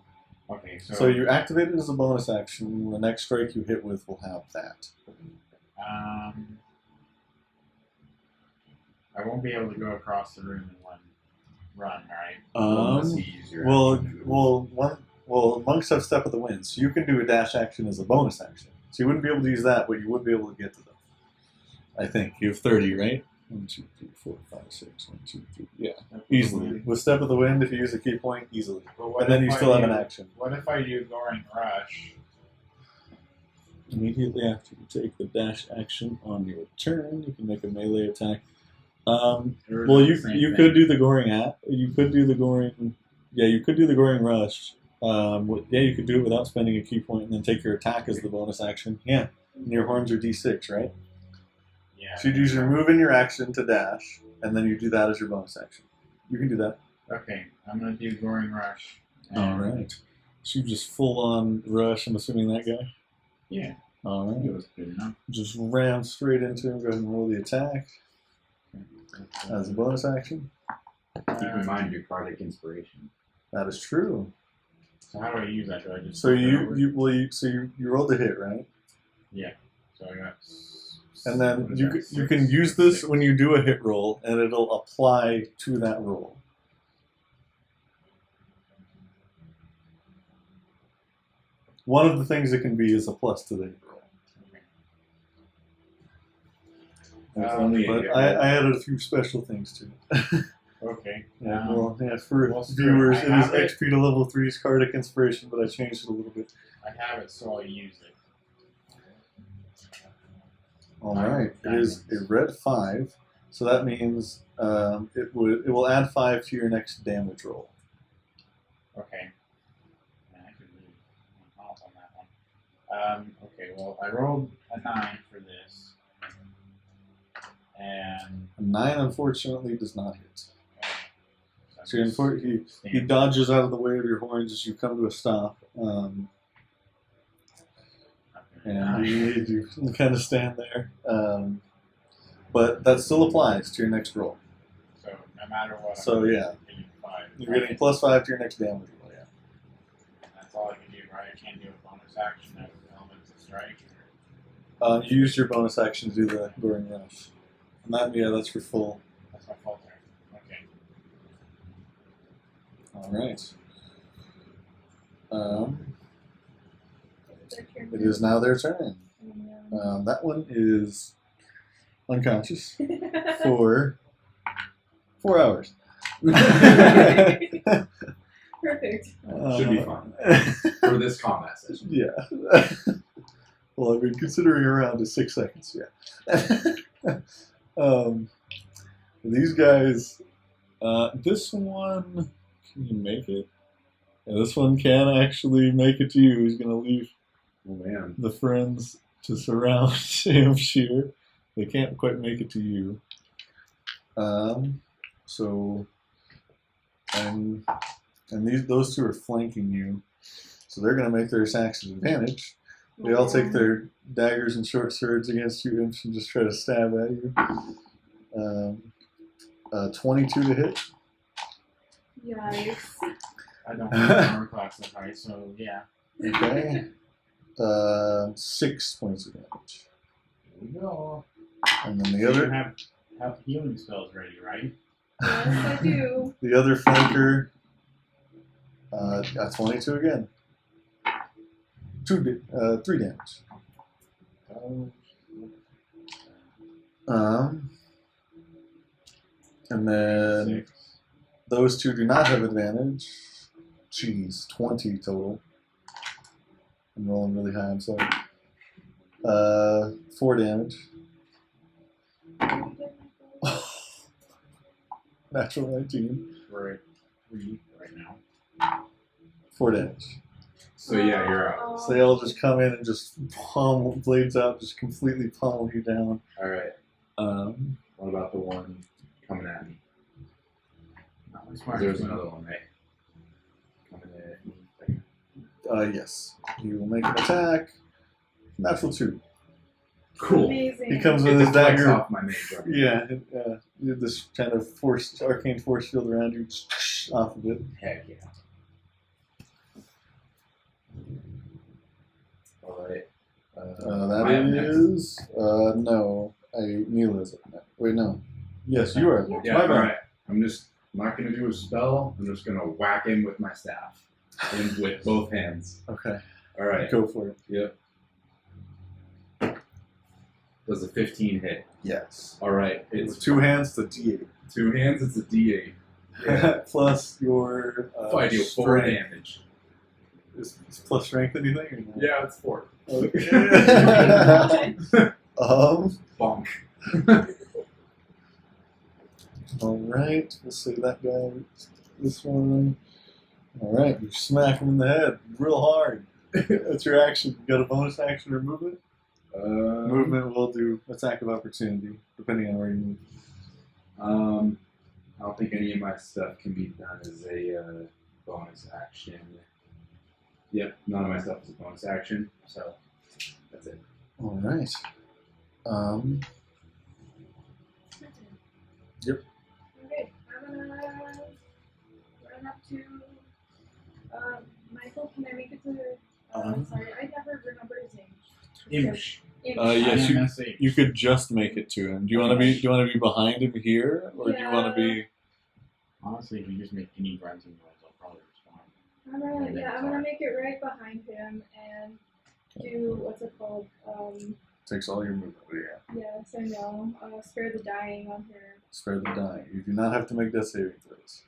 Okay. So you activate it as a bonus action. The next strike you hit with will have that. I won't be able to go across the room in one run, right? Unless you use your Well, action. monks have step of the wind, so you can do a dash action as a bonus action. So you wouldn't be able to use that, but you would be able to get to them. I think you have 30, right? 1, 2, 3, 4, 5, 6. 1, 2, 3. Yeah, easily with step of the wind. If you use a key point, easily, But what and then if you I still have do- an action. What if I do Goring Rush? Immediately after you take the dash action on your turn, you can make a melee attack. Well, you could do the goring you could do the goring. Yeah, you could do the goring rush. You could do it without spending a key point, and then take your attack as the bonus action. Yeah, and your horns are D6, right? Yeah. So you'd use your move and your action to dash, and then you do that as your bonus action. You can do that. Okay, I'm gonna do Goring Rush. All right. So you just full on rush. I'm assuming that guy. Yeah, All I think it right. was good enough. Just ram straight into him. Go ahead and roll the attack as a bonus action. Keep in mind your bardic inspiration. That is true. So how do I use that? Do I just So flip it over? you rolled a hit, right? So I got. And then what is you that, you can 6? use this 6. when you do a hit roll, and it'll apply to that roll. One of the things it can be is a plus to the hit roll. It's only a But hit. I added a few special things to it. Okay. Yeah, well, yeah, for well, screw it. viewers, I it is have it. XP to level 3's Cardic Inspiration, but I changed it a little bit. I have it, so I'll use it. Alright, it is a red 5, so that means it will add 5 to your next damage roll. Okay. Man, I could really went off on that one. Okay, well, I rolled a 9 for this. And. A 9, unfortunately, does not hit. So just he dodges out of the way of your horns as you come to a stop. And you kind of stand there. But that still applies to your next roll. So no matter what. So, yeah. Getting 5. You're getting plus 5 to your next damage roll, yeah. That's all I can do, right? I can't do a bonus action of element to strike. You used your bonus action to do the Goring Rush. And that's for full. That's my full turn. Okay. Alright. Their turn. It is now their turn. And, That one is unconscious for 4 hours. Perfect. Should be fine. For this combat session. Yeah. Well, I mean, considering around is 6 seconds, yeah. These guys, this one, can you make it? Yeah, this one can actually make it to you. He's going to leave Oh man. the friends to surround him here. They can't quite make it to you. And those two are flanking you, so they're going to make their attacks at advantage. They all take their daggers and short swords against you imps and just try to stab at you. 22 to hit. Yikes. I don't have armor class that high, so yeah. Okay. 6 points of damage. Here we go. And then the You other have healing spells ready, right? Yes, I do. the other flanker got 22 again. 3 damage. And then 6. those two do not have advantage. Jeez, 20 total. I'm rolling really high, I'm sorry. 4 damage. Natural 19. We're at 3 right now. 4 damage. So yeah, you're out. So they all just come in and just pummel, blades out, just completely pummel you down. Alright. Um, What about the one coming at me? Not my smart. There's another one, right? Coming at me. yes. He will make an attack. Natural 2. Cool. Amazing. He comes It with his deflects dagger. off my mage weapon. Yeah, you have this kind of arcane force field around you, off of it. Heck yeah. Alright. That is no. Neil is it? Wait, no. Yes, you are. Yeah, My bad. alright. I'm not gonna do a spell. I'm just gonna whack him with my staff. And with both hands. Okay, Alright. go for it. Yep. Does a 15 hit? Yes. Alright. With It's 2 hands, the D8. 2 hands, it's a D8. Yeah. Plus your If I deal 4 strength. damage. Is plus strength anything? Or no? Yeah, it's 4. Okay. Bonk. All right. We'll say that guy. This one. All right. You smack him in the head real hard. That's your action. You got a bonus action or movement? Movement will do attack of opportunity, depending on where you move. I don't think any of my stuff can be done as a bonus action. Yep, none of my stuff is a bonus action, so that's it. All right. Yep. Okay, I'm gonna run up to Michael. Can I make it to? I'm sorry, I never remember his name. Imsh. Yes, IMSH. you could just make it to him. Do you want to be behind him here, or do you want to be? Honestly, if you just make any grunting noise, I'll probably respond. I'm gonna make it right behind him and do what's it called? Takes all your movement. Yeah. Yes, I know. Spare the dying on her. Spare the dying. You do not have to make death saving throws.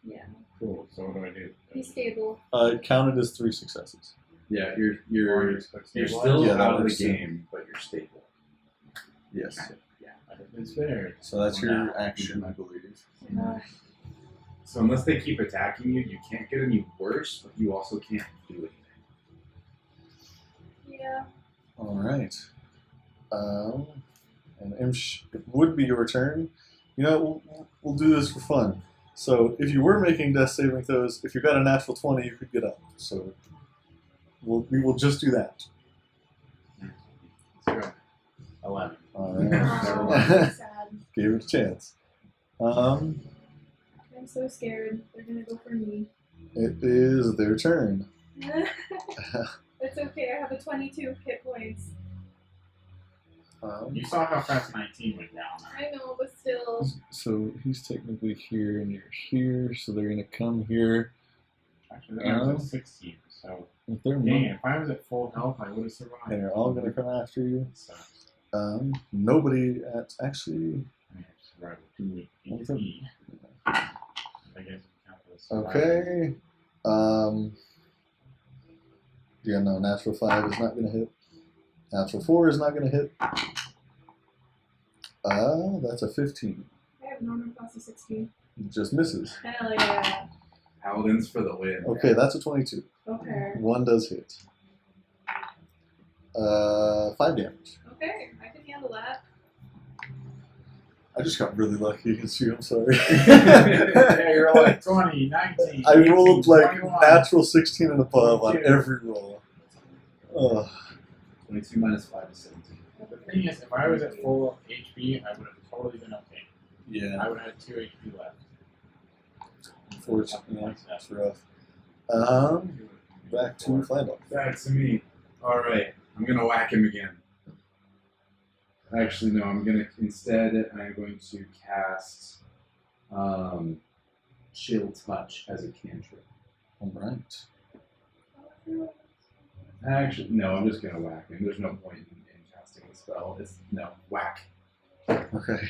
Yeah. Cool. So what do I do? Be stable. Counted as 3 successes. Yeah, you're Stabilize? still Yeah, that out of the works too. game, but you're stable. Yes. I have been spared. So that's For your now. action, I believe. Uh, So unless they keep attacking you, you can't get any worse, but you also can't do anything. yeah. All right. And Imsh, it would be your turn. You know, we'll do this for fun. So if you were making death saving throws, if you got a natural 20, you could get up. So we will just do that. Let's go. 11. All Oh, right. that's sad. Gave it a chance. I'm so scared. They're gonna go for me. It is their turn. It's okay. I have a 22 hit points. You saw how fast 19 went down. I know, but still. So he's technically here and you're here, so they're gonna come here. Actually, that was at 16. So, If they're dang, moving, if I was at full health, I would have survived. they're all gonna come after you. So, Nobody at actually. I mean, I survived with 2 Okay. HP. I guess we count this. Okay. Yeah, no, natural 5 is not gonna hit. Natural 4 is not gonna hit. That's a 15. I have normal class of 16. Just misses. Hell yeah. Paladins for the win. Okay, that's a 22. Okay. 1 does hit. 5 damage. Okay, I can handle that. I just got really lucky against you, I'm sorry. Yeah, you're like 20, 19. I 18, rolled like 21. natural 16 and above on 22. every roll. Ugh. 22 minus 5 is 17. The thing is, if I was at full HP, I would have totally been okay. Yeah, I would have had 2 HP left. unfortunately, that's rough. Back to Flandel. That's me. Alright, I'm gonna whack him again. Actually, no, I'm going to cast Chill Touch as a cantrip. Alright. Actually, no, I'm just going to whack him. There's no point in casting the spell. Whack. Okay.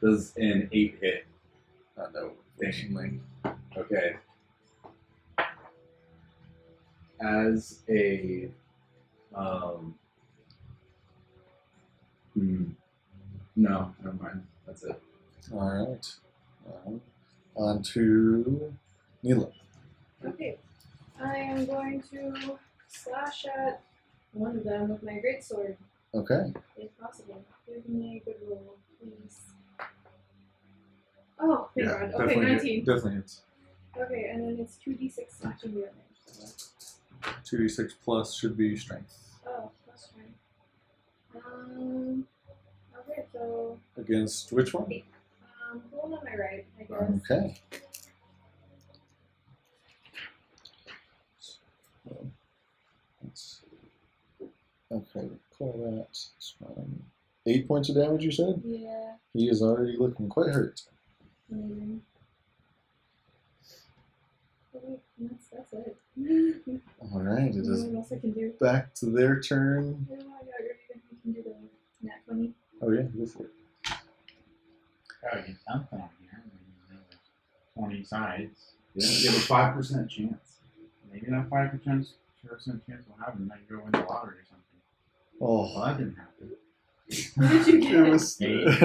Does an 8 hit. No, unfortunately. Okay. As a no, never mind. That's it. Alright. On to Neela. Okay. I am going to slash at one of them with my greatsword, Okay. if possible. Give me a good roll, please. Oh, thank God. Okay, 19. Definitely hits. Okay, and then it's 2d6 slashing damage. 2d6 plus should be strength. Oh, that's fine. Okay, so, Against which one? the one on my right, I guess. Okay. Let's see. Okay, call that. It's fine. 8 points of damage, you said? Yeah. He is already looking quite hurt. Mm. Okay, that's it. Alright, it is What else I can do? back to their turn. Oh my God, you can do the nat 20. Oh yeah, go for it. Gotta get something on here. I mean, 20 sides. Yeah, you have a 5% chance. Maybe that 5% chance will happen. I can go win the lottery or something. Well, Oh, that didn't happen. What did you it get? was. Eight. Alright.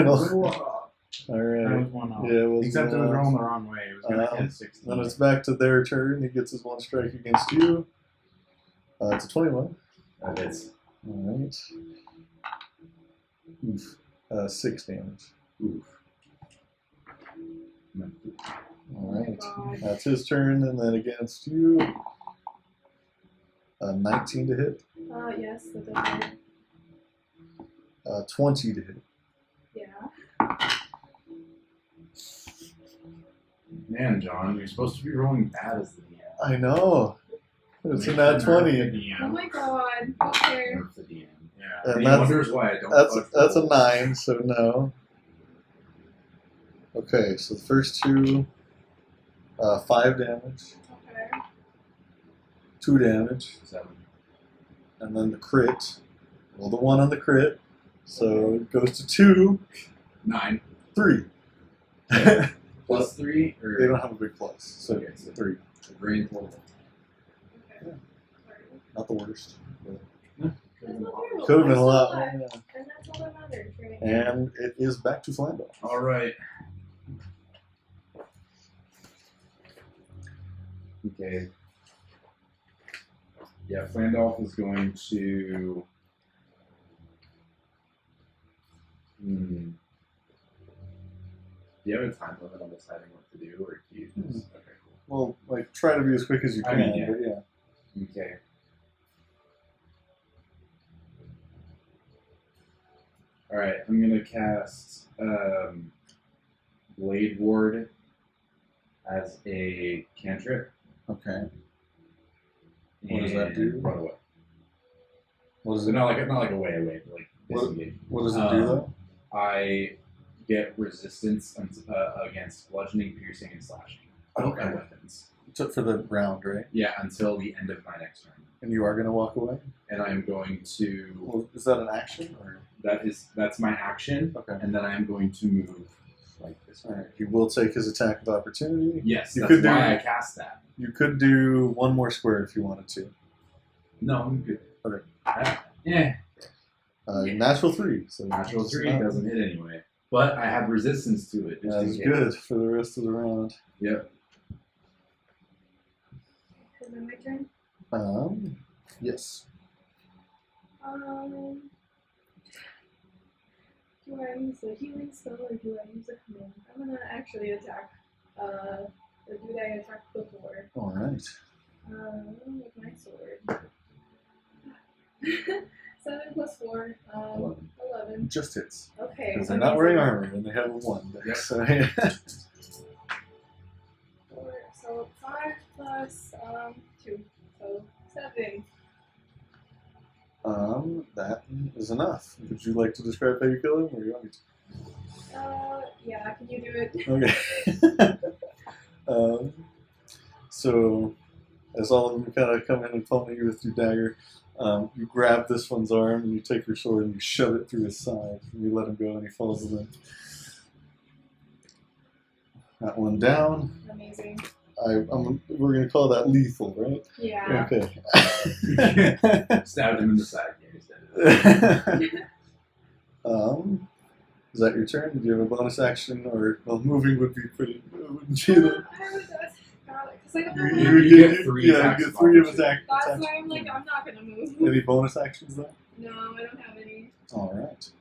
That was one off. Yeah, it was Except it one was off. rolling the wrong way. It was going to hit 16. Then it's back to their turn. He gets his 1 strike against you. It's a 21. That is. Alright. Oof. 6 damage. Oof. Alright. God. That's his turn, and then against you. 19 to hit. Yes, that does hit. 20 to hit. Yeah. Man, John, you're supposed to be rolling bad as the DM. I know. It's a nat 20. Oh my God. Okay. Nerf the DM. Yeah. And And he that's- wonders why I don't. That's a 9, so no. Okay, so the first two, 5 damage, Okay. 2 damage, 7. and then the crit Roll the 1 on the crit. So it goes to 2, 9 3. plus 3 or They don't have a big plus, so Okay, it's 3. a grand total. Okay. Not the worst. That's not terrible. Could have been a I'm lot still more. alive, Yeah. And that's all that matters, right? And it is back to Flandel. All right. Okay. Yeah, Flandolf is going to. Do you have a time limit on deciding what to do, or do you just? Okay, Well, like, try to be as quick as you I can, mean, yeah. but yeah. cool. Okay. All right, I'm gonna cast Blade Ward as a cantrip. Okay. What does that and do? Run away. What does So it, not like away, but like What- disengage. what does it do, though? I get resistance against bludgeoning, piercing, and slashing of Okay. my weapons. Took for the round, right? Yeah, until the end of my next turn. And you are going to walk away? And I'm going to. Well, is that an action? Or That's my action. Okay. And then I'm going to move like this. All right. He will take his attack of opportunity. Yes, You that's could do- why I cast that. You could do one more square if you wanted to. No, I'm good. Okay. Yeah. Natural 3. So Natural it's 3 not- doesn't hit anyway. But I have resistance to it. Just in That's case. good for the rest of the round. Yep. Is it my turn? Yes. Do I use a healing spell or do I use a command? I'm gonna actually attack. Or do I attack before? All right. With my sword. 7 plus 4, 11. Just hits. Okay. Because they're not wearing amazing. armor and they have a 1. Yep. So, 4, so 5 plus 2, so 7. that is enough. Would you like to describe how you kill him, or you want me Yeah, can you do it? to? Okay. So, as all of them kind of come in and pummel you with your dagger, you grab this one's arm and you take your sword and you shove it through his side. And you let him go and he falls limp. That one down. Amazing. We're going to call that lethal, right? Yeah. Okay. Stabbed him in the side. Yeah, he's dead. Is that your turn? Did you have a bonus action, or moving would be pretty? Wouldn't you? I would because I don't know. You get 3 yeah, attacks you get of 3 of opportunity. attack. That's attacks. why I'm like, I'm not gonna move. Any bonus actions though? No, I don't have any. All right.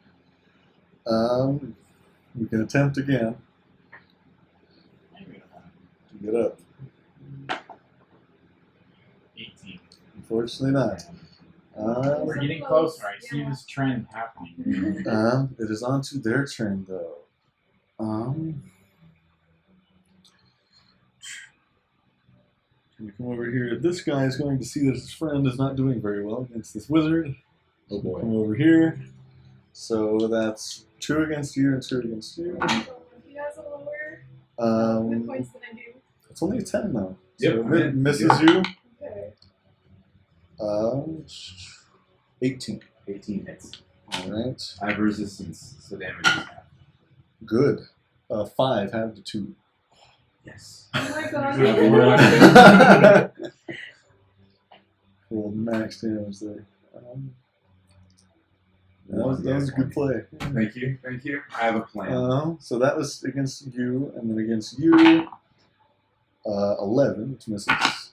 You can attempt again to get up. 18. Unfortunately, not. We're getting closer. I see this trend happening. It is on to their turn though. You come over here. This guy is going to see that his friend is not doing very well against this wizard. Oh boy. Come over here. So that's 2 against you and 2 against you. He has a lower hit Um, points than I do. it's only a 10 though. Yep, So I'm in. misses Yep. you. Okay. 18. 18 hits. All right. I have resistance, so damage is half. Good. 5 have the 2. Yes. Oh my god. Rolled max damage there. That was a good play. Thank you. I have a plan. So that was against you, and then against you, 11, which misses.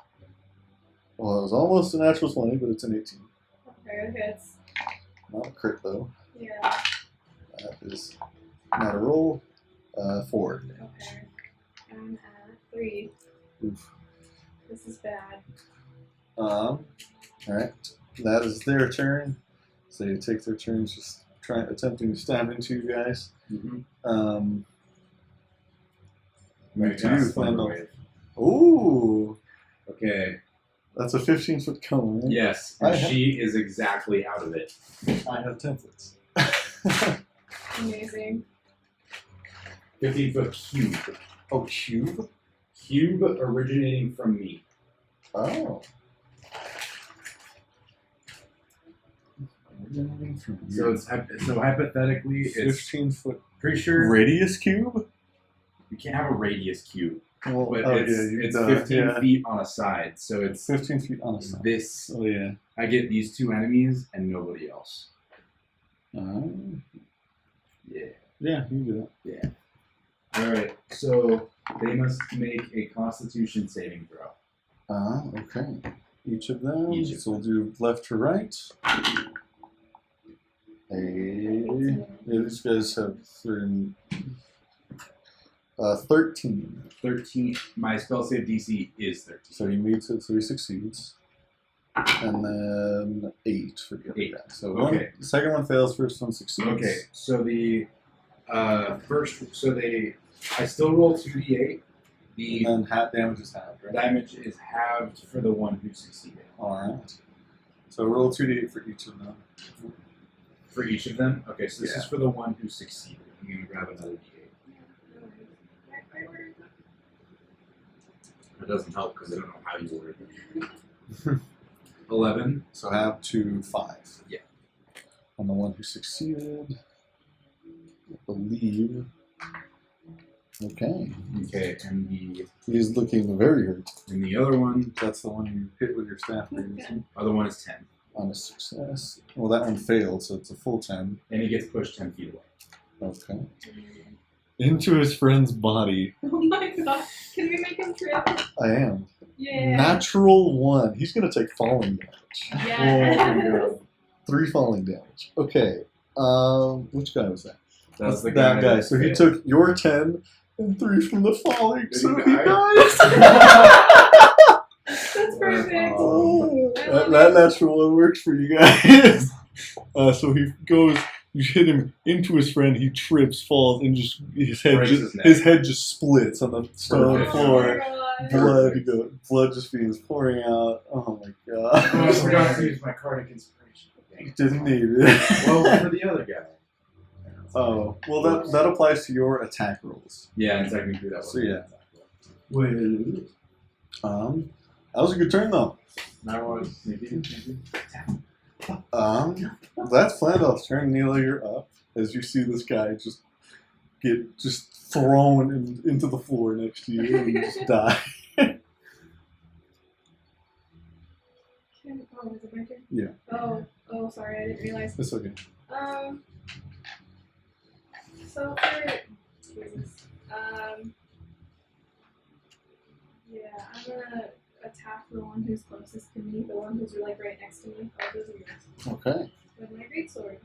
Well, it was almost a natural 20, but it's an 18. Okay, it hits. Not a crit, though. Yeah. That is not a roll. 4. Okay. I'm at 3. Oof. This is bad. Alright. That is their turn. So they take their turns just attempting to stab into you guys. Mm-hmm. Back to you, Flandel. Wave. Ooh! Okay. That's a 15-foot cone, right? Yes. I And have- she is exactly out of it. I have templates. Amazing. 15-foot cube. Oh, cube? Cube originating from me. Oh. originating from So it's so hypothetically, it's 15-foot pretty sure radius cube. you can't have a radius cube, Well, but oh, it's, yeah, you it's don't, 15 yeah. feet on a side. So it's 15 feet on a side. this. Oh yeah. I get these two enemies and nobody else. Yeah. Yeah, you do Yeah. All right. So they must make a Constitution saving throw. that. Okay. Each of them. Each of So we'll do left to right. Yeah, these guys have 13. 13. My spell save DC is 13. So he meets it, so he succeeds. And then 8 for the other 8. guy. So Okay. the second one fails, first one succeeds. Okay. So the I still roll 2d8. The And then half damage is halved, right? damage is halved for the one who succeeded. Alright. So roll 2d8 for each of them. For each of them? Okay, so this Yeah. is for the one who succeeded. I'm going to grab another d8. That doesn't help because I don't know how you ordered it. 11. So half to 5. Yeah. And the one who succeeded, I believe. Okay. Okay, and He's looking very hurt. the other one, That's the one you hit with your staff previously. other one is 10. On a success. Well, that one failed, so it's a full 10. And he gets pushed 10 feet away. Okay. Into his friend's body. Oh my god. Can we make him trip? I am. Yeah. Natural 1. He's going to take falling damage. Yes. 3 falling damage. Okay. Which guy was that? That's the that guy. that So he failed. took your 10 and 3 from the falling. Did So he he die? dies. That's perfect. Oh, I love that it. natural one works for you guys. So he goes, you hit him into his friend, he trips, falls, and just his head Breaks just his neck. his head just splits on the stone Perfect. floor. Oh my god. Blood just begins pouring out. Oh my Oh, I god. forgot to use my Cardiac Inspiration. Didn't need it. Well, for the other guy. Oh, well that applies to your attack rolls. Yeah, and technically that was So, yeah. Wait. That was a good turn though. That was. That's Flandolf's turn. Neela, you're up as you see this guy just thrown into the floor next to you and just die. Oh, is it my turn? Yeah. Oh, sorry, I didn't realize. It's okay. So for Jesus, yeah, I'm gonna attack the one who's closest to me, the one who's like right next to me. Oh, those are yours. Okay. With my greatsword.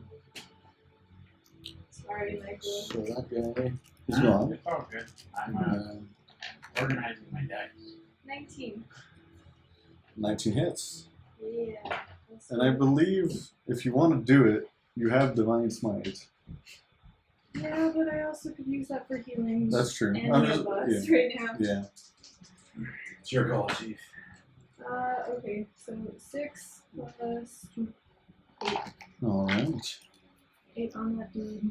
Sorry, Michael. So that guy is gone. It's all good. I'm And organizing my dice. 19. 19 hits. Yeah. And I believe if you want to do it, you have Divine Smite. Yeah, but I also could use that for healing. That's true. Any I'm of just, us yeah. right now. Yeah. It's your call, Chief. Okay, so 6 plus 2, 8. Alright. 8 on that dude.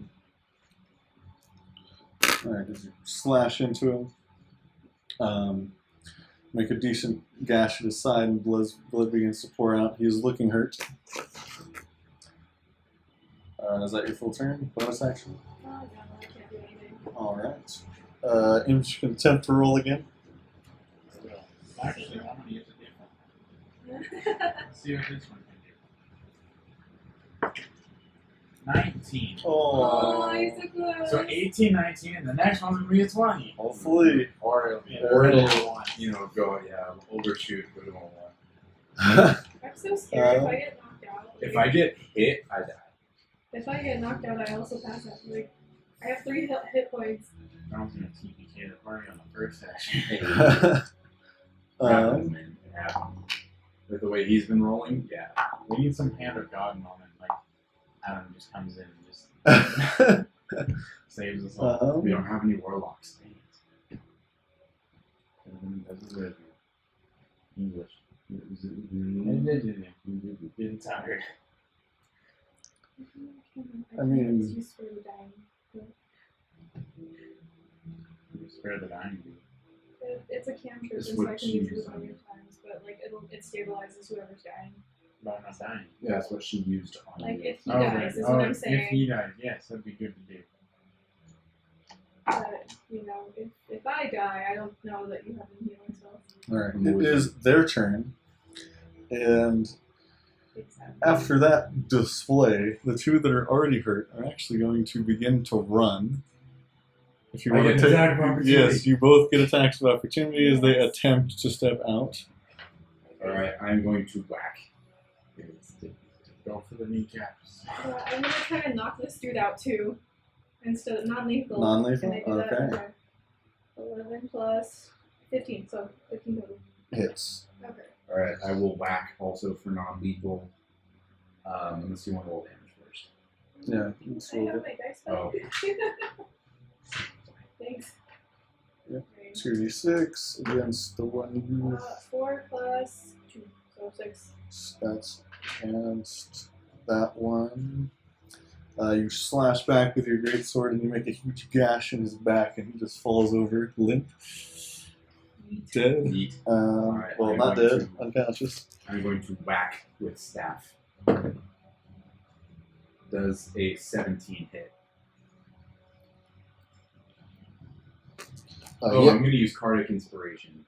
Alright, as you slash into him, make a decent gash at his side and blood begins to pour out. He is looking hurt. Is that your full turn? Bonus action? Oh, no, I can't do anything. Alright. Image can attempt to roll again. Actually, I'm gonna use a different one. Let's see what this one can do. 19. Oh, he's so close. So 18, 19, and the next one's gonna be a 20. Hopefully. Or it'll be Or it'll, one. overshoot, go to 1. I'm so scared if I get knocked out. If I get hit, I die. If I get knocked out, I also pass out. Like, I have 3 hit points. I was gonna TPK the party on the first session. It happens, um, man. It happens. With the way he's been rolling, yeah. We need some hand of God moment, like Adam just comes in and just saves us all. We don't have any warlocks. English. Getting tired. I mean- It's used for the dying. Spare the dying dude. It's a cantrip, This so would I can use it choose a million times, but like it stabilizes whoever's dying. By not dying. Yeah, that's what she used on Like you. if he dies, is what I'm saying. If he dies, yes, that'd be good to do. But you know, if I die, I don't know that you have any healing spells. All right, it is their turn, and Exactly. after that display, the two that are already hurt are actually going to begin to run. If you I want get to an take, attack of opportunity. yes, you both get attacks of opportunity as they attempt to step out. Alright, I'm going to whack. Go for the kneecaps. I'm gonna try to knock this dude out too, instead of non-lethal. Non-lethal? Can I do that? Okay. Okay. 11 plus 15, so 15 total. Hits. Okay. Alright, I will whack also for non-lethal. Let's do one roll damage first. Yeah. let's I roll have it. my dice Oh. back. Thanks. Yep. Okay. 2d6 against the one you. 4 plus 2, so 6. That's against that one. You slash back with your greatsword and you make a huge gash in his back, and he just falls over, limp, dead. Yeet. Well, I'm not going dead, unconscious. I'm going to whack with staff. Does a 17 hit? I'm Yeah, going to use Cardiac Inspiration.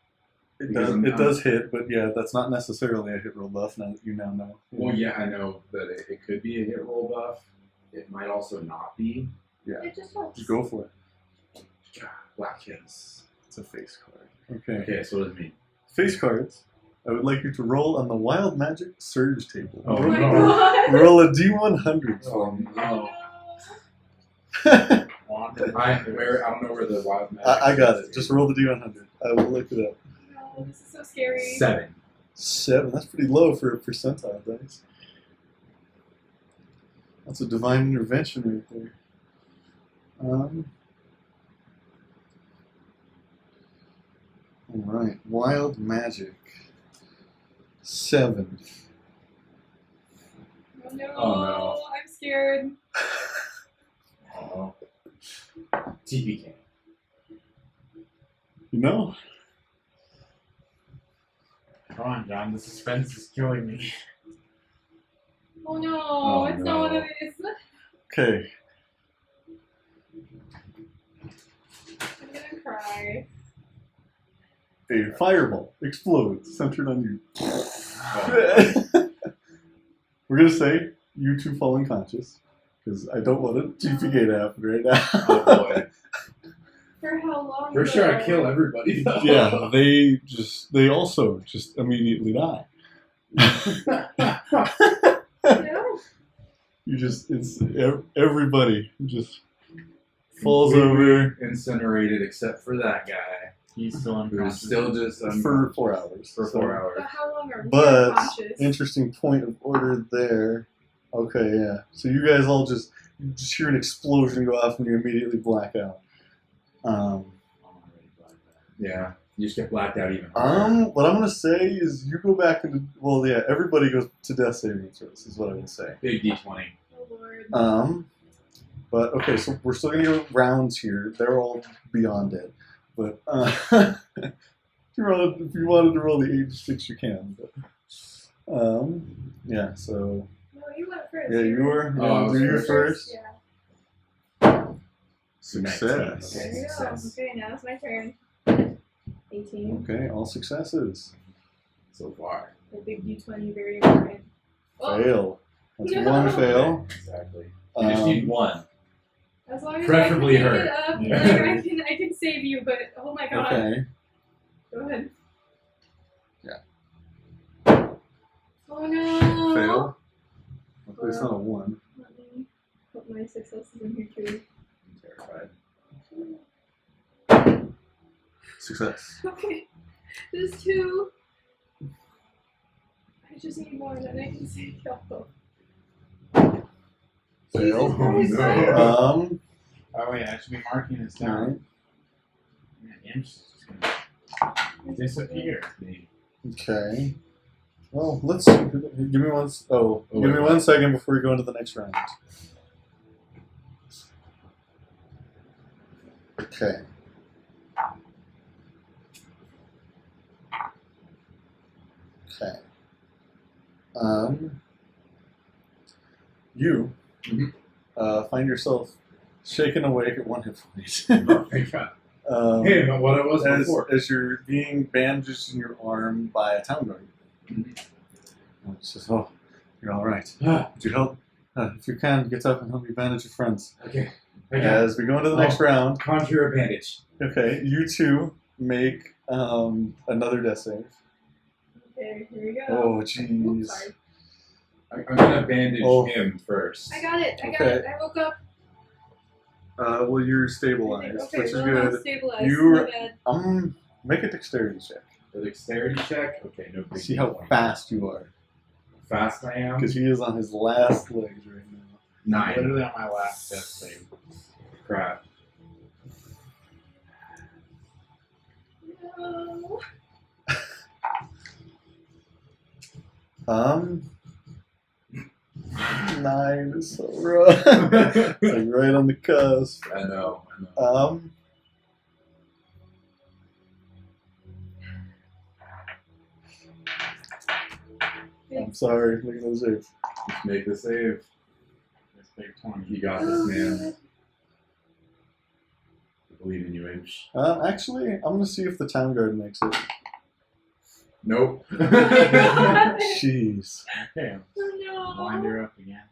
it because does. I'm- It does hit, but yeah, that's not necessarily a hit roll buff. Now that you now know. Well, yeah, I know that it could be a hit roll buff. It might also not be. Yeah. It just helps. Just go for it. God, black hits. It's a face card. Okay. Okay, so what does it mean? Face cards. I would like you to roll on the Wild Magic Surge table. Oh, Oh my no. god! Roll a D100 for Oh, me. no. I I don't know where the wild magic got is. it. Just roll the D100. I will look it up. No, this is so scary. 7. 7. That's pretty low for a percentile dice. That's a divine intervention right there. Alright. Wild Magic. 7. Oh no, Oh, no. I'm scared. Oh. TPK. You know? Come on, John. The suspense is killing me. Oh no, Oh, it's no. not what it is. Okay. I'm gonna cry. A fireball explodes, centered on you. Oh. We're gonna say you two fall unconscious, because I don't want a TPK to happen right now. Oh boy. For how long? For sure, I though? kill everybody though. Yeah, they also just immediately die. Yeah. Everybody just falls Completely over incinerated except for that guy. He's still Who's unconscious. still just for 4 hours. for So, 4 hours. But how long are we But unconscious? interesting point of order there. Okay, yeah. So you guys all just hear an explosion go off and you immediately black out. Yeah, you just get blacked out even harder. What I'm gonna say is you go back into everybody goes to death saving throws is what I would say. Big D20. Oh lord. But okay, so we're still gonna go rounds here. They're all beyond dead. But if you wanted to roll the 8d6, you can. But yeah. So No, you went first. yeah, you were. Oh, I Yeah, was do you first. first. Yeah. Success. There you Success. go. Okay, now it's my turn. 18. Okay, all successes. So far. The big D20, very important. Oh, Fail. That's No. one fail. Exactly. You just need one. as long as Preferably I can her. pick it up, Yeah. like, I can save you, but oh my god. Okay. Go ahead. Yeah. Oh no. Fail. Okay, it's not a 1. Let me put my successes in here too. I'm terrified. Success. Okay. There's 2. I just need more, then I can save y'all. Fail. Jesus Christ, no. Oh wait, I should be marking this down. Alright. Man, the imps is just gonna disappear. Okay. Well, let's see. Give me one. Give me 1 second before we go into the next round. Okay. Okay. you find yourself shaken awake at 1 hit point. Oh, thank God. Hey, but what I was before. as you're being bandaged in your arm by a town guard. It says, "Oh, you're all right. Would you help? If you can, get up and help me bandage your friends." Okay. As we go into the next round, Conjure a bandage. okay, you two make another death save. Okay, here we go. Oh, Oops, jeez. sorry. I'm gonna bandage him first. I got it. I got Okay. it. I woke up. Well, you're stabilized, Okay, which is well, I'm good. stabilized. You're- My bad. Make a dexterity check. A dexterity check. Okay, no big See how deal. fast you are, fast I am. because he is on his last legs right now. 9. Literally on my last death save. Crap. No. 9 is so rough. It's like right on the cusp. I know. I'm sorry, make another save. Just make the save. This big 20. You got this, man. I believe in you, H. Actually, I'm gonna see if the town guard makes it. Nope. Jeez. Okay, Oh wind no. her up again.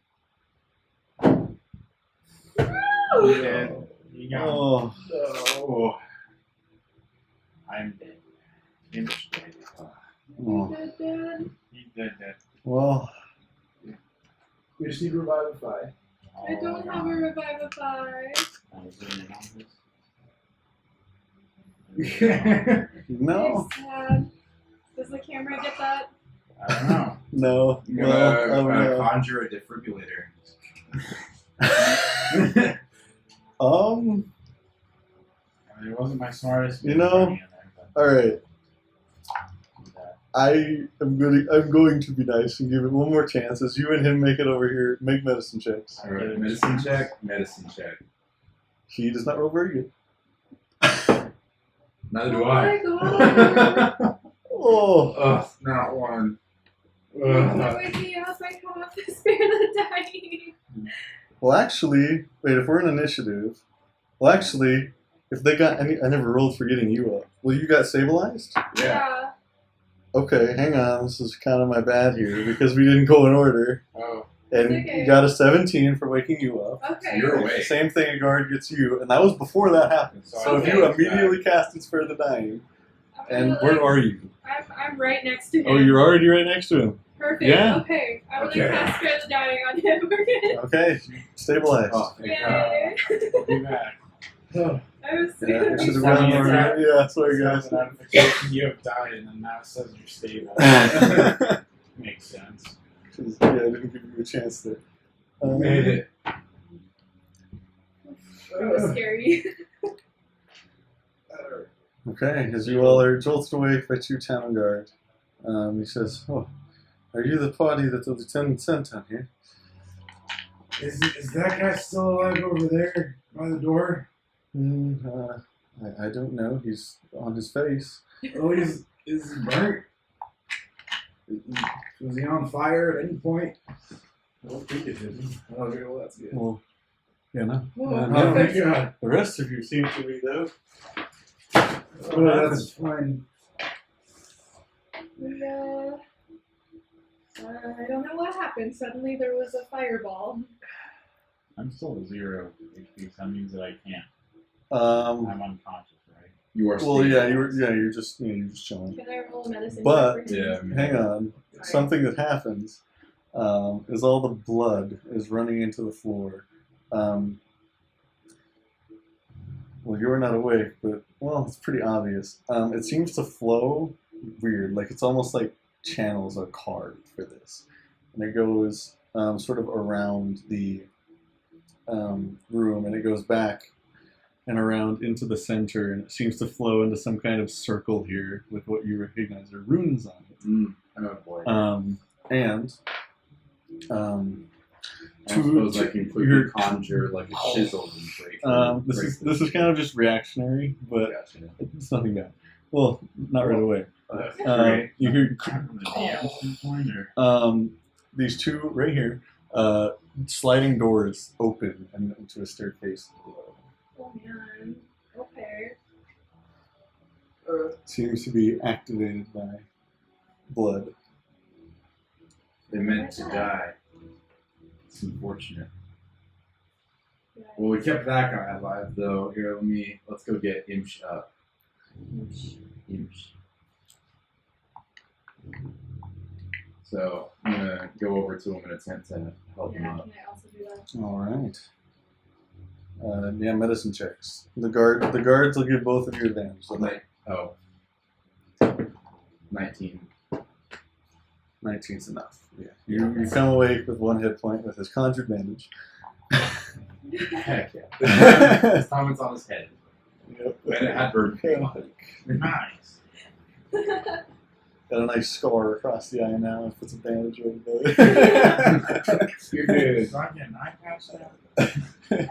No. You dead. You got me. Oh, Oh. I'm dead. Image dead. oh. Good, good. He's dead, dead. Well, We just need Revivify. I don't have a Revivify. I was doing it on this. no, It's sad. Does the camera get that? I don't know. no. I'm Well, gonna oh conjure a defibrillator. no. I mean, it wasn't my smartest. You know, movie in there, but All right. do that. I'm going to be nice and give it one more chance. As you and him make it over here, make medicine checks. Alright, medicine check. Medicine check. He does not roll very good. Neither do Oh I. my god. Oh, Ugh, not one. Don't wake me up. I have to spare the dying. well, actually, wait. If we're in initiative, well, actually, if they got any, I never rolled for getting you up. Well, you got stabilized. Yeah. Okay, hang on. This is kind of my bad here because we didn't go in order, Oh, and Okay. you got a 17 for waking you up. Okay. You're awake. Same thing a guard gets you, and that was before that happened. So if you Okay. immediately casted Spare the Dying, I'm and gonna, where like, are you? I'm right next to him. Oh, you're already right next to him. Perfect. Yeah. Okay. I'm Okay. gonna cast Spare the Dying on him. We're good. Okay, stabilized. Oh, thank God. Yay. I'll be back. I was Yeah, we should have Sorry, gone over. it's- Yeah, sorry It guys. says an notification you have died, and then now it says you're stable. yeah, Makes sense. I didn't give you a chance there. Made it. It was scary. Okay, as you all are jolted awake by 2 town guard, he says, "Oh, are you the party that the lieutenant sent on here?" Is that guy still alive over there by the door? I don't know. He's on his face. Oh, is he burnt? Was he on fire at any point? I don't think it is. Okay, well that's good. Well, you know. Whoa. Oh my god. The rest of you seem to be though. Oh, that's fine. Yeah. I don't know what happened. Suddenly there was a fireball. I'm still at 0 HP, so that means that I can't. Um. I'm unconscious, right? You are. Well, yeah, stable. you're just chilling. Can I roll a medicine But- check for him? Yeah. I mean, Hang on. Sorry. Something that happens is all the blood is running into the floor. Well, you're not awake, but well, it's pretty obvious. It seems to flow weird, like it's almost like channels are carved for this, and it goes sort of around the room, and it goes back and around into the center, and it seems to flow into some kind of circle here with what you recognize are runes on it. Oh boy. And I suppose I can quickly you're- conjure like a chisel and break. this is kind of just reactionary, but Gotcha. it's nothing bad. Well, not right away. That's You hear From the DM standpoint, or these 2 right here sliding doors open and into a staircase below. Oh man. Okay. Seems to be activated by blood. They meant to die. It's unfortunate. Yeah. Well, we kept that guy alive, though. Here, let's go get Imsh up. Imsh. So, I'm gonna go over to him and attempt to help him Yeah, up. can I also do that? All right. Yeah, medicine checks. The guards will give both of you advantage. So Like, 19. 19's enough. Yeah. You come awake with 1 hit point with his conjured bandage. Heck yeah. His helmet's on his head. Yep. And it had bird paint on it. Nice. Got a nice scar across the eye now and puts a bandage over it. You're good. So I get an eye patch now?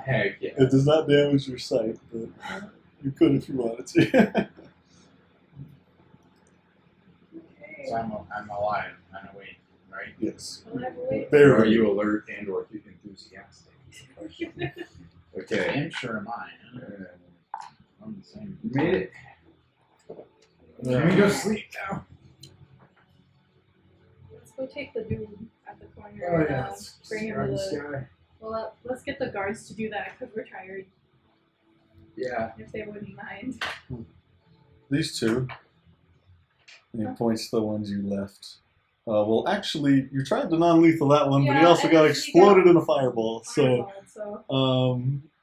Heck yeah. It does not damage your sight, but you could if you wanted to. So I'm alive and awake, right? Yes. Alive, awake. Or are Barely. you alert and or enthusiastic? Okay. I'm sure am I. I'm the same. You made it. Can we go sleep now? Let's go take the dude at the corner Oh and yeah. bring him to the. Well, let's get the guards to do that because we're tired. Yeah. If they wouldn't mind. These two. And he points to the ones you left. Well, actually, you tried the non-lethal that one, but he Yeah, also and got he exploded got in a fireball. So,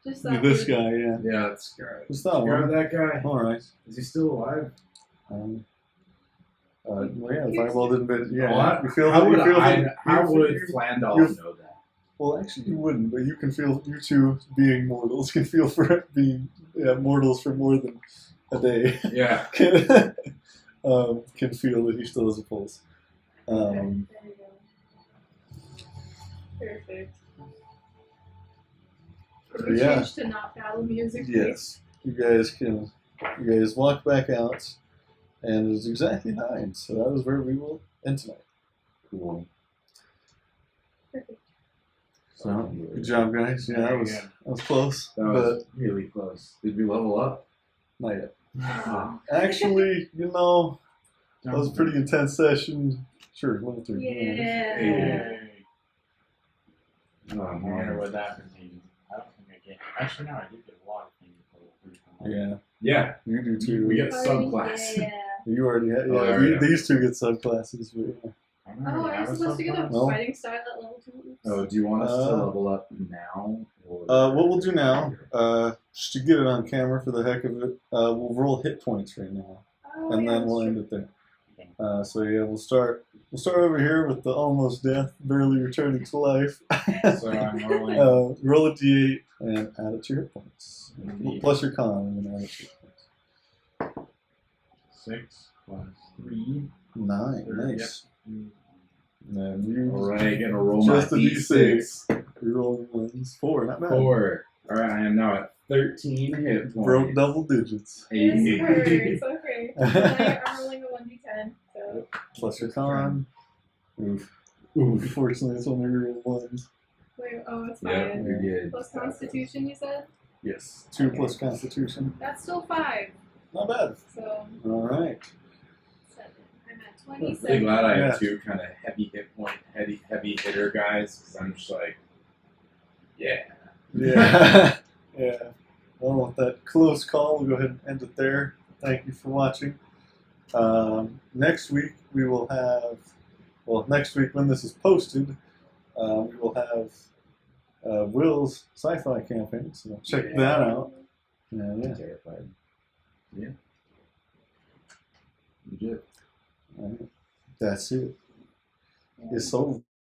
Just that this dude. guy, yeah. Yeah, that's good. Just that Grab one. that guy. All right. Is he still alive? Well, yeah, the fireball didn't. But yeah, Well, you feel. how you would feel how would you- Flandolf you- know that? Well, actually, you wouldn't, but you can feel. You two, being mortals, can feel for being mortals for more than a day. Yeah. Can feel that he still has a pulse. Okay, there you go. Perfect. Can we Yeah. change to not battle music? please? Yes, you guys walk back out, and it's exactly 9. So that is where we will end tonight. Cool. Perfect. So good job, guys. Yeah, that was close, That was really close. Did we level up? but not yet. Oh. Actually, that was a pretty intense session. Sure, level 3. Yeah. Oh I wonder man. what that means. I don't think I get. Actually, no, I did get a lot of things. Yeah, Yeah. you do too. We get Oh, subclass. yeah. You already had. Oh, Yeah, I already have. these two get subclasses. But yeah. Oh, are you supposed to get a Well- fighting style at level 2? Oops. Oh, do you want us to Uh, level up now? Or What we'll do now, just to get it on camera for the heck of it, we'll roll hit points right now, Oh, and yeah, then that's we'll true. end it there. So yeah, we'll start over here with the almost death, barely returning to life. So I'm rolling. Roll a d8 and add it to your hit points, D8. plus your con, and then add it to your hit points. 6 plus 3. 9, nice. And you Alright, gonna roll Just my a d6. you're rolling ones. 4, not bad. 4. Alright, I am now at 13 hit points. Broke double digits. This hurts. Okay. I'm rolling a 1d10. So. Plus your con. Oof. Unfortunately, it's only real ones. Wait, oh, it's Yeah, fine. you're good. Plus Constitution, you said? Yes. 2 plus Constitution. That's still 5. Not bad. So, All right. 7. I'm at I'm 27. really glad I Yeah. have 2 kind of heavy hit point, heavy hitter guys, because I'm just like, yeah. Yeah. Yeah. Well, with that close call, we'll go ahead and end it there. Thank you for watching. Next week, we will have, next week when this is posted, we will have Will's sci-fi campaign, so check that out. I'm Yeah. terrified. Yeah. Legit. All right. That's it. It's sold.